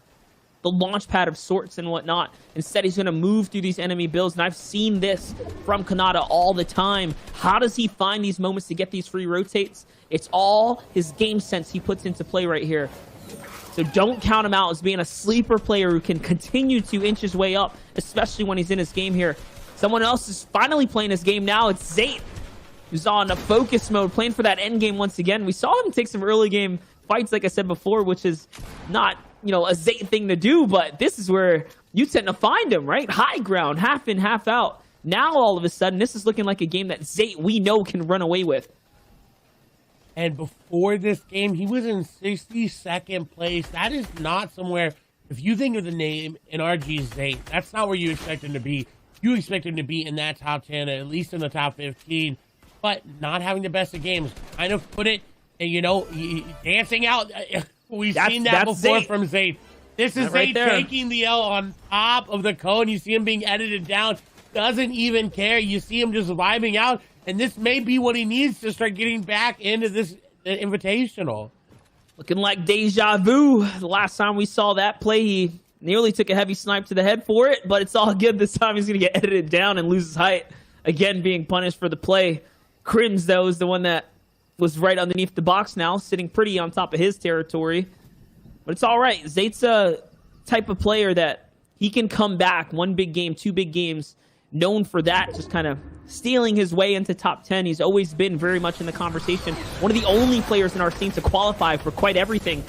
the launch pad of sorts and whatnot. Instead, he's going to move through these enemy builds. And I've seen this from Kanata all the time. How does he find these moments to get these free rotates? It's all his game sense he puts into play right here. So don't count him out as being a sleeper player who can continue to inch his way up, especially when he's in his game here. Someone else is finally playing his game now. It's Zate, who's on a focus mode, playing for that end game once again. We saw him take some early game fights, like I said before, which is not, you know, a Zate thing to do, but this is where you tend to find him, right? High ground, half in, half out. Now, all of a sudden, this is looking like a game that Zate, we know, can run away with. And before this game, he was in 62nd place. That is not somewhere, if you think of the name NRG's Zate, that's not where you expect him to be. You expect him to be in that top 10, at least in the top 15. But not having the best of games kind of put it, and you know, dancing out. We've seen that before Zate. From Zate. This is Right Zate there. taking the L on top of the cone. You see him being edited down. Doesn't even care. You see him just vibing out. And this may be what he needs to start getting back into this Invitational. Looking like deja vu. The last time we saw that play, he nearly took a heavy snipe to the head for it, but it's all good. This time he's going to get edited down and lose his height. Again, being punished for the play. Crims, though, is the one that was right underneath the box now, sitting pretty on top of his territory. But it's all right. Zate's a type of player that he can come back. One big game, two big games. Known for that, just kind of stealing his way into top 10. He's always been very much in the conversation. One of the only players in our scene to qualify for quite everything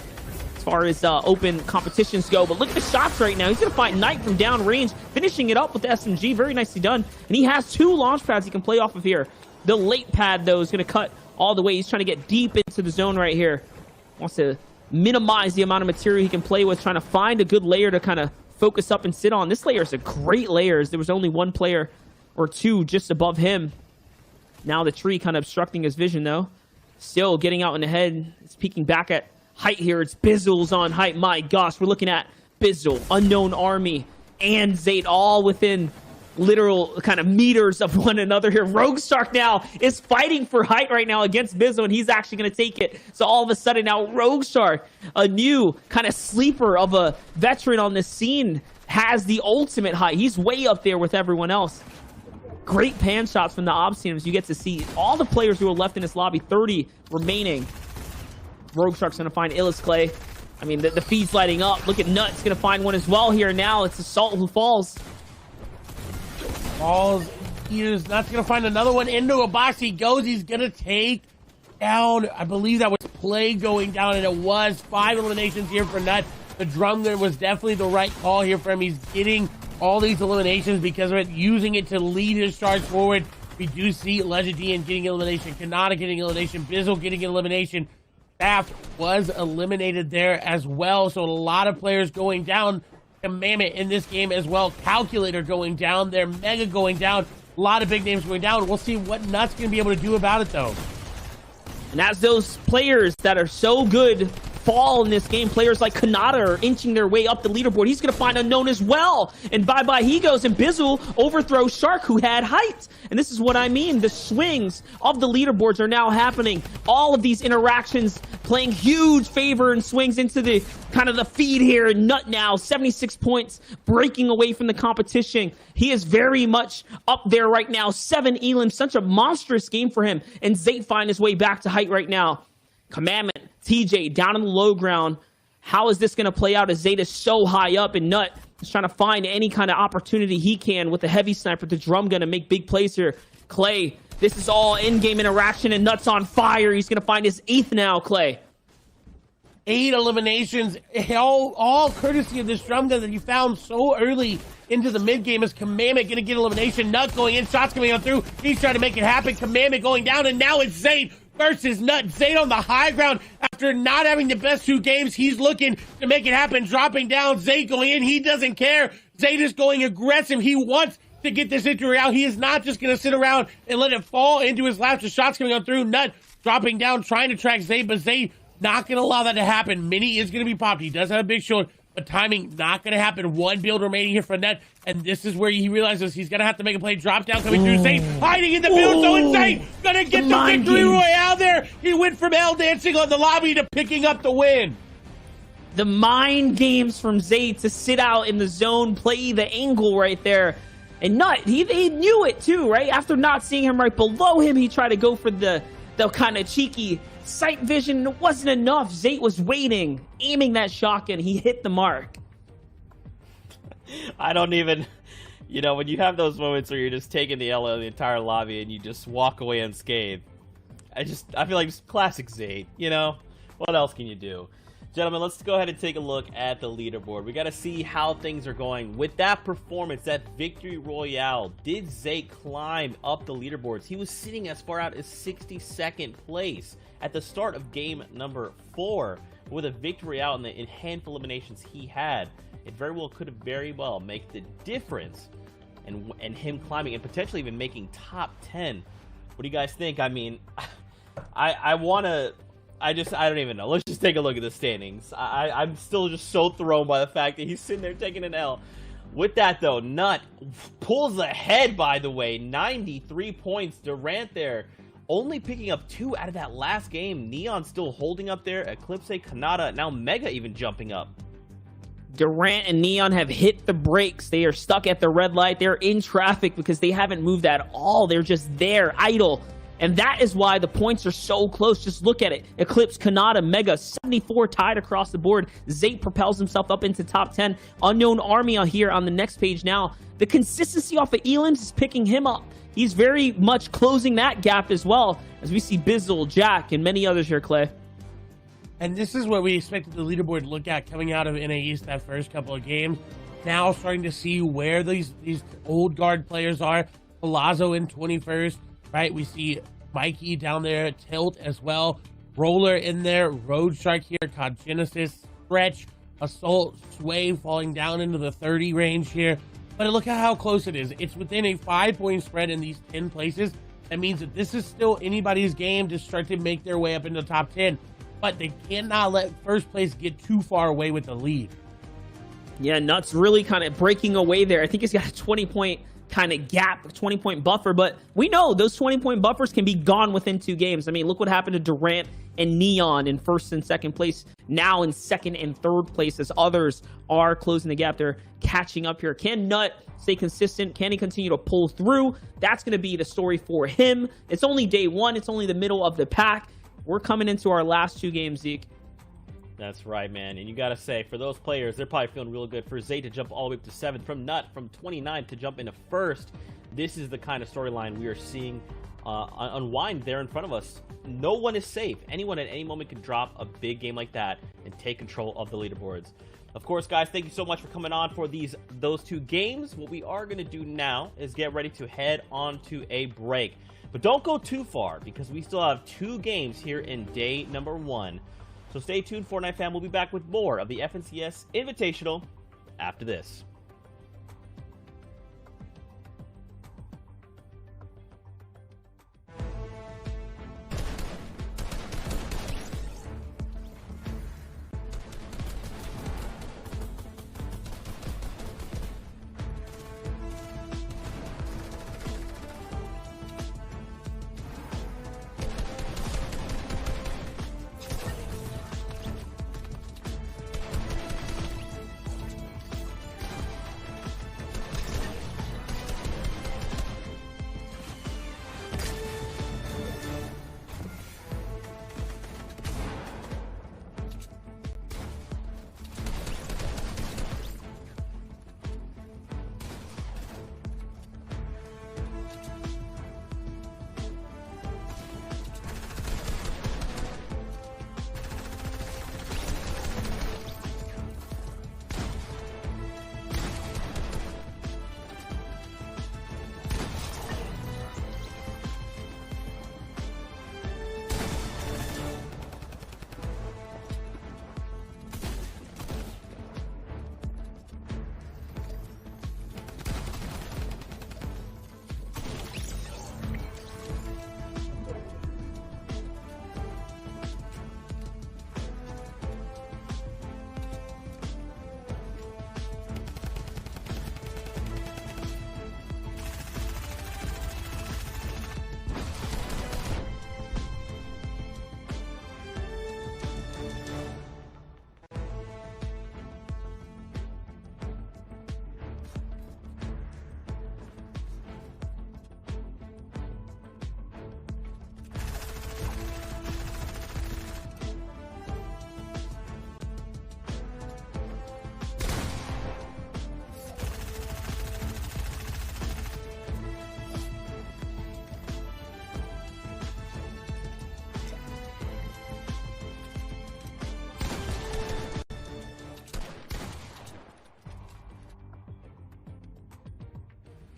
as far as open competitions go. But look at the shots right now. He's going to fight Knight from downrange, finishing it up with the SMG. Very nicely done. And he has 2 launch pads he can play off of here. The late pad, though, is going to cut all the way. He's trying to get deep into the zone right here. Wants to minimize the amount of material he can play with, trying to find a good layer to kind of focus up and sit on. This layer is a great layer. There was only one player or two just above him. Now the tree kind of obstructing his vision, though. Still getting out in the head. It's peeking back at height here. It's Bizzle's on height. My gosh, we're looking at Bizzle, Unknown Army, and Zate all within literal kind of meters of one another here. Rogue Shark now is fighting for height right now against Bizzle, and he's actually going to take it. So all of a sudden now Rogue Shark, a new kind of sleeper of a veteran on this scene, has the ultimate height. He's way up there with everyone else. Great pan shots from the Obs teams. You get to see all the players who are left in this lobby, 30 remaining. Rogue Shark's going to find Illis Clay. I mean, the feed's lighting up. Look at Nut's going to find one as well here now. It's Assault who falls. Falls. He's not going to find another one into a box. He goes. He's going to take down, I believe that was Play going down, and it was 5 eliminations here for Nut. The drum there was definitely the right call here for him. He's getting all these eliminations because of it, using it to lead his charge forward. We do see Legendian getting elimination, Kanata getting elimination, Bizzle getting elimination. Staff was eliminated there as well, so a lot of players going down. Commandment in this game as well. Calculator going down. Their Mega going down. A lot of big names going down. We'll see what Nut's going to be able to do about it, though. And as those players that are so good fall in this game, players like Kanata are inching their way up the leaderboard. He's going to find Unknown as well. And bye-bye he goes. And Bizzle overthrows Shark, who had height. And this is what I mean. The swings of the leaderboards are now happening. All of these interactions playing huge favor and swings into the kind of the feed here. Nut now, 76 points, breaking away from the competition. He is very much up there right now. 7 Elam, such a monstrous game for him. And Zate find his way back to height right now. Commandment, TJ down in the low ground. How is this going to play out as Zate is so high up, and Nut is trying to find any kind of opportunity he can with the heavy sniper, the drum gun, to make big plays here. Clay, this is all in-game interaction, and Nut's on fire. He's going to find his 8th now, Clay. 8 eliminations, all courtesy of this drum gun that you found so early into the mid-game. Is Commandment going to get elimination? Nut going in, shots coming on through. He's trying to make it happen. Commandment going down, and now it's Zate versus Nut. Zate on the high ground after not having the best 2 games. He's looking to make it happen, dropping down. Zate going in. He doesn't care. Zate is going aggressive. He wants to get this injury out. He is not just going to sit around and let it fall into his lap. The shots coming on through. Nut dropping down, trying to track Zate, but Zate not going to allow that to happen. Mini is going to be popped. He does have a big shield, but timing not going to happen. 1 build remaining here for Nut, and this is where he realizes he's going to have to make a play. Drop down coming through. Zate hiding in the build. So insane. Going to get the victory royale there. He went from L dancing on the lobby to picking up the win. The mind games from Zate to sit out in the zone, play the angle right there. And Nut, he knew it too, right? After not seeing him right below him, he tried to go for the kind of cheeky sight vision. It wasn't enough. Zate was waiting, aiming that shotgun. He hit the mark. I don't even, you know, when you have those moments where you're just taking the L out of the entire lobby and you just walk away unscathed, I feel like it's classic Zate, you know? What else can you do? Gentlemen, let's go ahead and take a look at the leaderboard. We got to see how things are going. With that performance, that victory royale, did Zay climb up the leaderboards? He was sitting as far out as 62nd place at the start of game number 4. With a victory royale and the handful eliminations he had, it very well could have very well make the difference and him climbing and potentially even making top 10. What do you guys think? I mean, I don't even know. Let's just take a look at the standings. I'm still just so thrown by the fact that he's sitting there taking an L. With that, though, Nut pulls ahead, by the way. 93 points. Durant there only picking up 2 out of that last game. Neon still holding up there. Eclipse, Kanata, now Mega even jumping up. Durant and Neon have hit the brakes. They are stuck at the red light. They're in traffic because they haven't moved at all. They're just there, idle. And that is why the points are so close. Just look at it. Eclipse, Kanata, Mega, 74 tied across the board. Zate propels himself up into top 10. Unknown Army on here on the next page now. The consistency off of Elands is picking him up. He's very much closing that gap as well, as we see Bizzle, Jack, and many others here, Clay. And this is what we expected the leaderboard to look at coming out of NA East that first couple of games. Now starting to see where these old guard players are. Palazzo in 21st, right? We see Mikey down there, Tilt as well. Roller in there, Road Shark here, COD Genesis, Stretch, Assault, Sway falling down into the 30 range here. But look at how close it is. It's within a 5-point spread in these 10 places. That means that this is still anybody's game to start to make their way up into the top 10. But they cannot let first place get too far away with the lead. Yeah, Nuts really kind of breaking away there. I think he's got a 20-point kind of gap, 20-point buffer, but we know those 20-point buffers can be gone within 2 games. I mean, look what happened to Durant and Neon in 1st and 2nd place, now in 2nd and 3rd place as others are closing the gap. They're catching up here. Can Nut stay consistent? Can he continue to pull through? That's going to be the story for him. It's only day 1. It's only the middle of the pack. We're coming into our last 2 games, Zeke. That's right, man. And you got to say, for those players, they're probably feeling real good. For Zay to jump all the way up to 7th, from Nut, from 29 to jump into 1st. This is the kind of storyline we are seeing unwind there in front of us. No one is safe. Anyone at any moment can drop a big game like that and take control of the leaderboards. Of course, guys, thank you so much for coming on for those 2 games. What we are going to do now is get ready to head on to a break. But don't go too far, because we still have 2 games here in day number 1. So stay tuned, Fortnite fam. We'll be back with more of the FNCS Invitational after this.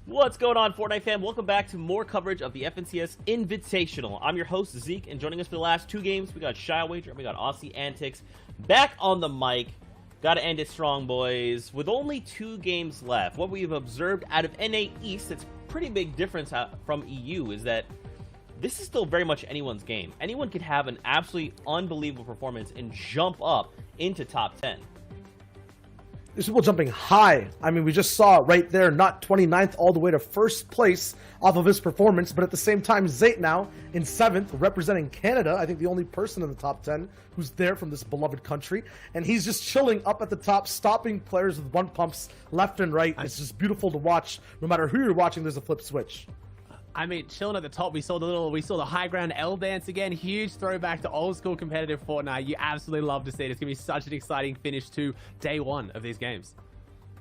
What's going on, Fortnite fam? Welcome back to more coverage of the FNCS Invitational. I'm your host, Zeke, and joining us for the last two games, we got Shy Wager and we got Aussie Antics back on the mic. Gotta end it strong, boys. With only 2 games left, what we've observed out of NA East, that's pretty big difference from EU, is that this is still very much anyone's game. Anyone could have an absolutely unbelievable performance and jump up into top 10. There's people jumping high. I mean, we just saw right there, not 29th all the way to first place off of his performance, but at the same time, Zayt now in 7th, representing Canada. I think the only person in the top 10 who's there from this beloved country. And he's just chilling up at the top, stopping players with one pumps left and right. It's just beautiful to watch. No matter who you're watching, there's a flip switch. I mean, chilling at the top, we saw the high ground L dance again. Huge throwback to old school competitive Fortnite. You absolutely love to see it. It's gonna be such an exciting finish to day 1 of these games.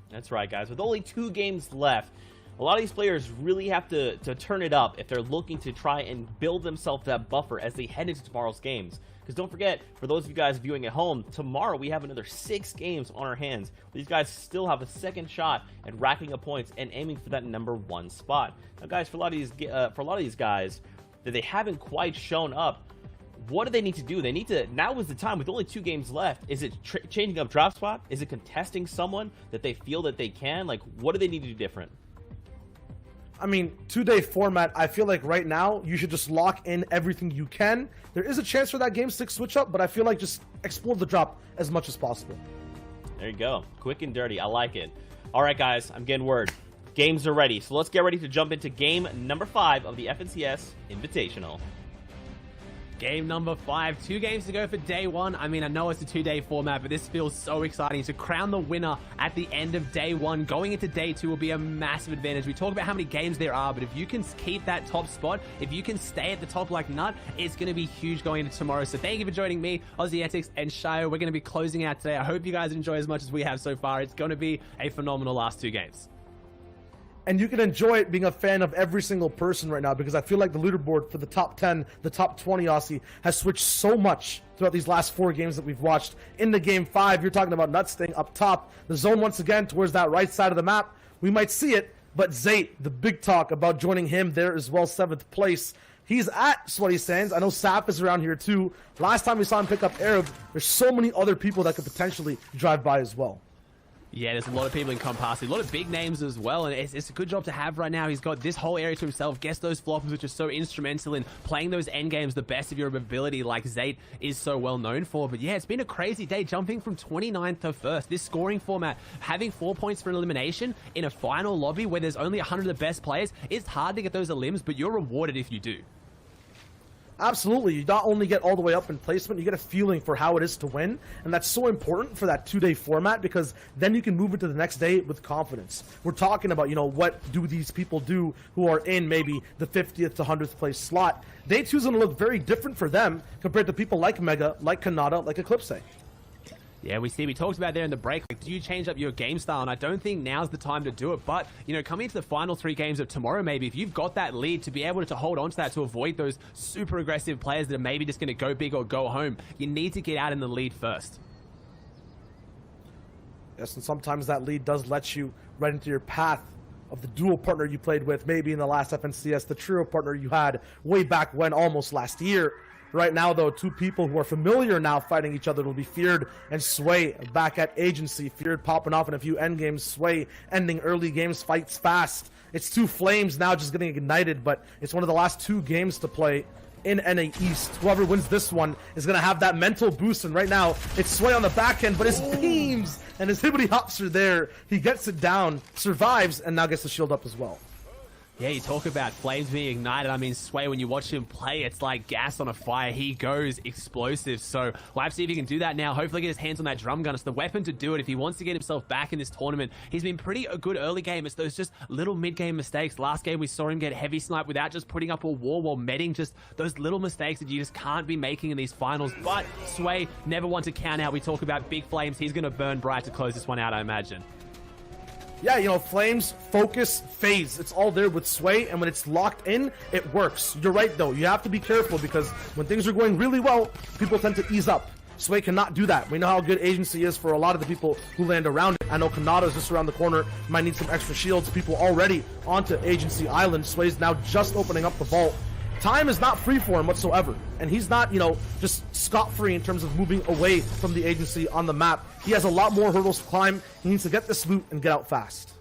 That's right, guys. With only 2 games left, a lot of these players really have to turn it up if they're looking to try and build themselves that buffer as they head into tomorrow's games. Because don't forget, for those of you guys viewing at home, tomorrow we have another 6 games on our hands. These guys still have a second shot at racking up points and aiming for that #1 spot. Now, guys, for a lot of these guys that they haven't quite shown up, what do they need to do? They need to. Now is the time with only 2 games left. Is it changing up drop spot? Is it contesting someone that they feel that they can? Like, what do they need to do different? I mean, 2-day format, I feel like right now, you should just lock in everything you can. There is a chance for that game 6 switch up, but I feel like just explore the drop as much as possible. There you go. Quick and dirty. I like it. All right, guys, I'm getting word. Games are ready, so let's get ready to jump into game number 5 of the FNCS Invitational. Game number 5, 2 games to go for day 1. I mean, I know it's a 2-day format, but this feels so exciting. To crown the winner at the end of day 1, going into day 2 will be a massive advantage. We talk about how many games there are, but if you can keep that top spot, if you can stay at the top like Nut, it's going to be huge going into tomorrow. So thank you for joining me, Aussie Antics and Shio. We're going to be closing out today. I hope you guys enjoy as much as we have so far. It's going to be a phenomenal last 2 games. And you can enjoy it being a fan of every single person right now, because I feel like the leaderboard for the top 10, the top 20 Aussie has switched so much throughout these last 4 games that we've watched. In the game 5, you're talking about Nuts staying up top. The zone once again towards that right side of the map. We might see it, but Zayt, the big talk about joining him there as well, 7th place. He's at Sweaty Sands. I know Sap is around here too. Last time we saw him pick up Arab, there's so many other people that could potentially drive by as well. Yeah, there's a lot of people in Compass, a lot of big names as well, and it's a good job to have right now. He's got this whole area to himself, gets those floppers, which are so instrumental in playing those end games the best of your ability, like Zayt is so well known for. But yeah, it's been a crazy day, jumping from 29th to 1st. This scoring format, having 4 points for an elimination in a final lobby where there's only 100 of the best players, it's hard to get those elims, but you're rewarded if you do. Absolutely. You not only get all the way up in placement, you get a feeling for how it is to win, and that's so important for that 2-day format, because then you can move into the next day with confidence. We're talking about, you know, what do these people do who are in maybe the 50th to 100th place slot. Day 2 is going to look very different for them compared to people like Mega, like Kanata, like Eclipse. Yeah, we talked about there in the break, like, do you change up your game style? And I don't think now's the time to do it. But, you know, coming into the final 3 games of tomorrow, maybe, if you've got that lead, to be able to hold on to that, to avoid those super aggressive players that are maybe just going to go big or go home, you need to get out in the lead first. Yes, and sometimes that lead does let you right into your path of the dual partner you played with, maybe in the last FNCS, the trio partner you had way back when, almost last year. Right now, though, 2 people who are familiar now fighting each other will be Feared and Sway back at Agency. Feared popping off in a few end games, Sway ending early games, fights fast. It's 2 flames now just getting ignited, but it's one of the last 2 games to play in NA East. Whoever wins this one is going to have that mental boost, and right now, it's Sway on the back end, but his beams and his hibbity hops are there. He gets it down, survives, and now gets the shield up as well. Yeah, you talk about flames being ignited. I mean, Sway, when you watch him play, it's like gas on a fire. He goes explosive. So we'll have to see if he can do that now. Hopefully get his hands on that drum gun. It's the weapon to do it if he wants to get himself back in this tournament. He's been pretty a good early game. It's those just little mid-game mistakes. Last game, we saw him get heavy snipe without just putting up a wall while medding. Just those little mistakes that you just can't be making in these finals. But Sway, never one to count out. We talk about big flames. He's going to burn bright to close this one out, I imagine. Yeah, you know, flames, focus, phase. It's all there with Sway, and when it's locked in, it works. You're right, though. You have to be careful, because when things are going really well, people tend to ease up. Sway cannot do that. We know how good Agency is for a lot of the people who land around it. I know Kanata is just around the corner, might need some extra shields. People already onto Agency Island. Sway's now just opening up the vault. Time is not free for him whatsoever, and he's not, you know, just scot-free in terms of moving away from the Agency on the map. He has a lot more hurdles to climb. He needs to get this loot and get out fast.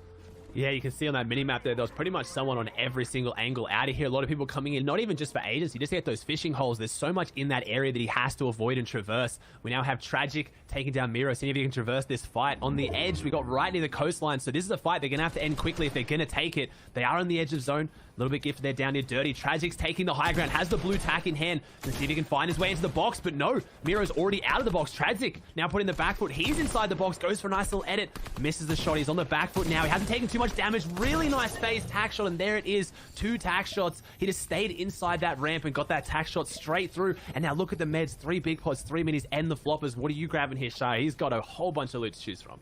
Yeah, you can see on that mini-map there was pretty much someone on every single angle out of here. A lot of people coming in, not even just for Agency, just to get those fishing holes. There's so much in that area that he has to avoid and traverse. We now have Tragic taking down Miro, seeing if he can traverse this fight. On the edge, we got right near the coastline, so this is a fight they're going to have to end quickly if they're going to take it. They are on the edge of zone. A little bit gifted there down near Dirty. Tragic's taking the high ground, has the blue tack in hand to see if he can find his way into the box, but no, Miro's already out of the box. Tragic now putting the back foot. He's inside the box, goes for a nice little edit, misses the shot. He's on the back foot now. He hasn't taken too much damage. Really nice phase tack shot, and there it is. 2 tack shots. He just stayed inside that ramp and got that tack shot straight through. And now look at the meds. 3 big pods, 3 minis, and the floppers. What are you grabbing here, Shai? He's got a whole bunch of loot to choose from.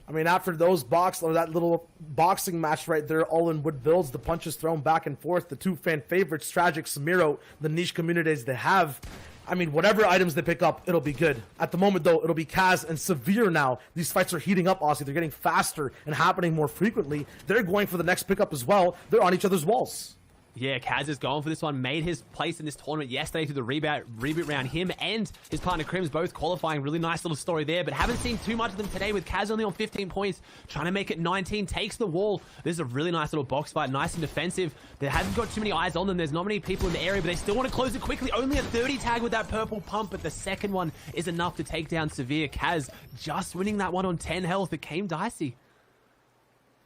I mean, after those that little boxing match right there, all in wood builds, the punches thrown back and forth, the 2 fan favorites, Tragic, Samiro, the niche communities they have. I mean, whatever items they pick up, it'll be good. At the moment, though, it'll be Kaz and Severe now. These fights are heating up, Aussie. They're getting faster and happening more frequently. They're going for the next pickup as well. They're on each other's walls. Yeah, Kaz is going for this one. Made his place in this tournament yesterday through the reboot round. Him and his partner Crims both qualifying. Really nice little story there, but haven't seen too much of them today with Kaz only on 15 points. Trying to make it 19. Takes the wall. This is a really nice little box fight. Nice and defensive. There hasn't got too many eyes on them. There's not many people in the area, but they still want to close it quickly. Only a 30 tag with that purple pump, but the second one is enough to take down Severe. Kaz just winning that one on 10 health. It came dicey.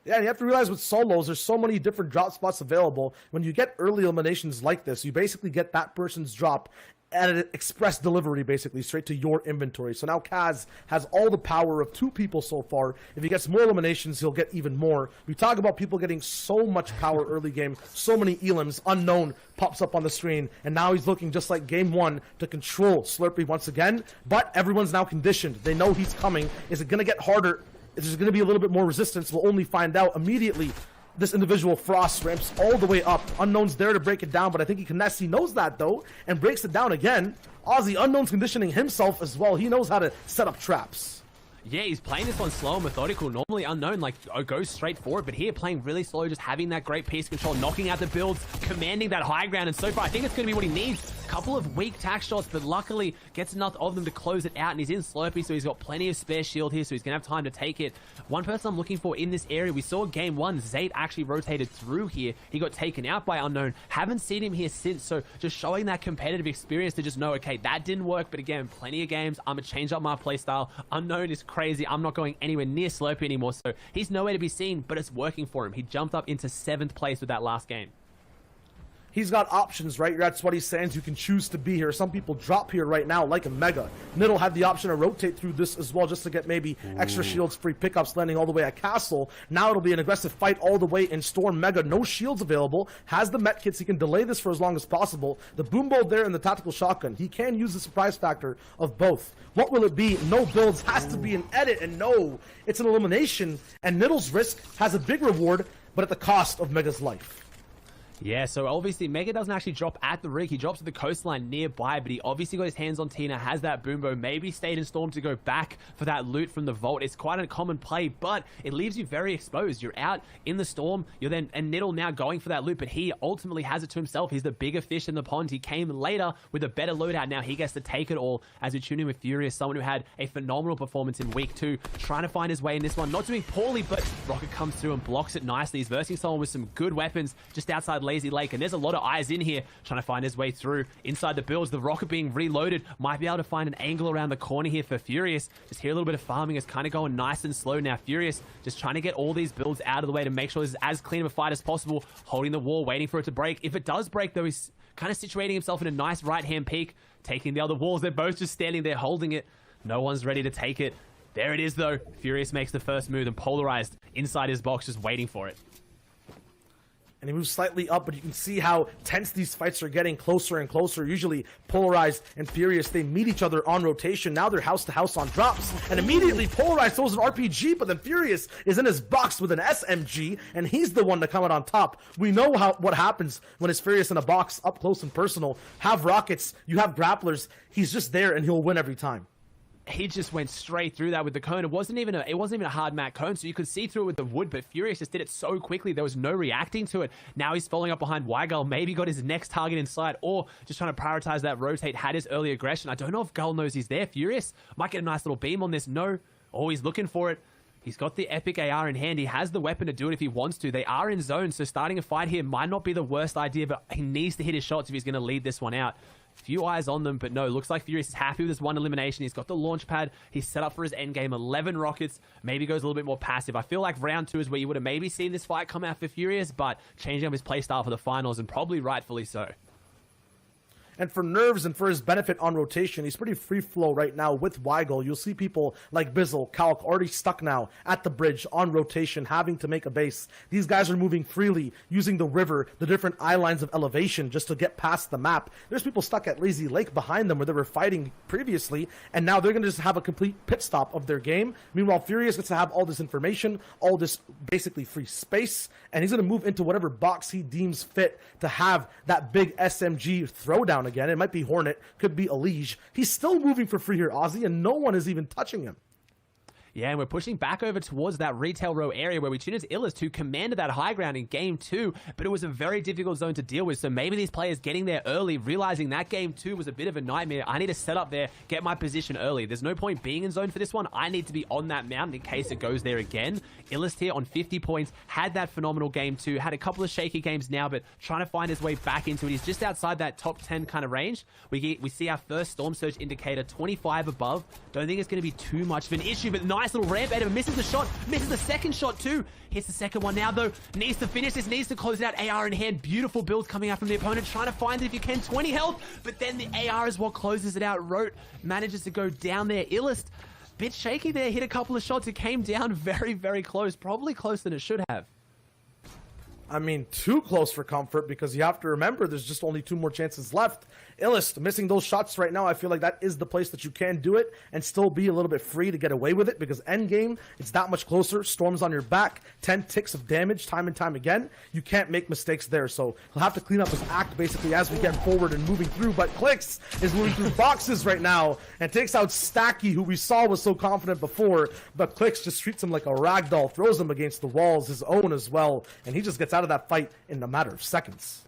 Yeah, and you have to realize with solos, there's so many different drop spots available. When you get early eliminations like this, you basically get that person's drop at an express delivery, basically, straight to your inventory. So now Kaz has all the power of 2 people so far. If he gets more eliminations, he'll get even more. We talk about people getting so much power early game, so many elims, Unknown pops up on the screen, and now he's looking just like game 1 to control Slurpee once again. But everyone's now conditioned. They know he's coming. Is it going to get harder? If there's going to be a little bit more resistance, we'll only find out immediately. This individual Frost ramps all the way up. Unknown's there to break it down, but I think he knows that, though, and breaks it down again. Aussie, Unknown's conditioning himself as well. He knows how to set up traps. Yeah, he's playing this one slow and methodical. Normally Unknown, like, goes straight for it, but here playing really slow, just having that great piece control, knocking out the builds, commanding that high ground, and so far I think it's going to be what he needs. A couple of weak tack shots, but luckily gets enough of them to close it out, and he's in Slurpee, so he's got plenty of spare shield here, so he's going to have time to take it. One person I'm looking for in this area, we saw game 1, Zayt actually rotated through here. He got taken out by Unknown. Haven't seen him here since, so just showing that competitive experience to just know, okay, that didn't work, but again, plenty of games. I'm going to change up my playstyle. Unknown is crazy. I'm not going anywhere near Slurpee anymore, so he's nowhere to be seen, but it's working for him. He jumped up into 7th place with that last game. He's got options, right? You're at Sweaty Sands. You can choose to be here. Some people drop here right now, like a Mega. Niddle had the option to rotate through this as well, just to get maybe extra shields, free pickups, landing all the way at Castle. Now it'll be an aggressive fight all the way in Storm. Mega, no shields available. Has the met kits. He can delay this for as long as possible. The boom bolt there and the tactical shotgun. He can use the surprise factor of both. What will it be? No builds. Has to be an edit. And no, it's an elimination. And Niddle's risk has a big reward, but at the cost of Mega's life. Yeah, so obviously Mega doesn't actually drop at the rig. He drops to the coastline nearby, but he obviously got his hands on Tina, has that boombo, maybe stayed in Storm to go back for that loot from the vault. It's quite a common play, but it leaves you very exposed. You're out in the Storm, you're then, and Niddle now going for that loot, but he ultimately has it to himself. He's the bigger fish in the pond. He came later with a better loadout. Now he gets to take it all as we tune in with Furious, someone who had a phenomenal performance in week 2, trying to find his way in this one. Not doing poorly, but Rocket comes through and blocks it nicely. He's versing someone with some good weapons just outside Lazy Lake, and there's a lot of eyes in here trying to find his way through inside the builds. The Rocket being reloaded, might be able to find an angle around the corner here for Furious. Just hear a little bit of farming. Is kind of going nice and slow now. Furious just trying to get all these builds out of the way to make sure this is as clean of a fight as possible, holding the wall, waiting for it to break. If it does break, though, he's kind of situating himself in a nice right-hand peak, taking the other walls. They're both just standing there holding it. No one's ready to take it. There it is, though. Furious makes the first move, and Polarized inside his box, just waiting for it. and he moves slightly up, but you can see how tense these fights are getting closer and closer. Usually Polarized and Furious, they meet each other on rotation. Now they're house to house on drops, and immediately Polarized throws an RPG, but then Furious is in his box with an SMG, and he's the one to come out on top. We know what happens when it's Furious in a box, up close and personal. Have rockets, you have grapplers, he's just there and he'll win every time. He just went straight through that with the cone. It wasn't even a hard mat cone, so you could see through it with the wood, but Furious just did it so quickly, there was no reacting to it. Now he's following up behind Weigel, maybe got his next target in sight, or just trying to prioritize that rotate, had his early aggression. I don't know if Gull knows he's there. Furious might get a nice little beam on this. No. Oh, he's looking for it. He's got the epic AR in hand. He has the weapon to do it if he wants to. They are in zone, so starting a fight here might not be the worst idea, but he needs to hit his shots if he's going to lead this one out. Few eyes on them, but no, looks like Furious is happy with his one elimination. He's got the launch pad. He's set up for his end game. 11 rockets. Maybe goes a little bit more passive. I feel like round 2 is where you would have maybe seen this fight come out for Furious, but changing up his playstyle for the finals, and probably rightfully so. And for Nerves and for his benefit on rotation, he's pretty free flow right now with Weigel. You'll see people like Bizzle, Kalk already stuck now at the bridge on rotation, having to make a base. These guys are moving freely, using the river, the different eye lines of elevation just to get past the map. There's people stuck at Lazy Lake behind them where they were fighting previously, and now they're going to just have a complete pit stop of their game. Meanwhile, Furious gets to have all this information, all this basically free space, and he's going to move into whatever box he deems fit to have that big SMG throwdown again. It might be Hornet, could be Elige. He's still moving for free here, Ozzy, and no one is even touching him. Yeah, and we're pushing back over towards that retail row area where we tuned into Illest, who commanded that high ground in game 2, but it was a very difficult zone to deal with. So maybe these players getting there early, realizing that game 2 was a bit of a nightmare. I need to set up there, get my position early. There's no point being in zone for this one. I need to be on that mountain in case it goes there again. Illest here on 50 points, had that phenomenal game 2, had a couple of shaky games now, but trying to find his way back into it. He's just outside that top 10 kind of range. We see our first Storm Surge indicator, 25 above. Don't think it's going to be too much of an issue, but nice little ramp at him. Misses the shot, misses the second shot too. Hits the second one now though. Needs to finish this, needs to close it out. AR in hand, beautiful builds coming out from the opponent. Trying to find it if you can. 20 health, but then the AR is what closes it out. Rote manages to go down there. Illest, bit shaky there, hit a couple of shots. It came down very, very close. Probably closer than it should have. I mean, too close for comfort, because you have to remember there's just only 2 more chances left. Illest missing those shots right now. I feel like that is the place that you can do it and still be a little bit free to get away with it, because endgame, it's that much closer. Storm's on your back, 10 ticks of damage time and time again. You can't make mistakes there, so he'll have to clean up his act basically as we get forward and moving through. But Clicks is moving through boxes right now and takes out Stacky, who we saw was so confident before, but Clicks just treats him like a ragdoll, throws him against the walls, his own as well, and he just gets out of that fight in a matter of seconds.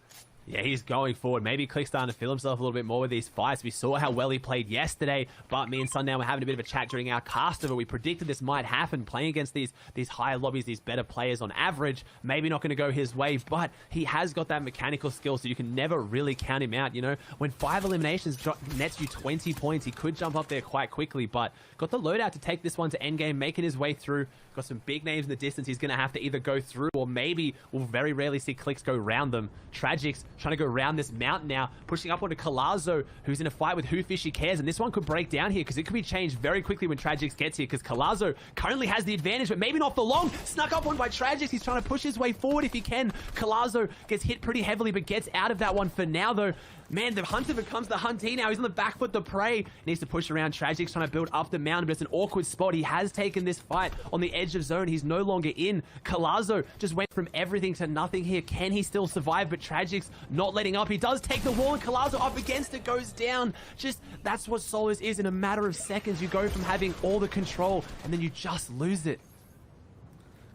Yeah, he's going forward. Maybe Click's starting to feel himself a little bit more with these fights. We saw how well he played yesterday, but me and Sundown were having a bit of a chat during our cast over. We predicted this might happen, playing against these higher lobbies, these better players on average. Maybe not going to go his way, but he has got that mechanical skill, so you can never really count him out. You know, when 5 eliminations nets you 20 points, he could jump up there quite quickly, but got the loadout to take this one to endgame, making his way through. Got some big names in the distance he's going to have to either go through, or maybe we'll very rarely see Clicks go round them. Tragics trying to go around this mountain now, pushing up onto Colazo, who's in a fight with Who Fishy Cares, and this one could break down here because it could be changed very quickly when Tragics gets here, because Colazo currently has the advantage, but maybe not for long. Snuck up one by Tragics. He's trying to push his way forward if he can. Colazo gets hit pretty heavily, but gets out of that one for now though. Man, the hunter becomes the huntee now. He's on the back foot, the prey. Needs to push around. Tragics trying to build up the mountain, but it's an awkward spot. He has taken this fight on the edge of zone. He's no longer in. Colazo just went from everything to nothing here. Can he still survive? But Tragics not letting up. He does take the wall, and Colazo up against it, goes down. Just, that's what Solos is. In a matter of seconds, you go from having all the control, and then you just lose it.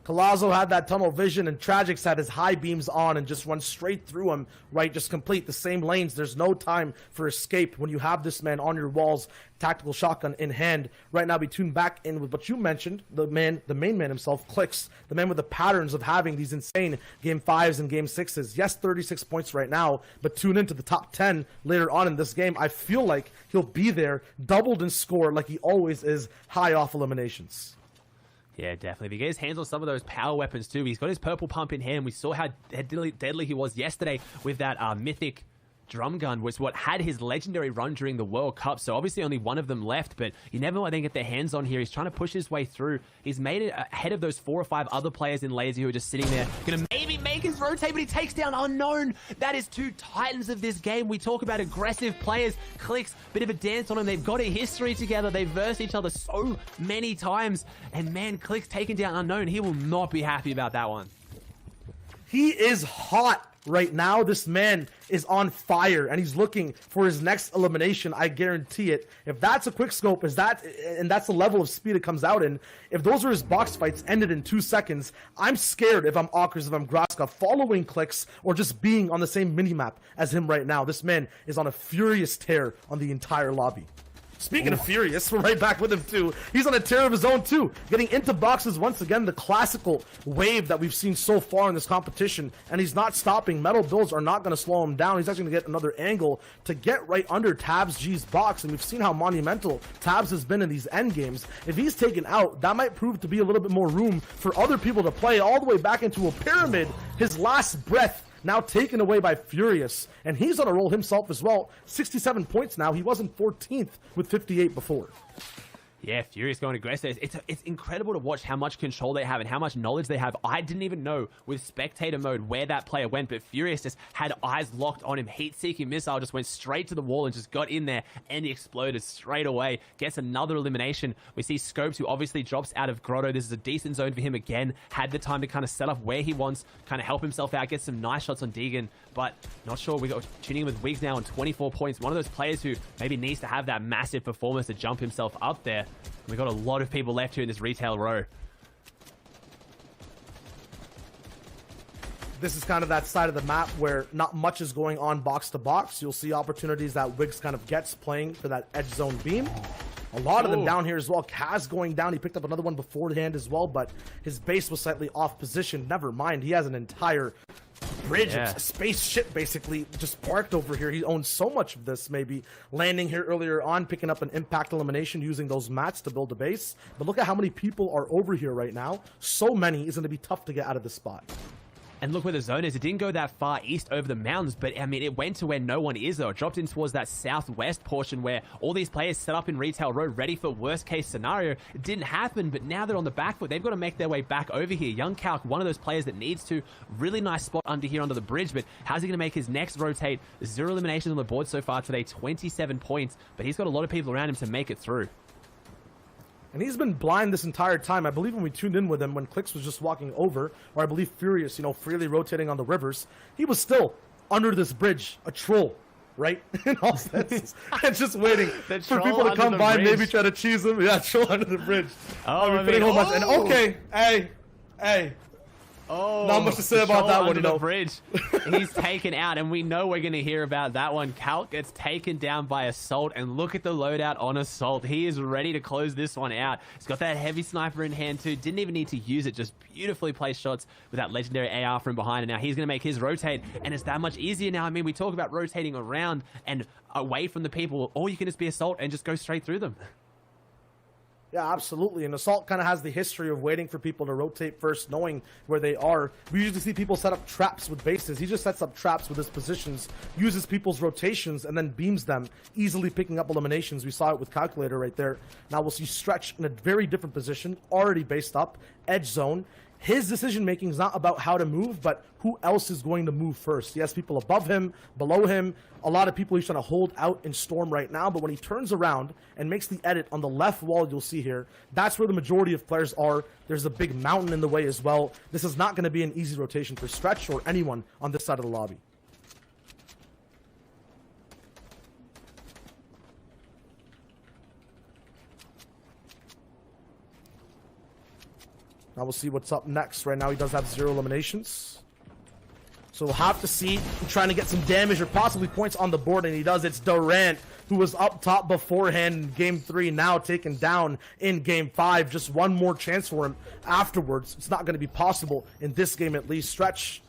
Colazo had that tunnel vision, and Tragics had his high beams on and just run straight through him, right? Just complete the same lanes. There's no time for escape when you have this man on your walls, tactical shotgun in hand. Right now, we tune back in with what you mentioned, the main man himself, Clicks, the man with the patterns of having these insane game 5s and game 6s. Yes, 36 points right now, but tune into the top 10 later on in this game. I feel like he'll be there, doubled in score like he always is, high off eliminations. Yeah, definitely. If he gets his hands on some of those power weapons too, he's got his purple pump in hand. We saw how deadly he was yesterday with that mythic drum gun was what had his legendary run during the World Cup. So obviously only one of them left, but you never know what they can get their hands on here. He's trying to push his way through. He's made it ahead of those 4 or 5 other players in Lazy who are just sitting there. Gonna maybe make his rotate, but he takes down Unknown. That is 2 titans of this game. We talk about aggressive players. Clicks, bit of a dance on them. They've got a history together. They've versed each other so many times. And man, Clicks taking down Unknown. He will not be happy about that one. He is hot right now. This man is on fire, and he's looking for his next elimination. I guarantee it. If that's a quick scope, and that's the level of speed it comes out in, if those are his box fights ended in 2 seconds, I'm scared if I'm Ockers, if I'm Graska, following Clicks, or just being on the same minimap as him right now. This man is on a furious tear on the entire lobby. Speaking of furious, we're right back with him too. He's on a tear of his own too. Getting into boxes once again, the classical wave that we've seen so far in this competition. And he's not stopping. Metal Bills are not going to slow him down. He's actually going to get another angle to get right under Tabs G's box. And we've seen how monumental Tabs has been in these end games. If he's taken out, that might prove to be a little bit more room for other people to play all the way back into a pyramid. His last breath now taken away by Furious, and he's on a roll himself as well. 67 points now. He wasn't 14th with 58 before. Yeah, Furious going aggressive. It's incredible to watch how much control they have and how much knowledge they have. I didn't even know with spectator mode where that player went, but Furious just had eyes locked on him. Heat-seeking missile just went straight to the wall and just got in there, and he exploded straight away. Gets another elimination. We see Scopes, who obviously drops out of Grotto. This is a decent zone for him again. Had the time to kind of set up where he wants, kind of help himself out, get some nice shots on Deegan, but not sure. We got tuning in with Wiggs now on 24 points. One of those players who maybe needs to have that massive performance to jump himself up there. We've got a lot of people left here in this retail row. This is kind of that side of the map where not much is going on box to box. You'll see opportunities that Wiggs kind of gets playing for that edge zone beam. A lot of them down here as well. Kaz going down. He picked up another one beforehand as well, but his base was slightly off position. Never mind. He has an entire bridge, a spaceship basically just parked over here. He owns so much of this, maybe landing here earlier on, picking up an impact elimination, using those mats to build a base. But look at how many people are over here right now. So many is going to be tough to get out of this spot. And look where the zone is. It didn't go that far east over the mountains, but I mean, it went to where no one is, though. It dropped in towards that southwest portion where all these players set up in Retail Road, ready for worst case scenario. It didn't happen, but now they're on the back foot. They've got to make their way back over here. Young Calc, one of those players that needs to. Really nice spot under here under the bridge, but how's he going to make his next rotate? 0 eliminations on the board so far today, 27 points, but he's got a lot of people around him to make it through. And he's been blind this entire time. I believe when we tuned in with him, when Clicks was just walking over, or I believe Furious, freely rotating on the rivers, he was still under this bridge, a troll, right? In all senses. And just waiting for people to come by, maybe try to cheese him. Yeah, troll under the bridge. And okay, hey. Oh, not much to say about that one, the bridge. He's taken out, and we know we're going to hear about that one. Calc gets taken down by Assault, and look at the loadout on Assault. He is ready to close this one out. He's got that heavy sniper in hand too. Didn't even need to use it. Just beautifully placed shots with that legendary AR from behind. And now he's going to make his rotate, and it's that much easier now. I mean, we talk about rotating around and away from the people, or you can just be Assault and just go straight through them. Yeah, absolutely. And Assault kind of has the history of waiting for people to rotate first, knowing where they are. We usually see people set up traps with bases. He just sets up traps with his positions, uses people's rotations, and then beams them, easily picking up eliminations. We saw it with Calculator right there. Now we'll see Stretch in a very different position, already based up, edge zone. His decision-making is not about how to move, but who else is going to move first. He has people above him, below him, a lot of people he's trying to hold out in Storm right now, but when he turns around and makes the edit on the left wall, you'll see here, that's where the majority of players are. There's a big mountain in the way as well. This is not going to be an easy rotation for Stretch or anyone on this side of the lobby. Now we'll see what's up next. Right now he does have 0 eliminations. So we'll have to see, trying to get some damage or possibly points on the board, and he does. It's Durant, who was up top beforehand in Game 3, now taken down in Game 5. Just one more chance for him afterwards. It's not going to be possible in this game at least. Stretch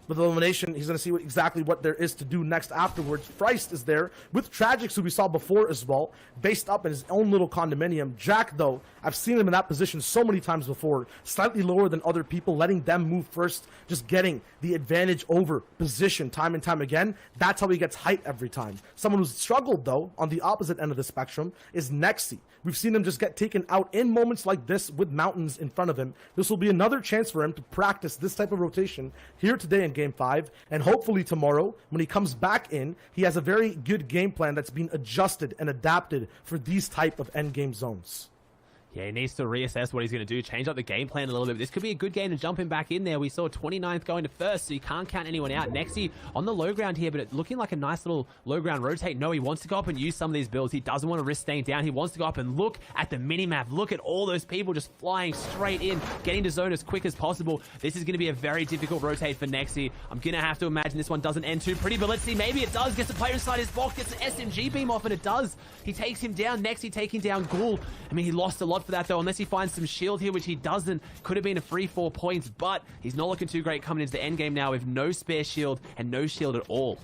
With elimination, he's going to see exactly what there is to do next afterwards. Freist is there with Tragics, who we saw before as well, based up in his own little condominium. Jack, though, I've seen him in that position so many times before, slightly lower than other people, letting them move first, just getting the advantage over position time and time again. That's how he gets height every time. Someone who's struggled, though, on the opposite end of the spectrum is Nexi. We've seen him just get taken out in moments like this with mountains in front of him. This will be another chance for him to practice this type of rotation here today in Game 5, and hopefully tomorrow, when he comes back in, he has a very good game plan that's been adjusted and adapted for these type of endgame zones. Yeah, he needs to reassess what he's going to do, change up the game plan a little bit. This could be a good game to jump him back in there. We saw 29th going to first, so you can't count anyone out. Nexi on the low ground here, but it looking like a nice little low ground rotate. No, he wants to go up and use some of these builds. He doesn't want to risk staying down. He wants to go up and look at the mini-map. Look at all those people just flying straight in, getting to zone as quick as possible. This is going to be a very difficult rotate for Nexi. I'm going to have to imagine this one doesn't end too pretty, but let's see. Maybe it does. Gets the player inside his box, gets an SMG beam off, and it does. He takes him down. Nexi taking down Ghoul. I mean, he lost a lot for that, though, unless he finds some shield here, which he doesn't. Could have been a free 4 points, but he's not looking too great coming into the end game now with no spare shield and no shield at all.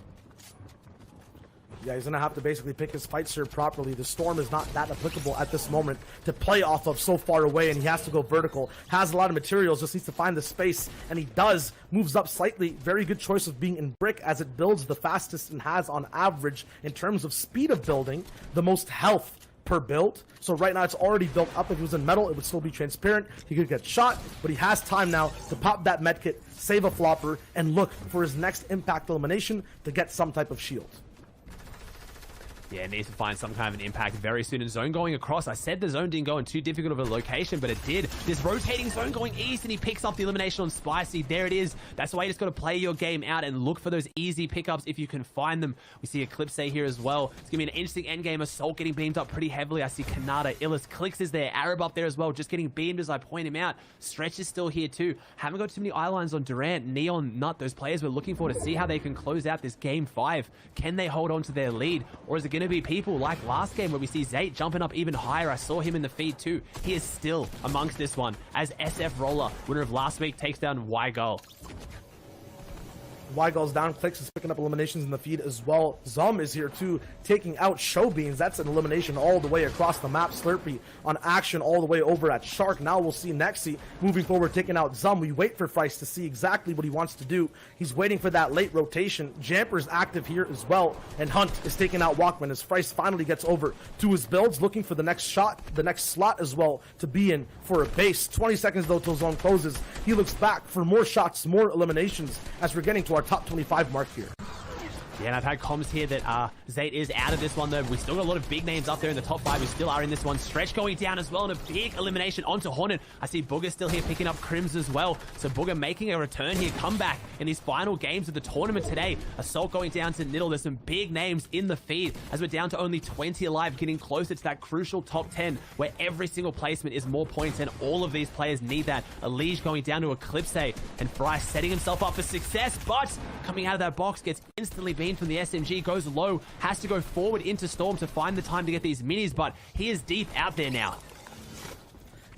Yeah, he's going to have to basically pick his fights here properly. The Storm is not that applicable at this moment to play off of so far away, and he has to go vertical. Has a lot of materials, just needs to find the space, and he does. Moves up slightly. Very good choice of being in brick, as it builds the fastest and has on average, in terms of speed of building, the most health per build. So right now it's already built up. If it was in metal, it would still be transparent. He could get shot, but he has time now to pop that medkit, save a flopper, and look for his next impact elimination to get some type of shield. Yeah, needs to find some kind of an impact very soon. And zone going across. I said the zone didn't go in too difficult of a location, but it did. This rotating zone going east, and he picks up the elimination on Spicy. There it is. That's why you just got to play your game out and look for those easy pickups if you can find them. We see Eclipse here as well. It's going to be an interesting endgame. Assault getting beamed up pretty heavily. I see Kanata. Illis Clicks is there. Arab up there as well, just getting beamed as I point him out. Stretch is still here too. Haven't got too many eye lines on Durant, Neon, Nut. Those players we're looking for to see how they can close out this Game 5. Can they hold on to their lead? Or is it going to be people like last game where we see Zate jumping up even higher? I saw him in the feed too. He is still amongst this one as SF Roller, winner of last week, takes down Weigel. Weigel's down, Clicks is picking up eliminations in the feed as well. Zum is here too, taking out Show Beans. That's an elimination all the way across the map. Slurpee on action all the way over at Shark. Now we'll see Nexi moving forward, taking out Zum. We wait for Freist to see exactly what he wants to do. He's waiting for that late rotation. Jamper's active here as well, and Hunt is taking out Walkman as Freist finally gets over to his builds, looking for the next shot, the next slot as well to be in for a base. 20 seconds though till zone closes. He looks back for more shots, more eliminations as we're getting to our top 25 mark here. Yeah, and I've had comms here that Zate is out of this one, though. We still got a lot of big names up there in the top 5 who still are in this one. Stretch going down as well, and a big elimination onto Hornet. I see Booger still here picking up Crims as well. So Booger making a return here, comeback in these final games of the tournament today. Assault going down to Niddle. There's some big names in the feed as we're down to only 20 alive, getting closer to that crucial top 10 where every single placement is more points, and all of these players need that. Elige going down to Eclipse, and Fry setting himself up for success, but coming out of that box gets instantly beamed from the SMG, goes low, has to go forward into Storm to find the time to get these minis, but he is deep out there now.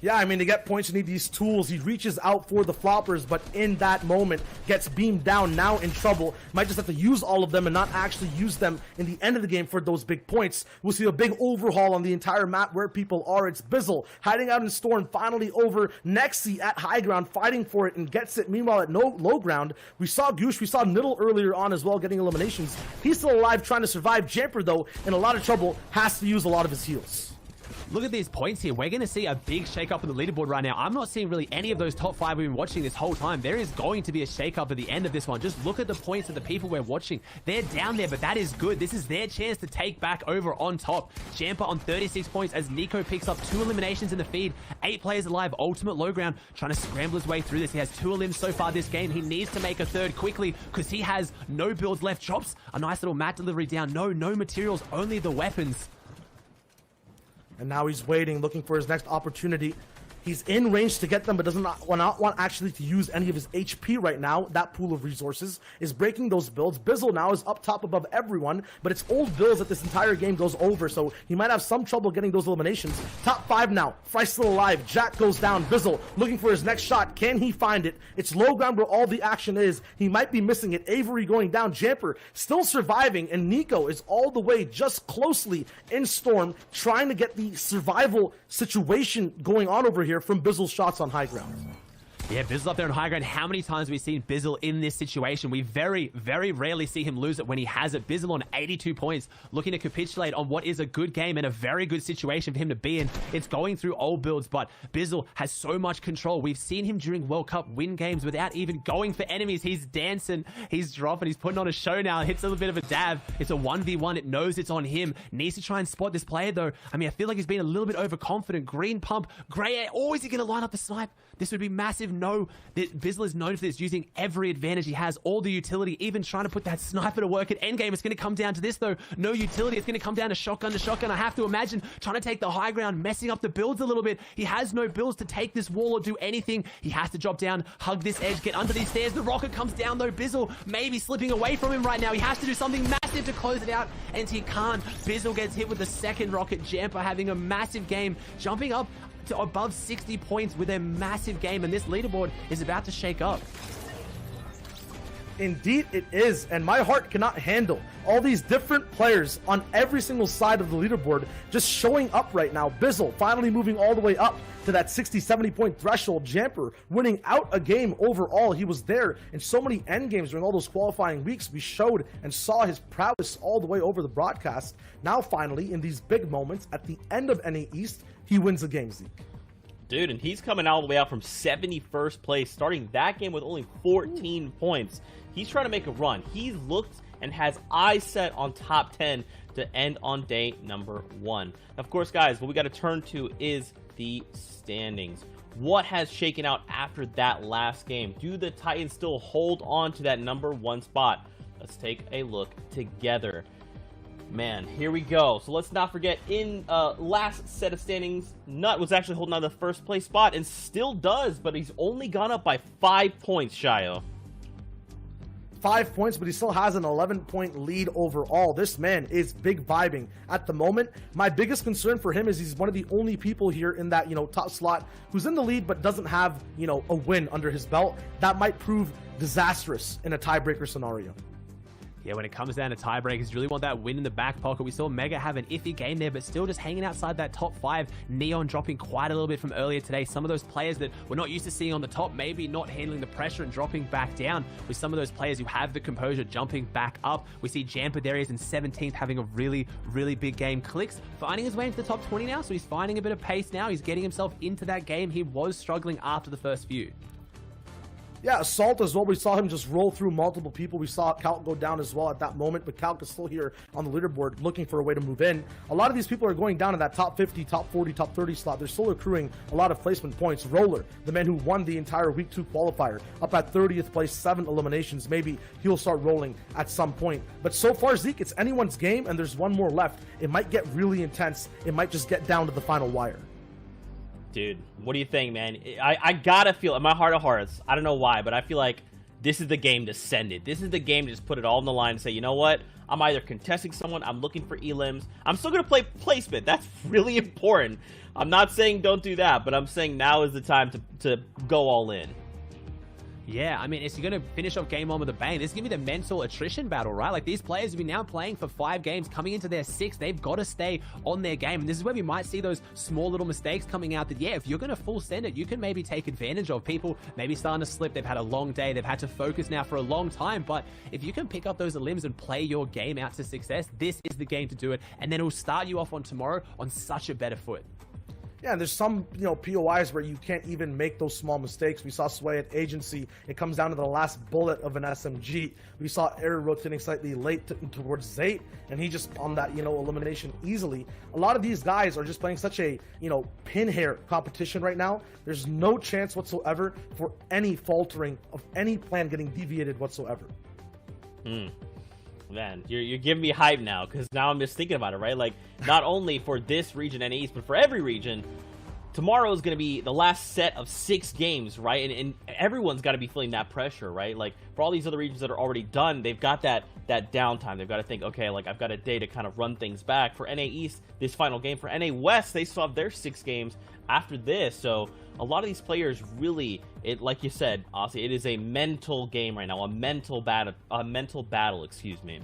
Yeah, I mean, to get points, you need these tools. He reaches out for the floppers, but in that moment, gets beamed down, now in trouble. Might just have to use all of them and not actually use them in the end of the game for those big points. We'll see a big overhaul on the entire map where people are. It's Bizzle hiding out in Storm, finally over. Nexi at high ground, fighting for it and gets it. Meanwhile, at low ground, we saw Goosh, we saw Niddle earlier on as well, getting eliminations. He's still alive, trying to survive. Jamper, though, in a lot of trouble, has to use a lot of his heals. Look at these points here. We're going to see a big shake-up in the leaderboard right now. I'm not seeing really any of those top 5 we've been watching this whole time. There is going to be a shake-up at the end of this one. Just look at the points of the people we're watching. They're down there, but that is good. This is their chance to take back over on top. Jamper on 36 points as Nico picks up 2 eliminations in the feed. 8 players alive. Ultimate low ground trying to scramble his way through this. He has 2 elims so far this game. He needs to make a third quickly because he has no builds left. Drops a nice little mat delivery down. No materials, only the weapons. And now he's waiting, looking for his next opportunity. He's in range to get them, but does not want actually to use any of his HP right now. That pool of resources is breaking those builds. Bizzle now is up top above everyone, but it's old builds that this entire game goes over, so he might have some trouble getting those eliminations. Top 5 now. Fry still alive. Jack goes down. Bizzle looking for his next shot. Can he find it? It's low ground where all the action is. He might be missing it. Avery going down. Jamper still surviving, and Nico is all the way just closely in Storm, trying to get the survival situation going on over here from Bizzle's shots on high ground. Yeah, Bizzle up there on high ground. How many times have we seen Bizzle in this situation? We very, very rarely see him lose it when he has it. Bizzle on 82 points, looking to capitulate on what is a good game and a very good situation for him to be in. It's going through old builds, but Bizzle has so much control. We've seen him during World Cup win games without even going for enemies. He's dancing, he's dropping, he's putting on a show now. Hits a little bit of a dab. It's a 1v1. It knows it's on him. Needs to try and spot this player, though. I mean, I feel like he's been a little bit overconfident. Green pump, gray air. Oh, is he going to line up the snipe? This would be massive. No, Bizzle is known for this, using every advantage he has, all the utility, even trying to put that sniper to work at endgame. It's going to come down to this, though. No utility. It's going to come down to shotgun. I have to imagine trying to take the high ground, messing up the builds a little bit. He has no builds to take this wall or do anything. He has to drop down, hug this edge, get under these stairs. The rocket comes down, though. Bizzle maybe slipping away from him right now. He has to do something massive to close it out, and he can't. Bizzle gets hit with the second rocket. Jamper having a massive game, jumping up to above 60 points with a massive game, and this leaderboard is about to shake up. Indeed it is, and my heart cannot handle all these different players on every single side of the leaderboard just showing up right now. Bizzle finally moving all the way up to that 60-70 point threshold. Jamper winning out a game overall. He was there in so many end games during all those qualifying weeks. We showed and saw his prowess all the way over the broadcast. Now finally, in these big moments at the end of NA East, he wins the game, Zeke. Dude, and he's coming all the way out from 71st place, starting that game with only 14 points. He's trying to make a run. He looked and has eyes set on top 10 to end on day number 1. Of course, guys, what we got to turn to is the standings. What has shaken out after that last game? Do the Titans still hold on to that number 1 spot? Let's take a look together. Man, here we go. So let's not forget, in last set of standings, Nut was actually holding on to the first place spot and still does, but he's only gone up by 5 points, Shio. 5 points, but he still has an 11-point lead overall. This man is big vibing at the moment. My biggest concern for him is he's one of the only people here in that, top slot who's in the lead but doesn't have, a win under his belt. That might prove disastrous in a tiebreaker scenario. Yeah, when it comes down to tiebreakers, you really want that win in the back pocket. We saw Mega have an iffy game there, but still just hanging outside that top 5. Neon dropping quite a little bit from earlier today. Some of those players that we're not used to seeing on the top, maybe not handling the pressure and dropping back down, with some of those players who have the composure jumping back up. We see Jamper there, is in 17th, having a really, really big game. Clicks finding his way into the top 20 now, so he's finding a bit of pace now. He's getting himself into that game. He was struggling after the first few. Yeah, Assault as well. We saw him just roll through multiple people. We saw Calc go down as well at that moment, but Calc is still here on the leaderboard looking for a way to move in. A lot of these people are going down in that top 50, top 40, top 30 slot. They're still accruing a lot of placement points. Roller, the man who won the entire Week 2 qualifier, up at 30th place, 7 eliminations. Maybe he'll start rolling at some point. But so far, Zeke, it's anyone's game, and there's one more left. It might get really intense. It might just get down to the final wire. Dude, what do you think, man? I gotta feel, in my heart of hearts, I don't know why, but I feel like this is the game to send it. This is the game to just put it all on the line and say, you know what? I'm either contesting someone, I'm looking for elims. I'm still gonna play placement. That's really important. I'm not saying don't do that, but I'm saying now is the time to go all in. Yeah, I mean, if you're going to finish off game 1 with a bang, this is going to be the mental attrition battle, right? Like, these players have been now playing for 5 games, coming into their 6th. They've got to stay on their game. And this is where we might see those small little mistakes coming out that, yeah, if you're going to full send it, you can maybe take advantage of people maybe starting to slip. They've had a long day. They've had to focus now for a long time. But if you can pick up those limbs and play your game out to success, this is the game to do it. And then it will start you off on tomorrow on such a better foot. Yeah, and there's some, POIs where you can't even make those small mistakes. We saw Sway at Agency. It comes down to the last bullet of an SMG. We saw Air rotating slightly late towards Zate, and he just on that, elimination easily. A lot of these guys are just playing such a, pin hair competition right now. There's no chance whatsoever for any faltering of any plan getting deviated whatsoever. Man, you're giving me hype now, because now I'm just thinking about it, right? Like, not only for this region and East, but for every region, tomorrow is going to be the last set of 6 games, right? And everyone's got to be feeling that pressure, right? Like, for all these other regions that are already done, they've got that downtime. They've got to think, okay, like, I've got a day to kind of run things back. For NA East, this final game. For NA West, they still have their 6 games after this. So a lot of these players really, like you said, Aussie, it is a mental game right now, a mental battle, excuse me.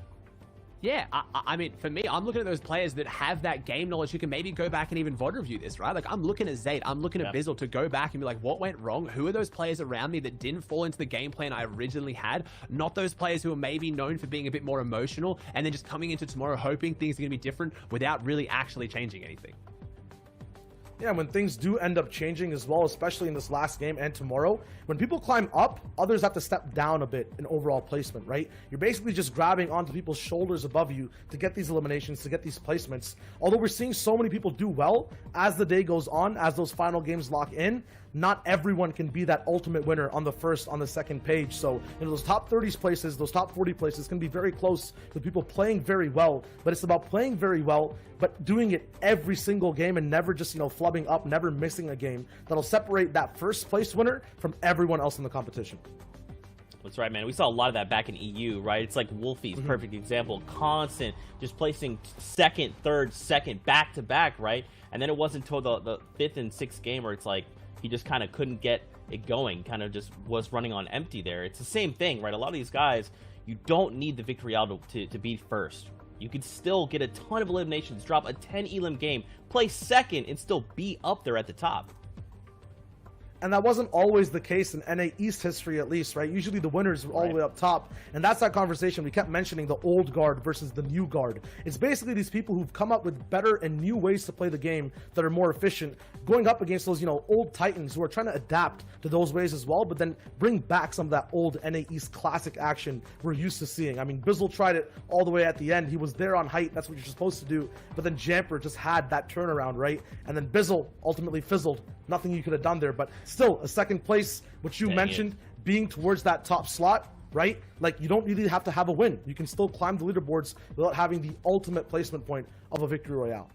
Yeah, I mean, for me, I'm looking at those players that have that game knowledge who can maybe go back and even VOD review this, right? Like, I'm looking at Zayt, I'm looking at Bizzle to go back and be like, what went wrong? Who are those players around me that didn't fall into the game plan I originally had? Not those players who are maybe known for being a bit more emotional and then just coming into tomorrow hoping things are going to be different without really actually changing anything. Yeah, when things do end up changing as well, especially in this last game and tomorrow, when people climb up, others have to step down a bit in overall placement, right? You're basically just grabbing onto people's shoulders above you to get these eliminations, to get these placements. Although we're seeing so many people do well as the day goes on, as those final games lock in, not everyone can be that ultimate winner on the first, on the second page. So, you know, those top 30 places, those top 40 places can be very close with people playing very well, but it's about playing very well, but doing it every single game and never just, you know, flubbing up, never missing a game that'll separate that first place winner from everyone else in the competition. That's right, man. We saw a lot of that back in EU, right? It's like Wolfie's perfect example. Constant, just placing second, third, second, back to back, right? And then it wasn't until the 5th and 6th game where it's like he just kind of couldn't get it going, kind of just was running on empty there. It's the same thing, right? A lot of these guys, you don't need the victory out to be first. You could still get a ton of eliminations, drop a 10 elim game, play second, and still be up there at the top. And that wasn't always the case in NA East history, at least, right? Usually the winners were all the way up top. And that's that conversation. We kept mentioning the old guard versus the new guard. It's basically these people who've come up with better and new ways to play the game that are more efficient, going up against those, you know, old titans who are trying to adapt to those ways as well, but then bring back some of that old NA East classic action we're used to seeing. I mean, Bizzle tried it all the way at the end. He was there on height. That's what you're supposed to do. But then Jamper just had that turnaround, right? And then Bizzle ultimately fizzled. Nothing you could have done there, but still a second place, which you mentioned, being towards that top slot, right? Like, you don't really have to have a win. You can still climb the leaderboards without having the ultimate placement point of a victory royale.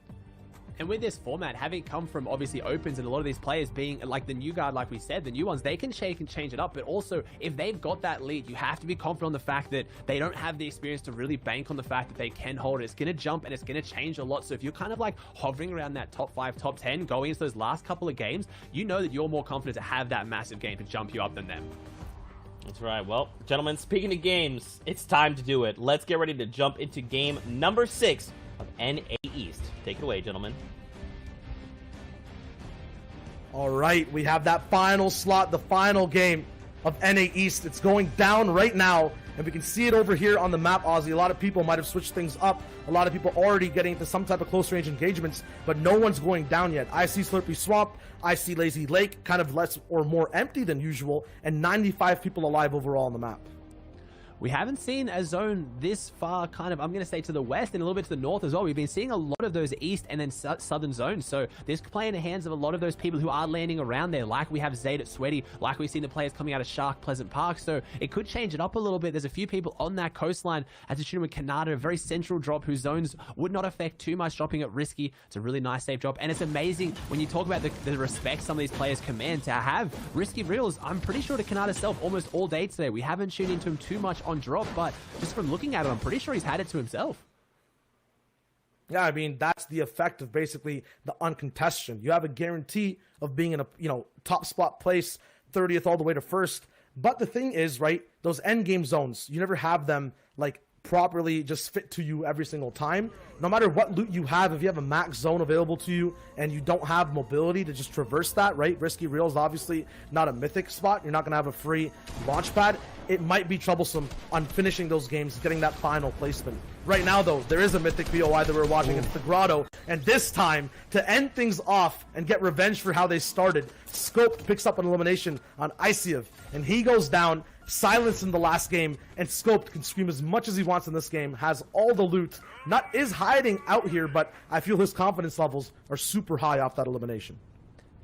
And with this format, having come from obviously opens and a lot of these players being like the new guard, like we said, the new ones, they can shake and change it up. But also, if they've got that lead, you have to be confident on the fact that they don't have the experience to really bank on the fact that they can hold it. It's going to jump and it's going to change a lot. So if you're kind of like hovering around that top 5, top 10, going into those last couple of games, you know that you're more confident to have that massive game to jump you up than them. That's right. Well, gentlemen, speaking of games, it's time to do it. Let's get ready to jump into game number 6 of NA East. Take it away, gentlemen. All right, we have that final slot, the final game of NA East. It's going down right now, and we can see it over here on the map, Ozzy. A lot of people might have switched things up. A lot of people already getting into some type of close-range engagements, but no one's going down yet. I see Slurpy Swamp, I see Lazy Lake, kind of less or more empty than usual, and 95 people alive overall on the map. We haven't seen a zone this far, kind of, I'm going to say to the west and a little bit to the north as well. We've been seeing a lot of those east and then southern zones. So this could play in the hands of a lot of those people who are landing around there, like we have Zayd at Sweaty, like we've seen the players coming out of Shark Pleasant Park. So it could change it up a little bit. There's a few people on that coastline at Tsushima and Kanata, a very central drop whose zones would not affect too much, dropping it risky. It's a really nice safe drop. And it's amazing when you talk about the respect some of these players command to have risky reels. I'm pretty sure to Kanata self almost all day today. We haven't tuned into him too much on drop, but just from looking at it, I'm pretty sure he's had it to himself. Yeah, I mean, that's the effect of basically the uncontested. You have a guarantee of being in a, you know, top spot place, 30th all the way to 1st. But the thing is, right, those end game zones, you never have them like properly just fit to you every single time. No matter what loot you have, if you have a max zone available to you and you don't have mobility to just traverse that, right? Risky Real is obviously not a mythic spot. You're not going to have a free launch pad. It might be troublesome on finishing those games, getting that final placement. Right now, though, there is a mythic BOI that we're watching. It's the Grotto. And this time, to end things off and get revenge for how they started, Scope picks up an elimination on Isiev. And he goes down, silenced in the last game, and Scoped can scream as much as he wants in this game, has all the loot, is hiding out here, but I feel his confidence levels are super high off that elimination.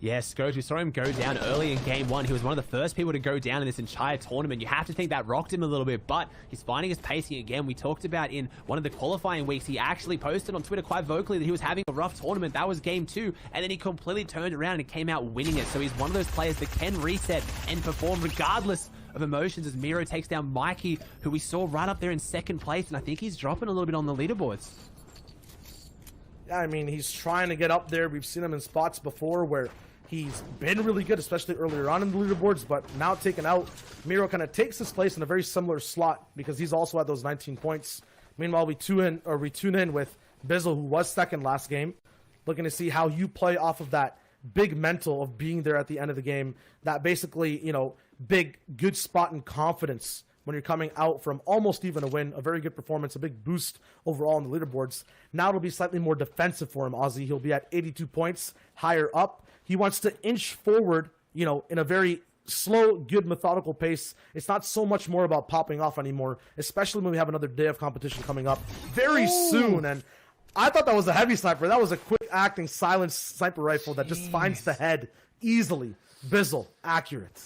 Yeah, Scourge, we saw him go down early in game 1. He was one of the first people to go down in this entire tournament. You have to think that rocked him a little bit, but he's finding his pacing again. We talked about in one of the qualifying weeks, he actually posted on Twitter quite vocally that he was having a rough tournament. That was game 2, and then he completely turned around and came out winning it. So he's one of those players that can reset and perform regardless of emotions, as Miro takes down Mikey, who we saw right up there in 2nd place, and I think he's dropping a little bit on the leaderboards. Yeah, I mean, he's trying to get up there. We've seen him in spots before where he's been really good, especially earlier on in the leaderboards, but now taken out. Miro kind of takes his place in a very similar slot because he's also at those 19 points. Meanwhile, we tune in with Bizzle, who was 2nd last game, looking to see how you play off of that big mental of being there at the end of the game. That basically, big, good spot and confidence when you're coming out from almost even a win, a very good performance, a big boost overall in the leaderboards. Now it'll be slightly more defensive for him, Ozzy. He'll be at 82 points, higher up. He wants to inch forward, in a very slow, good, methodical pace. It's not so much more about popping off anymore, especially when we have another day of competition coming up very soon. And I thought that was a heavy sniper. That was a quick-acting, silent sniper rifle that just finds the head easily. Bizzle, accurate.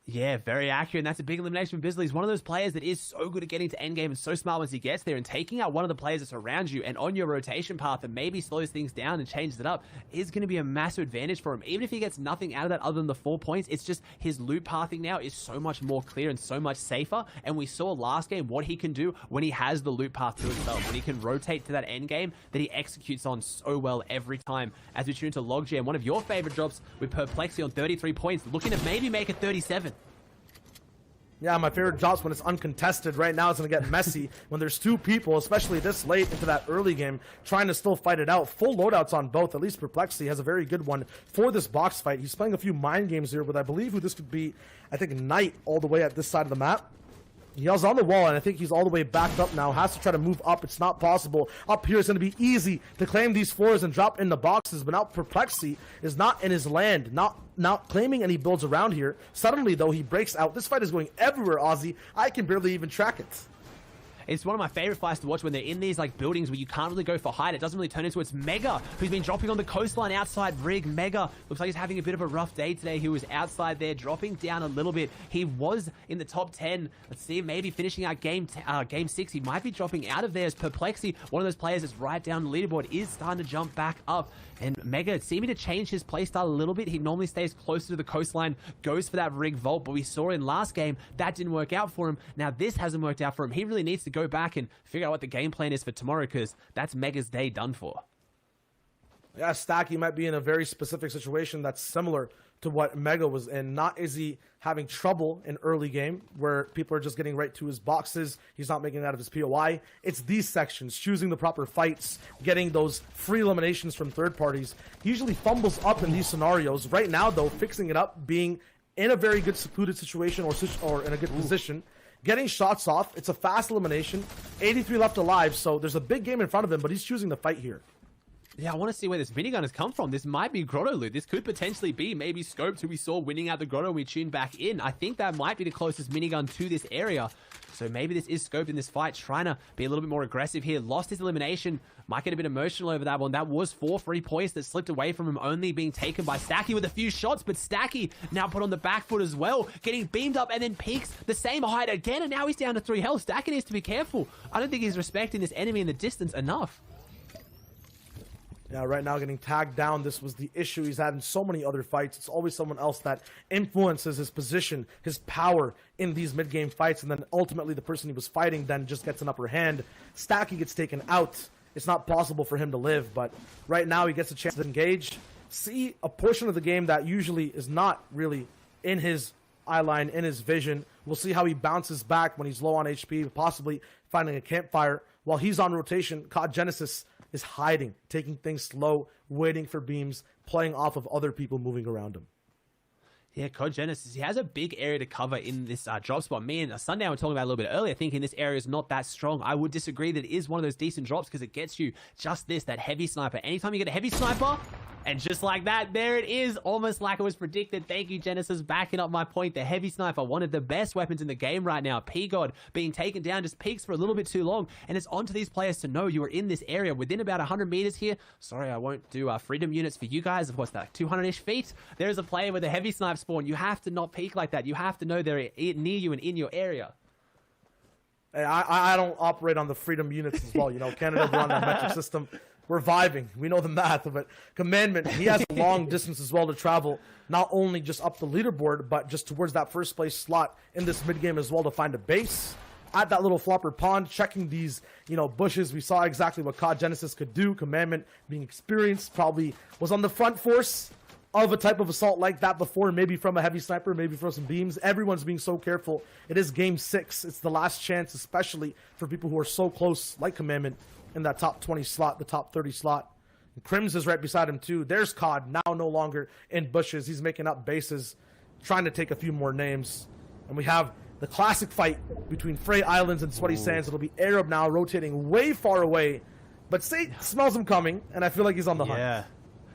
Yeah, very accurate, and that's a big elimination from Bizzle. He's one of those players that is so good at getting to endgame and so smart once he gets there, and taking out one of the players that's around you and on your rotation path and maybe slows things down and changes it up is going to be a massive advantage for him. Even if he gets nothing out of that other than the 4 points, it's just his loot pathing now is so much more clear and so much safer, and we saw last game what he can do when he has the loot path to himself, when he can rotate to that endgame that he executes on so well every time. As we tune into Logjam, one of your favorite drops with Perplexity on 33 points, looking to maybe make it 37. Yeah, my favorite drops when it's uncontested. Right now it's going to get messy when there's 2 people, especially this late into that early game, trying to still fight it out. Full loadouts on both. At least Perplexity has a very good one for this box fight. He's playing a few mind games here, but I believe who this could be, I think Knight all the way at this side of the map. He was on the wall, and I think he's all the way backed up now. Has to try to move up. It's not possible. Up here is going to be easy to claim these floors and drop in the boxes, but now Perplexity is not in his land, not claiming any builds around here. Suddenly, though, he breaks out. This fight is going everywhere, Ozzy. I can barely even track it. It's one of my favorite fights to watch when they're in these buildings where you can't really go for height. It doesn't really turn into it's Mega, who's been dropping on the coastline outside rig. Mega looks like he's having a bit of a rough day today. He was outside there, dropping down a little bit. He was in the top 10. Let's see, maybe finishing out game 6. He might be dropping out of there as Perplexity, one of those players that's right down the leaderboard, is starting to jump back up. And Mega seeming to change his playstyle a little bit. He normally stays closer to the coastline, goes for that rig vault, but we saw in last game that didn't work out for him. Now this hasn't worked out for him. He really needs to go back and figure out what the game plan is for tomorrow, because that's Mega's day done for. Yeah, Stacky might be in a very specific situation that's similar to what Mega was in. Not is he having trouble in early game where people are just getting right to his boxes. He's not making it out of his POI. It's these sections, choosing the proper fights, getting those free eliminations from third parties. He usually fumbles up in these scenarios. Right now, though, fixing it up, being in a very good secluded situation or in a good position, getting shots off. It's a fast elimination. 83 left alive, so there's a big game in front of him, but he's choosing to fight here. Yeah, I want to see where this minigun has come from. This might be Grotto loot. This could potentially be maybe Scoped, who we saw winning out the Grotto and we tuned back in. I think that might be the closest minigun to this area. So maybe this is Scoped in this fight, trying to be a little bit more aggressive here. Lost his elimination. Might get a bit emotional over that one. That was 4 free points that slipped away from him, only being taken by Stacky with a few shots. But Stacky now put on the back foot as well, getting beamed up and then peaks the same height again. And now he's down to 3 health. Stacky needs to be careful. I don't think he's respecting this enemy in the distance enough. Yeah, right now getting tagged down, this was the issue he's had in so many other fights. It's always someone else that influences his position, his power in these mid-game fights, and then ultimately the person he was fighting then just gets an upper hand. Stacky gets taken out. It's not possible for him to live, but right now he gets a chance to engage, see a portion of the game that usually is not really in his eye line, in his vision. We'll see how he bounces back when he's low on HP, possibly finding a campfire. While he's on rotation, COD Genesis is hiding, taking things slow, waiting for beams, playing off of other people moving around him. Yeah, COD Genesis, he has a big area to cover in this drop spot. Me and Sundown were talking about a little bit earlier, thinking this area is not that strong. I would disagree that it is one of those decent drops because it gets you just this, that heavy sniper. Anytime you get a heavy sniper And just like that, there it is, almost like it was predicted. Thank you, Genesis, backing up my point. The heavy sniper, one of the best weapons in the game right now. P-God being taken down, just peaks for a little bit too long, and it's on to these players to know you are in this area within about 100 meters here. Sorry, I won't do freedom units for you guys. Of course, that 200-ish feet. There's a player with a heavy snipe spawn. You have to not peek like that. You have to know they're near you and in your area. Hey, I don't operate on the freedom units as well. You know, Canada, we're on that metric system. We're vibing. We know the math of it. Commandment, he has a long distance as well to travel, not only just up the leaderboard, but just towards that first place slot in this mid game as well to find a base at that little flopper pond, checking these, you know, bushes. We saw exactly what COD Genesis could do. Commandment, being experienced, probably was on the front force of a type of assault like that before, maybe from a heavy sniper, maybe from some beams. Everyone's being so careful. It is game 6. It's the last chance, especially for people who are so close, like Commandment, in that top 20 slot, the top 30 slot. And Crims is right beside him too. There's COD, now no longer in bushes. He's making up bases, trying to take a few more names. And we have the classic fight between Frey Islands and Sweaty Sands. It'll be Arab now, rotating way far away. But Sate smells him coming, and I feel like he's on the hunt.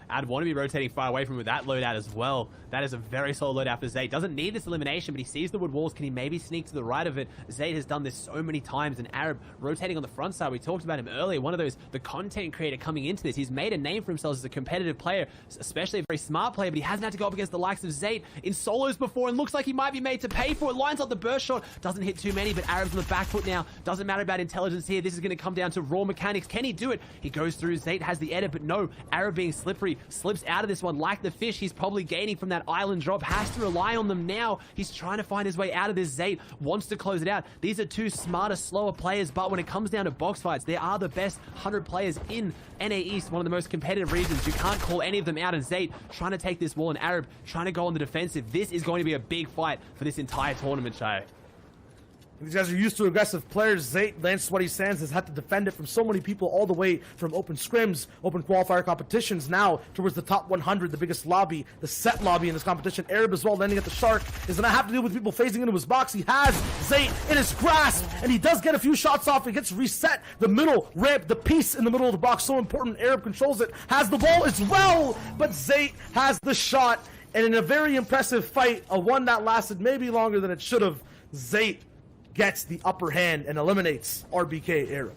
I'd want to be rotating far away from him with that loadout as well. That is a very solid loadout for Zayt. Doesn't need this elimination, but he sees the wood walls. Can he maybe sneak to the right of it? Zayt has done this so many times. And Arab rotating on the front side. We talked about him earlier. One of those, the content creator coming into this. He's made a name for himself as a competitive player, especially a very smart player, but he hasn't had to go up against the likes of Zayt in solos before, and looks like he might be made to pay for it. Lines up the burst shot. Doesn't hit too many, but Arab's on the back foot now. Doesn't matter about intelligence here. This is going to come down to raw mechanics. Can he do it? He goes through. Zayt has the edit, but no. Arab being slippery, slips out of this one like the fish he's probably gaining from that island drop. Has to rely on them now. He's trying to find his way out of this. Zayt wants to close it out. These are two smarter, slower players, but when it comes down to box fights, they are the best 100 players in NA East, one of the most competitive regions. You can't call any of them out, and Zayt trying to take this wall, and Arab trying to go on the defensive. This is going to be a big fight for this entire tournament, Shay. These guys are used to aggressive players. Zayt, Lance Sweaty Sands has had to defend it from so many people, all the way from open scrims, open qualifier competitions, now towards the top 100, the biggest lobby, the set lobby in this competition. Arab as well, landing at the Shark, is going to have to deal with people phasing into his box. He has Zayt in his grasp, and he does get a few shots off. He gets reset. The middle ramp, the piece in the middle of the box, so important. Arab controls it, has the ball as well, but Zayt has the shot, and in a very impressive fight, a one that lasted maybe longer than it should have, Zayt gets the upper hand and eliminates RBK Arab.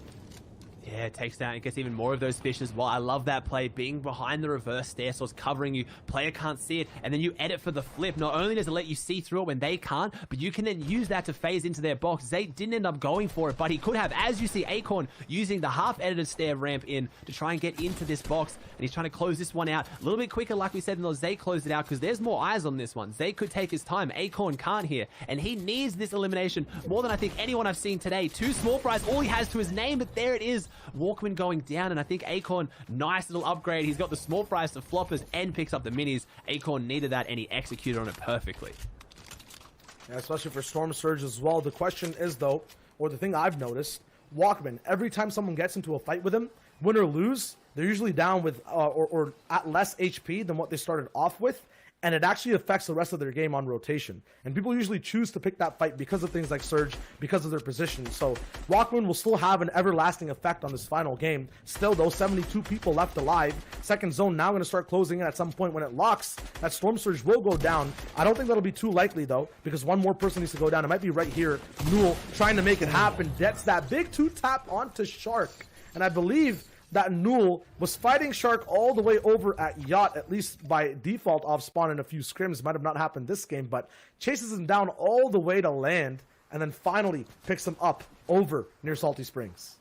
Yeah, it takes down, it gets even more of those fish as well. I love that play, being behind the reverse stair source, covering you. Player can't see it, and then you edit for the flip. Not only does it let you see through it when they can't, but you can then use that to phase into their box. Zayt didn't end up going for it, but he could have, as you see Acorn using the half-edited stair ramp in to try and get into this box, and he's trying to close this one out a little bit quicker, like we said, than Zayt closed it out, because there's more eyes on this one. Zayt could take his time. Acorn can't here, and he needs this elimination more than I think anyone I've seen today. 2 small fries, all he has to his name, but there it is. Walkman going down, and I think Acorn, nice little upgrade. He's got the small fries to floppers and picks up the minis. Acorn needed that, and he executed on it perfectly. Yeah, especially for Storm Surge as well. The question is, though, or the thing I've noticed, Walkman, every time someone gets into a fight with him, win or lose, they're usually down with or at less HP than what they started off with, and it actually affects the rest of their game on rotation. And people usually choose to pick that fight because of things like Surge, because of their position. So Walkman will still have an everlasting effect on this final game. Still, though, 72 people left alive. Second zone now going to start closing in at some point when it locks. That Storm Surge will go down. I don't think that'll be too likely, though, because one more person needs to go down. It might be right here. Newell trying to make it happen. Gets that big 2-tap onto Shark. And I believe that Newell was fighting Shark all the way over at Yacht, at least by default off spawn in a few scrims. Might have not happened this game, but chases him down all the way to land, and then finally picks him up over near Salty Springs.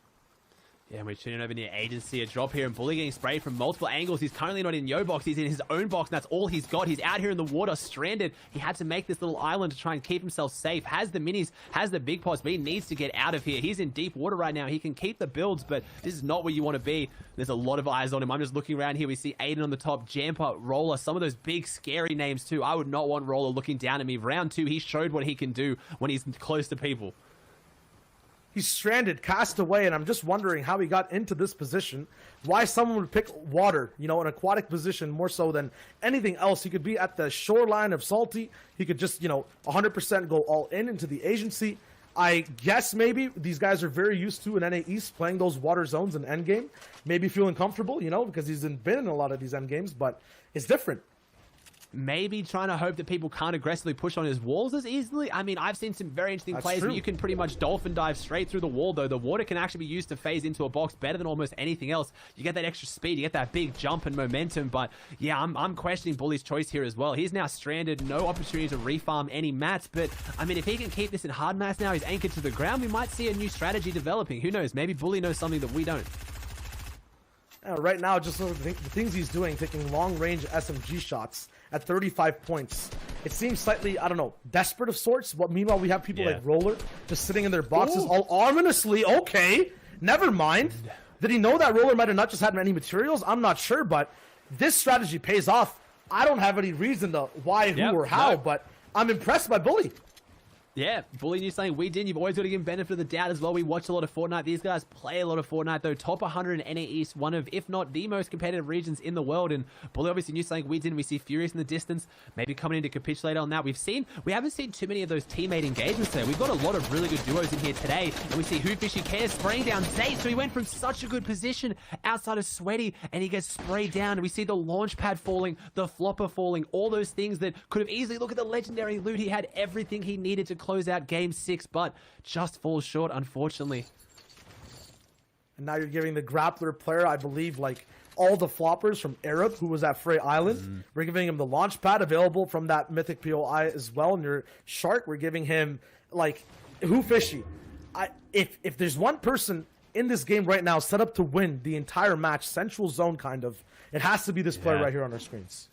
Yeah, we're tuning over near Agency. A drop here, and Bully getting sprayed from multiple angles. He's currently not in Yo box. He's in his own box, and that's all he's got. He's out here in the water, stranded. He had to make this little island to try and keep himself safe. Has the minis, has the big pots, but he needs to get out of here. He's in deep water right now. He can keep the builds, but this is not where you want to be. There's a lot of eyes on him. I'm just looking around here. We see Aiden on the top, Jamper, Roller, some of those big, scary names too. I would not want Roller looking down at me. Round 2, he showed what he can do when he's close to people. He's stranded, cast away, and I'm just wondering how he got into this position. Why someone would pick water, you know, an aquatic position more so than anything else. He could be at the shoreline of Salty. He could just, you know, 100% go all in into the agency. I guess maybe these guys are very used to in NA East playing those water zones in endgame. Maybe feeling comfortable, you know, because he's been in a lot of these endgames, but it's different. Maybe trying to hope that people can't aggressively push on his walls as easily. I mean, I've seen some very interesting plays where you can pretty much dolphin dive straight through the wall, though. The water can actually be used to phase into a box better than almost anything else. You get that extra speed, you get that big jump and momentum, but yeah, I'm questioning Bully's choice here as well. He's now stranded, no opportunity to refarm any mats, but I mean, if he can keep this in hard mats now, he's anchored to the ground, we might see a new strategy developing. Who knows? Maybe Bully knows something that we don't. Right now, just the things he's doing, taking long-range SMG shots at 35 points. It seems slightly, I don't know, desperate of sorts. But meanwhile, we have people like Roller just sitting in their boxes all ominously. Okay, never mind. Did he know that Roller might have not just had any materials? I'm not sure, but this strategy pays off. I don't have any reason to why, who, or how, but I'm impressed by Bully. Yeah, Bully knew something we didn't. You've always got to give him benefit of the doubt as well. We watch a lot of Fortnite. These guys play a lot of Fortnite, though. Top 100 in NA East, one of, if not the most competitive regions in the world. And Bully obviously knew something we didn't. We see Furious in the distance, maybe coming in to capitulate on that. We haven't seen too many of those teammate engagements there. We've got a lot of really good duos in here today. And we see Who Fishy Cares spraying down Zay. So he went from such a good position outside of Sweaty, and he gets sprayed down. And we see the launch pad falling, the flopper falling, all those things that could have easily, look at the legendary loot. He had everything he needed to close out game 6, but just falls short, unfortunately. And now you're giving the grappler player, I believe, like all the floppers from Arab, who was at Frey Island. We're giving him the launch pad available from that Mythic POI as well. And your Shark, we're giving him, like, Who Fishy. If there's one person in this game right now set up to win the entire match, Central Zone kind of, it has to be this player right here on our screens.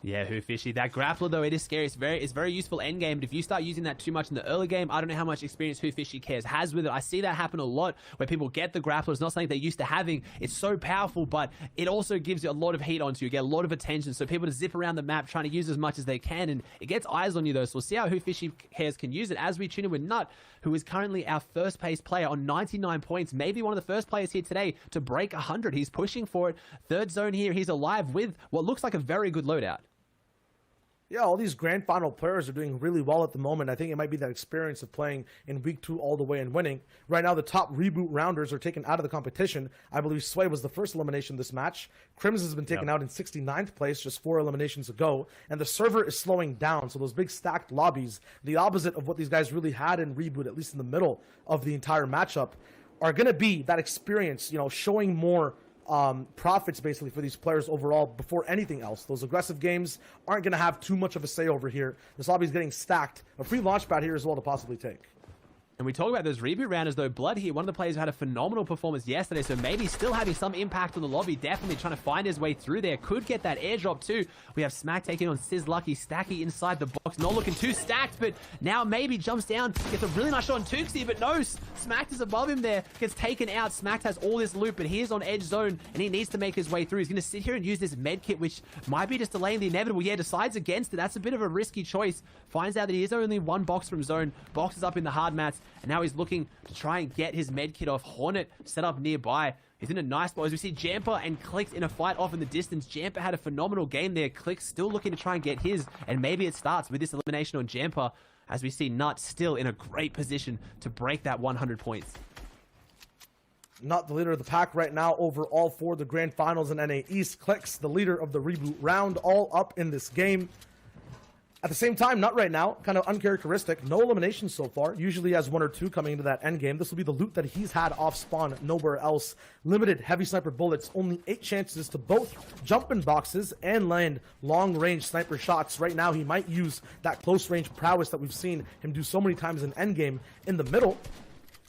Yeah, Who Fishy. That grappler, though, it is scary. It's very useful end game, but if you start using that too much in the early game, I don't know how much experience Who Fishy Cares has with it. I see that happen a lot where people get the grappler. It's not something they're used to having. It's so powerful, but it also gives you a lot of heat onto you. You get a lot of attention, so people to zip around the map trying to use as much as they can, and it gets eyes on you, though. So we'll see how Who Fishy Cares can use it as we tune in with Nut, who is currently our first place player on 99 points. Maybe one of the first players here today to break 100. He's pushing for it. Third zone here. He's alive with what looks like a very good loadout. Yeah, all these grand final players are doing really well at the moment. I think it might be that experience of playing in week 2 all the way and winning. Right now, the top reboot rounders are taken out of the competition. I believe Sway was the first elimination this match. Crims has been taken out in 69th place just 4 eliminations ago. And the server is slowing down. So those big stacked lobbies, the opposite of what these guys really had in reboot, at least in the middle of the entire matchup, are going to be that experience, you know, showing more profits basically for these players overall before anything else. Those aggressive games aren't going to have too much of a say over here. This lobby is getting stacked. A free launch pad here as well to possibly take. And we talk about those reboot rounders, though. Blood here, one of the players who had a phenomenal performance yesterday, so maybe still having some impact on the lobby. Definitely trying to find his way through there. Could get that airdrop, too. We have Smack taking on Sizz Lucky. Stacky inside the box. Not looking too stacked, but now maybe jumps down. Gets a really nice shot on Tuxie, but no. Smack is above him there. Gets taken out. Smack has all this loot, but he is on edge zone, and he needs to make his way through. He's going to sit here and use this med kit, which might be just delaying the inevitable. Yeah, decides against it. That's a bit of a risky choice. Finds out that he is only 1 box from zone. Boxes up in the hard mats, and now he's looking to try and get his med kit off. Hornet set up nearby. He's in a nice spot as we see Jamper and Clix in a fight off in the distance. Jamper had a phenomenal game there. Clix still looking to try and get his, and maybe it starts with this elimination on Jamper as we see Nut still in a great position to break that 100 points. Not the leader of the pack right now overall for the grand finals in NA East. Clix, the leader of the reboot round, all up in this game. At the same time, not right now, kind of uncharacteristic. No eliminations so far. Usually has 1 or 2 coming into that end game. This will be the loot that he's had off spawn, nowhere else. Limited heavy sniper bullets, only 8 chances to both jump in boxes and land long range sniper shots. Right now, he might use that close range prowess that we've seen him do so many times in end game in the middle.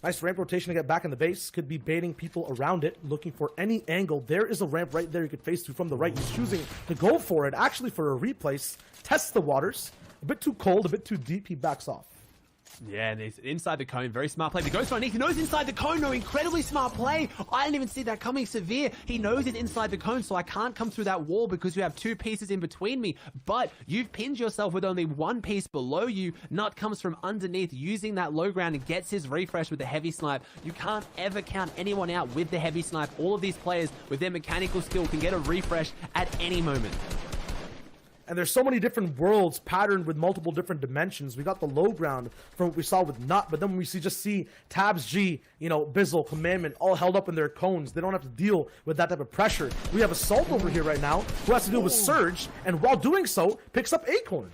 Nice ramp rotation to get back in the base. Could be baiting people around it, looking for any angle. There is a ramp right there you could face to from the right. He's choosing to go for it, actually for a replace. Tests the waters. A bit too cold, a bit too deep. He backs off. Yeah, and he's inside the cone. Very smart play. The Ghost underneath. He knows inside the cone. No, incredibly smart play. I didn't even see that coming. Severe. He knows it's inside the cone, so I can't come through that wall because you have 2 pieces in between me. But you've pinned yourself with only 1 piece below you. Nut comes from underneath using that low ground and gets his refresh with the heavy snipe. You can't ever count anyone out with the heavy snipe. All of these players with their mechanical skill can get a refresh at any moment. And there's so many different worlds patterned with multiple different dimensions. We got the low ground from what we saw with Nut, but then when we just see Tabs G, Bizzle, Commandment, all held up in their cones. They don't have to deal with that type of pressure. We have Assault over here right now, who has to deal with Surge, and while doing so, picks up Acorn.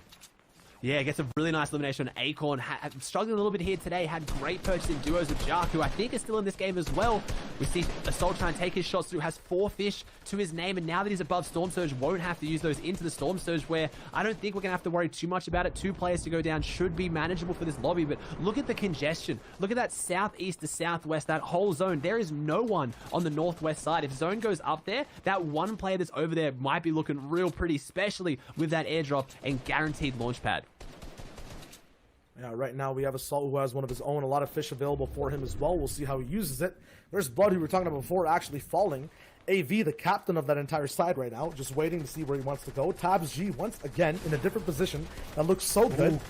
Yeah, gets a really nice elimination on Acorn. Struggling a little bit here today. Had great purchasing duos with Jark, who I think is still in this game as well. We see Assault try and take his shots through. Has 4 fish to his name, and now that he's above Storm Surge, won't have to use those into the Storm Surge, where I don't think we're going to have to worry too much about it. 2 players to go down should be manageable for this lobby, but look at the congestion. Look at that southeast to southwest, that whole zone. There is no one on the northwest side. If zone goes up there, that one player that's over there might be looking real pretty, especially with that airdrop and guaranteed launch pad. Yeah, right now we have Assault, who has one of his own, a lot of fish available for him as well. We'll see how he uses it. There's Blood, who we were talking about before, actually falling. AV, the captain of that entire side right now, just waiting to see where he wants to go. Tabs G, once again, in a different position. That looks so good.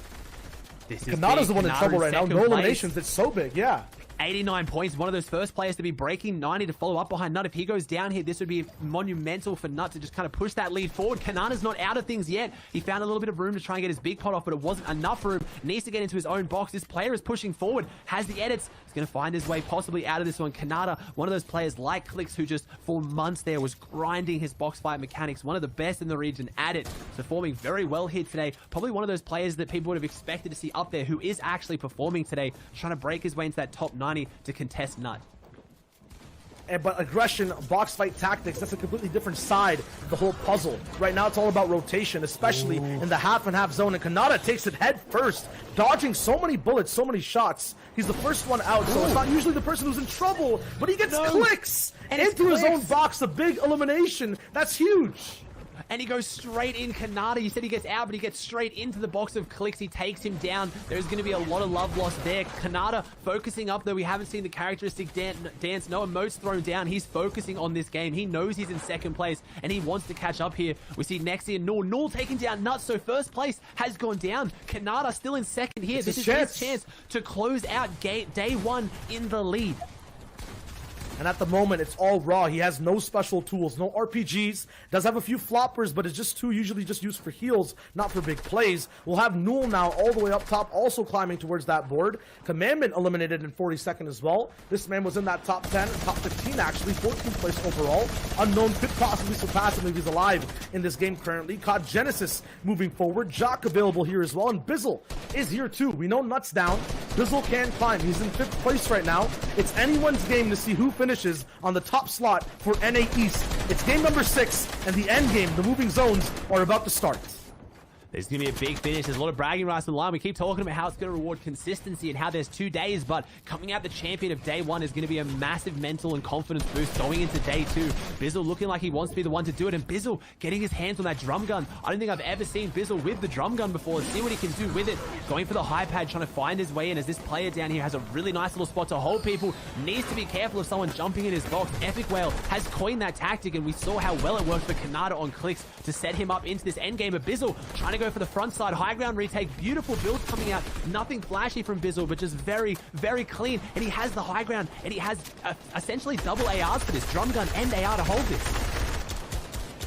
Kanata's the one in trouble right now. No eliminations. It's so big, yeah. 89 points, one of those first players to be breaking 90 to follow up behind Nut. If he goes down here, this would be monumental for Nut to just kind of push that lead forward. Kanana's not out of things yet. He found a little bit of room to try and get his big pot off, but it wasn't enough for him. Needs to get into his own box. This player is pushing forward, has the edits. He's going to find his way possibly out of this one. Kanata, one of those players like Clicks, who just for months there was grinding his box fight mechanics. One of the best in the region at it. Performing very well here today. Probably one of those players that people would have expected to see up there, who is actually performing today, trying to break his way into that top 90 to contest Nut. But aggression, box fight tactics, that's a completely different side of the whole puzzle. Right now it's all about rotation, especially in the half and half zone, and Kanata takes it head first, dodging so many bullets, so many shots. He's the first one out, so it's not usually the person who's in trouble, but he gets clicks into his own box, a big elimination. That's huge. And he goes straight in. Kanata, you said he gets out, but he gets straight into the box of Clicks. He takes him down. There's going to be a lot of love lost there. Kanata focusing up, though we haven't seen the characteristic dance. No emotes thrown down. He's focusing on this game. He knows he's in second place, and he wants to catch up here. We see Nexi and Null. Null taking down Nuts, so first place has gone down. Kanata still in second here. This is his chance to close out day 1 in the lead. And at the moment, it's all raw. He has no special tools, no RPGs. Does have a few floppers, but it's just usually just used for heals, not for big plays. We'll have Null now all the way up top, also climbing towards that board. Commandment eliminated in 42nd as well. This man was in that top 10, top 15 actually, 14th place overall. Unknown could possibly surpass him if he's alive in this game currently. Caught Genesis moving forward. Jock available here as well, and Bizzle is here too. We know Nuts down. Bizzle can climb. He's in 5th place right now. It's anyone's game to see who finishes on the top slot for NA East. It's game number 6, and the end game, the moving zones, are about to start. There's going to be a big finish. There's a lot of bragging rights on the line. We keep talking about how it's going to reward consistency and how there's 2 days, but coming out the champion of day 1 is going to be a massive mental and confidence boost going into day 2. Bizzle looking like he wants to be the one to do it, and Bizzle getting his hands on that drum gun. I don't think I've ever seen Bizzle with the drum gun before. Let's see what he can do with it. Going for the high pad, trying to find his way in, as this player down here has a really nice little spot to hold people. Needs to be careful of someone jumping in his box. Epic Whale has coined that tactic, and we saw how well it worked for Kanata on Clicks to set him up into this endgame. But Bizzle trying to go for the front side, high ground retake, beautiful build coming out. Nothing flashy from Bizzle, but just very, very clean. And he has the high ground, and he has essentially double ARs for this, drum gun and AR to hold this.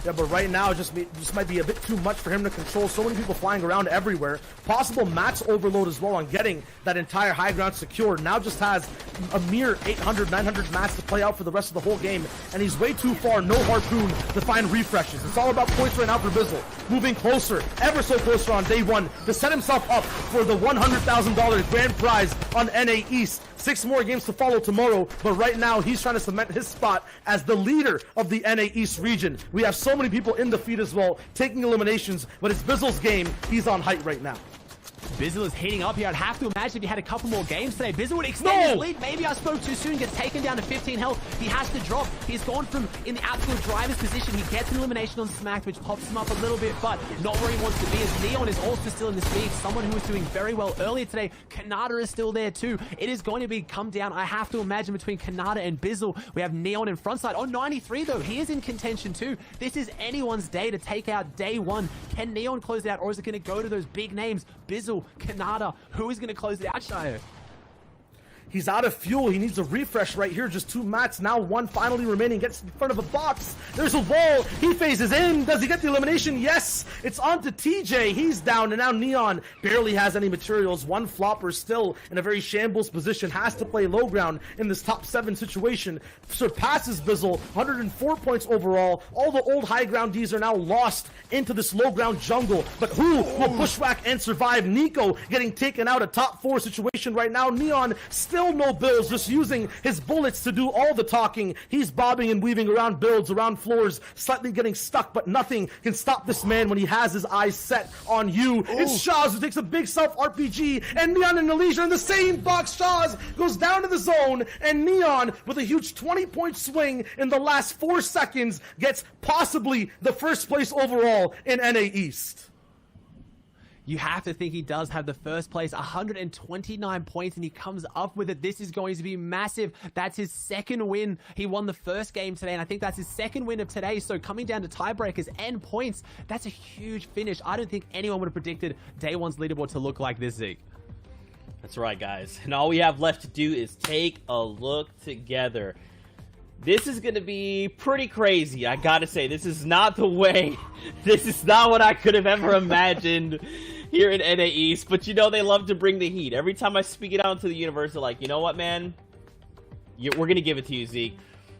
Yeah, but right now, just might be a bit too much for him to control. So many people flying around everywhere. Possible max overload as well on getting that entire high ground secured. Now just has a mere 800, 900 max to play out for the rest of the whole game. And he's way too far, no harpoon to find refreshes. It's all about points right now for Bizzle. Moving closer, ever so closer on day 1 to set himself up for the $100,000 grand prize on NA East. 6 more games to follow tomorrow, but right now he's trying to cement his spot as the leader of the NA East region. We have so many people in the feed as well, taking eliminations, but it's Bizzle's game. He's on height right now. Bizzle is heating up here. I'd have to imagine if he had a couple more games today, Bizzle would extend his lead. Maybe I spoke too soon, gets taken down to 15 health. He has to drop. He's gone from in the absolute driver's position. He gets an elimination on Smack, which pops him up a little bit, but not where he wants to be, as Neon is also still in this league. Someone who was doing very well earlier today. Kanata is still there too. It is going to be come down, I have to imagine, between Kanata and Bizzle. We have Neon in front side. On 93 though, he is in contention too. This is anyone's day to take out day 1. Can Neon close it out, or is it going to go to those big names? Bizzle, Kanata, who is going to close it out, Shio? He's out of fuel. He needs a refresh right here. Just 2 mats. Now 1 finally remaining. Gets in front of a box. There's a wall. He phases in. Does he get the elimination? Yes. It's on to TJ. He's down. And now Neon barely has any materials. 1 flopper still in a very shambles position. Has to play low ground in this top 7 situation. Surpasses Bizzle. 104 points overall. All the old high ground Ds are now lost into this low ground jungle. But who will bushwhack and survive? Nico getting taken out. A top 4 situation right now. Neon still no builds, just using his bullets to do all the talking. He's bobbing and weaving around builds, around floors, slightly getting stuck, but nothing can stop this man when he has his eyes set on you. It's Shawz who takes a big self-RPG, and Neon and Elysia in the same box. Shawz goes down to the zone, and Neon, with a huge 20-point swing in the last 4 seconds, gets possibly the first place overall in NA East. You have to think he does have the first place, 129 points, and he comes up with it. This is going to be massive. That's his 2nd win. He won the first game today, and I think that's his 2nd win of today. So coming down to tiebreakers and points, that's a huge finish. I don't think anyone would have predicted Day 1's leaderboard to look like this, Zeke. That's right, guys. And all we have left to do is take a look together. This is going to be pretty crazy, I gotta say. This is not the way. This is not what I could have ever imagined here in NA East. But you know, they love to bring the heat. Every time I speak it out into the universe, they're like, you know what, man? We're going to give it to you, Zeke.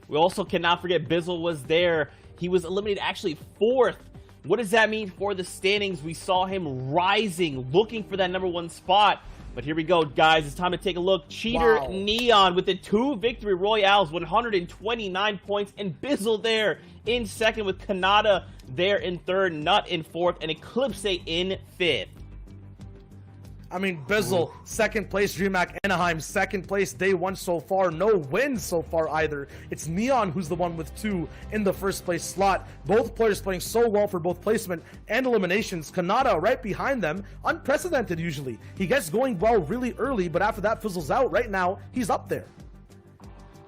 We also cannot forget Bizzle was there. He was eliminated actually 4th. What does that mean for the standings? We saw him rising, looking for that #1 spot. But here we go, guys. It's time to take a look. Cheater Neon with the 2 victory royales, 129 points, and Bizzle there in 2nd with Kanata there in 3rd, Nut in 4th, and Eclipse in 5th. I mean, Bizzle, 2nd place, DreamHack Anaheim, 2nd place, Day 1 so far. No wins so far either. It's Neon who's the one with 2 in the 1st place slot. Both players playing so well for both placement and eliminations. Kanata right behind them. Unprecedented usually. He gets going well really early, but after that fizzles out. Right now, he's up there.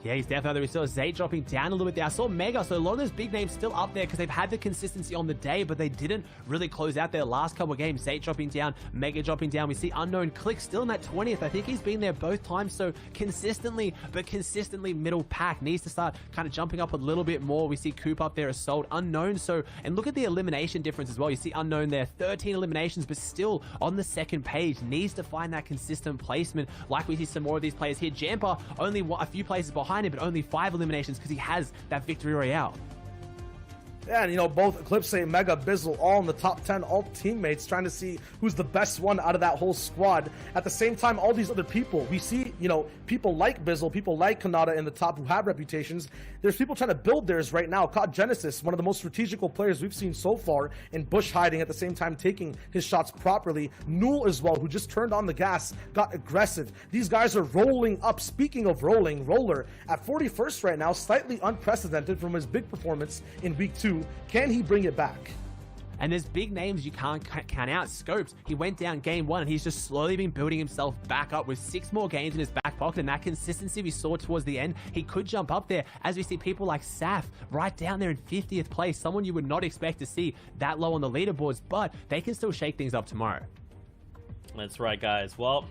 Yeah, he's definitely. We saw Zay dropping down a little bit there. I saw Mega, so a lot of those big names still up there because they've had the consistency on the day, but they didn't really close out their last couple of games. Zay dropping down, Mega dropping down. We see Unknown Click still in that 20th. I think he's been there both times, so consistently middle pack. Needs to start kind of jumping up a little bit more. We see Coop up there, Assault, Unknown. So, and look at the elimination difference as well. You see Unknown there, 13 eliminations, but still on the 2nd page. Needs to find that consistent placement. Like we see some more of these players here. Jamper, only a few places behind him, but only 5 eliminations because he has that victory royale. Yeah, and you know, both Eclipse, Mega, Bizzle, all in the top 10, all teammates, trying to see who's the best one out of that whole squad. At the same time, all these other people, we see, you know, people like Bizzle, people like Kanata in the top who have reputations. There's people trying to build theirs right now. Caught Genesis, one of the most strategical players we've seen so far, in bush hiding, at the same time taking his shots properly. Null as well, who just turned on the gas, got aggressive. These guys are rolling up. Speaking of rolling, Roller at 41st right now, slightly unprecedented from his big performance in week 2. Can he bring it back? And there's big names you can't count out. Scopes, he went down game 1 and he's just slowly been building himself back up with 6 more games in his back pocket, and that consistency we saw towards the end, he could jump up there as we see people like Saf right down there in 50th place, someone you would not expect to see that low on the leaderboards, but they can still shake things up tomorrow. That's right, guys. Well,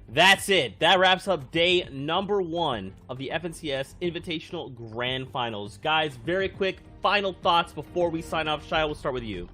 that's it. That wraps up day #1 of the FNCS Invitational Grand Finals. Guys, very quick final thoughts before we sign off. Shia, we'll start with you.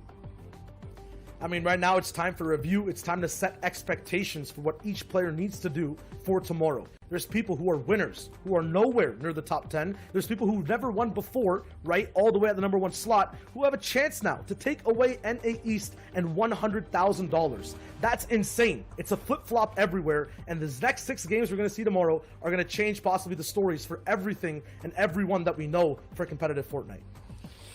I mean, right now it's time for review. It's time to set expectations for what each player needs to do for tomorrow. There's people who are winners, who are nowhere near the top 10. There's people who've never won before, right, all the way at the #1 slot, who have a chance now to take away NA East and $100,000. That's insane. It's a flip-flop everywhere, and the next 6 games we're going to see tomorrow are going to change possibly the stories for everything and everyone that we know for competitive Fortnite.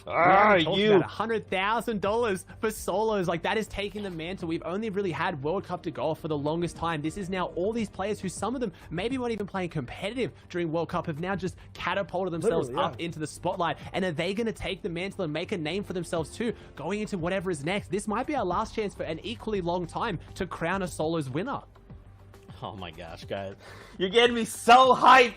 You $100,000 for solos, like that is taking the mantle. We've only really had World Cup to golf for the longest time. This is now all these players who, some of them maybe weren't even playing competitive during World Cup, have now just catapulted themselves up into the spotlight. And are they going to take the mantle and make a name for themselves too, going into whatever is next? This might be our last chance for an equally long time to crown a solos winner. Oh my gosh, guys, you're getting me so hyped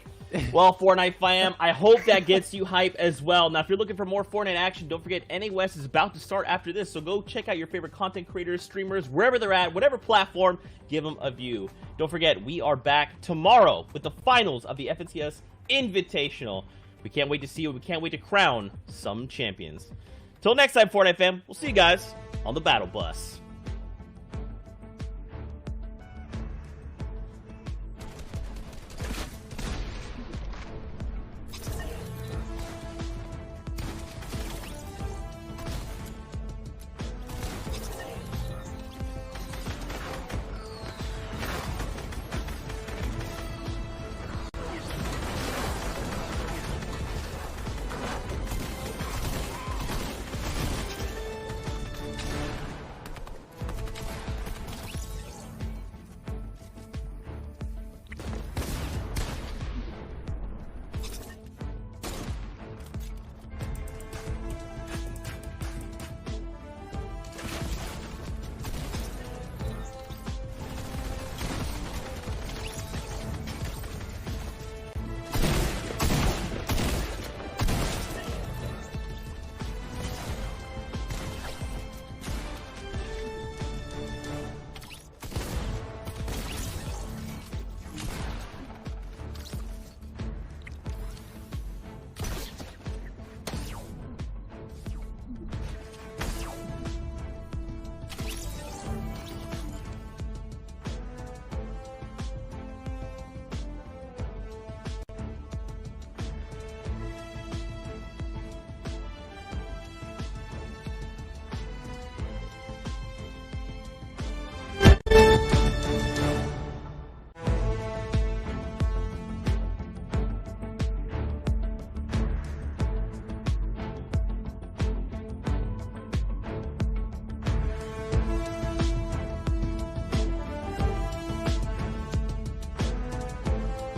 Well, Fortnite fam, I hope that gets you hype as well. Now, if you're looking for more Fortnite action, don't forget NA West is about to start after this, so go check out your favorite content creators, streamers, wherever they're at, whatever platform, give them a view. Don't forget, we are back tomorrow with the finals of the FNCS Invitational. We can't wait to see you. We can't wait to crown some champions. Till next time, Fortnite fam, we'll see you guys on the Battle Bus.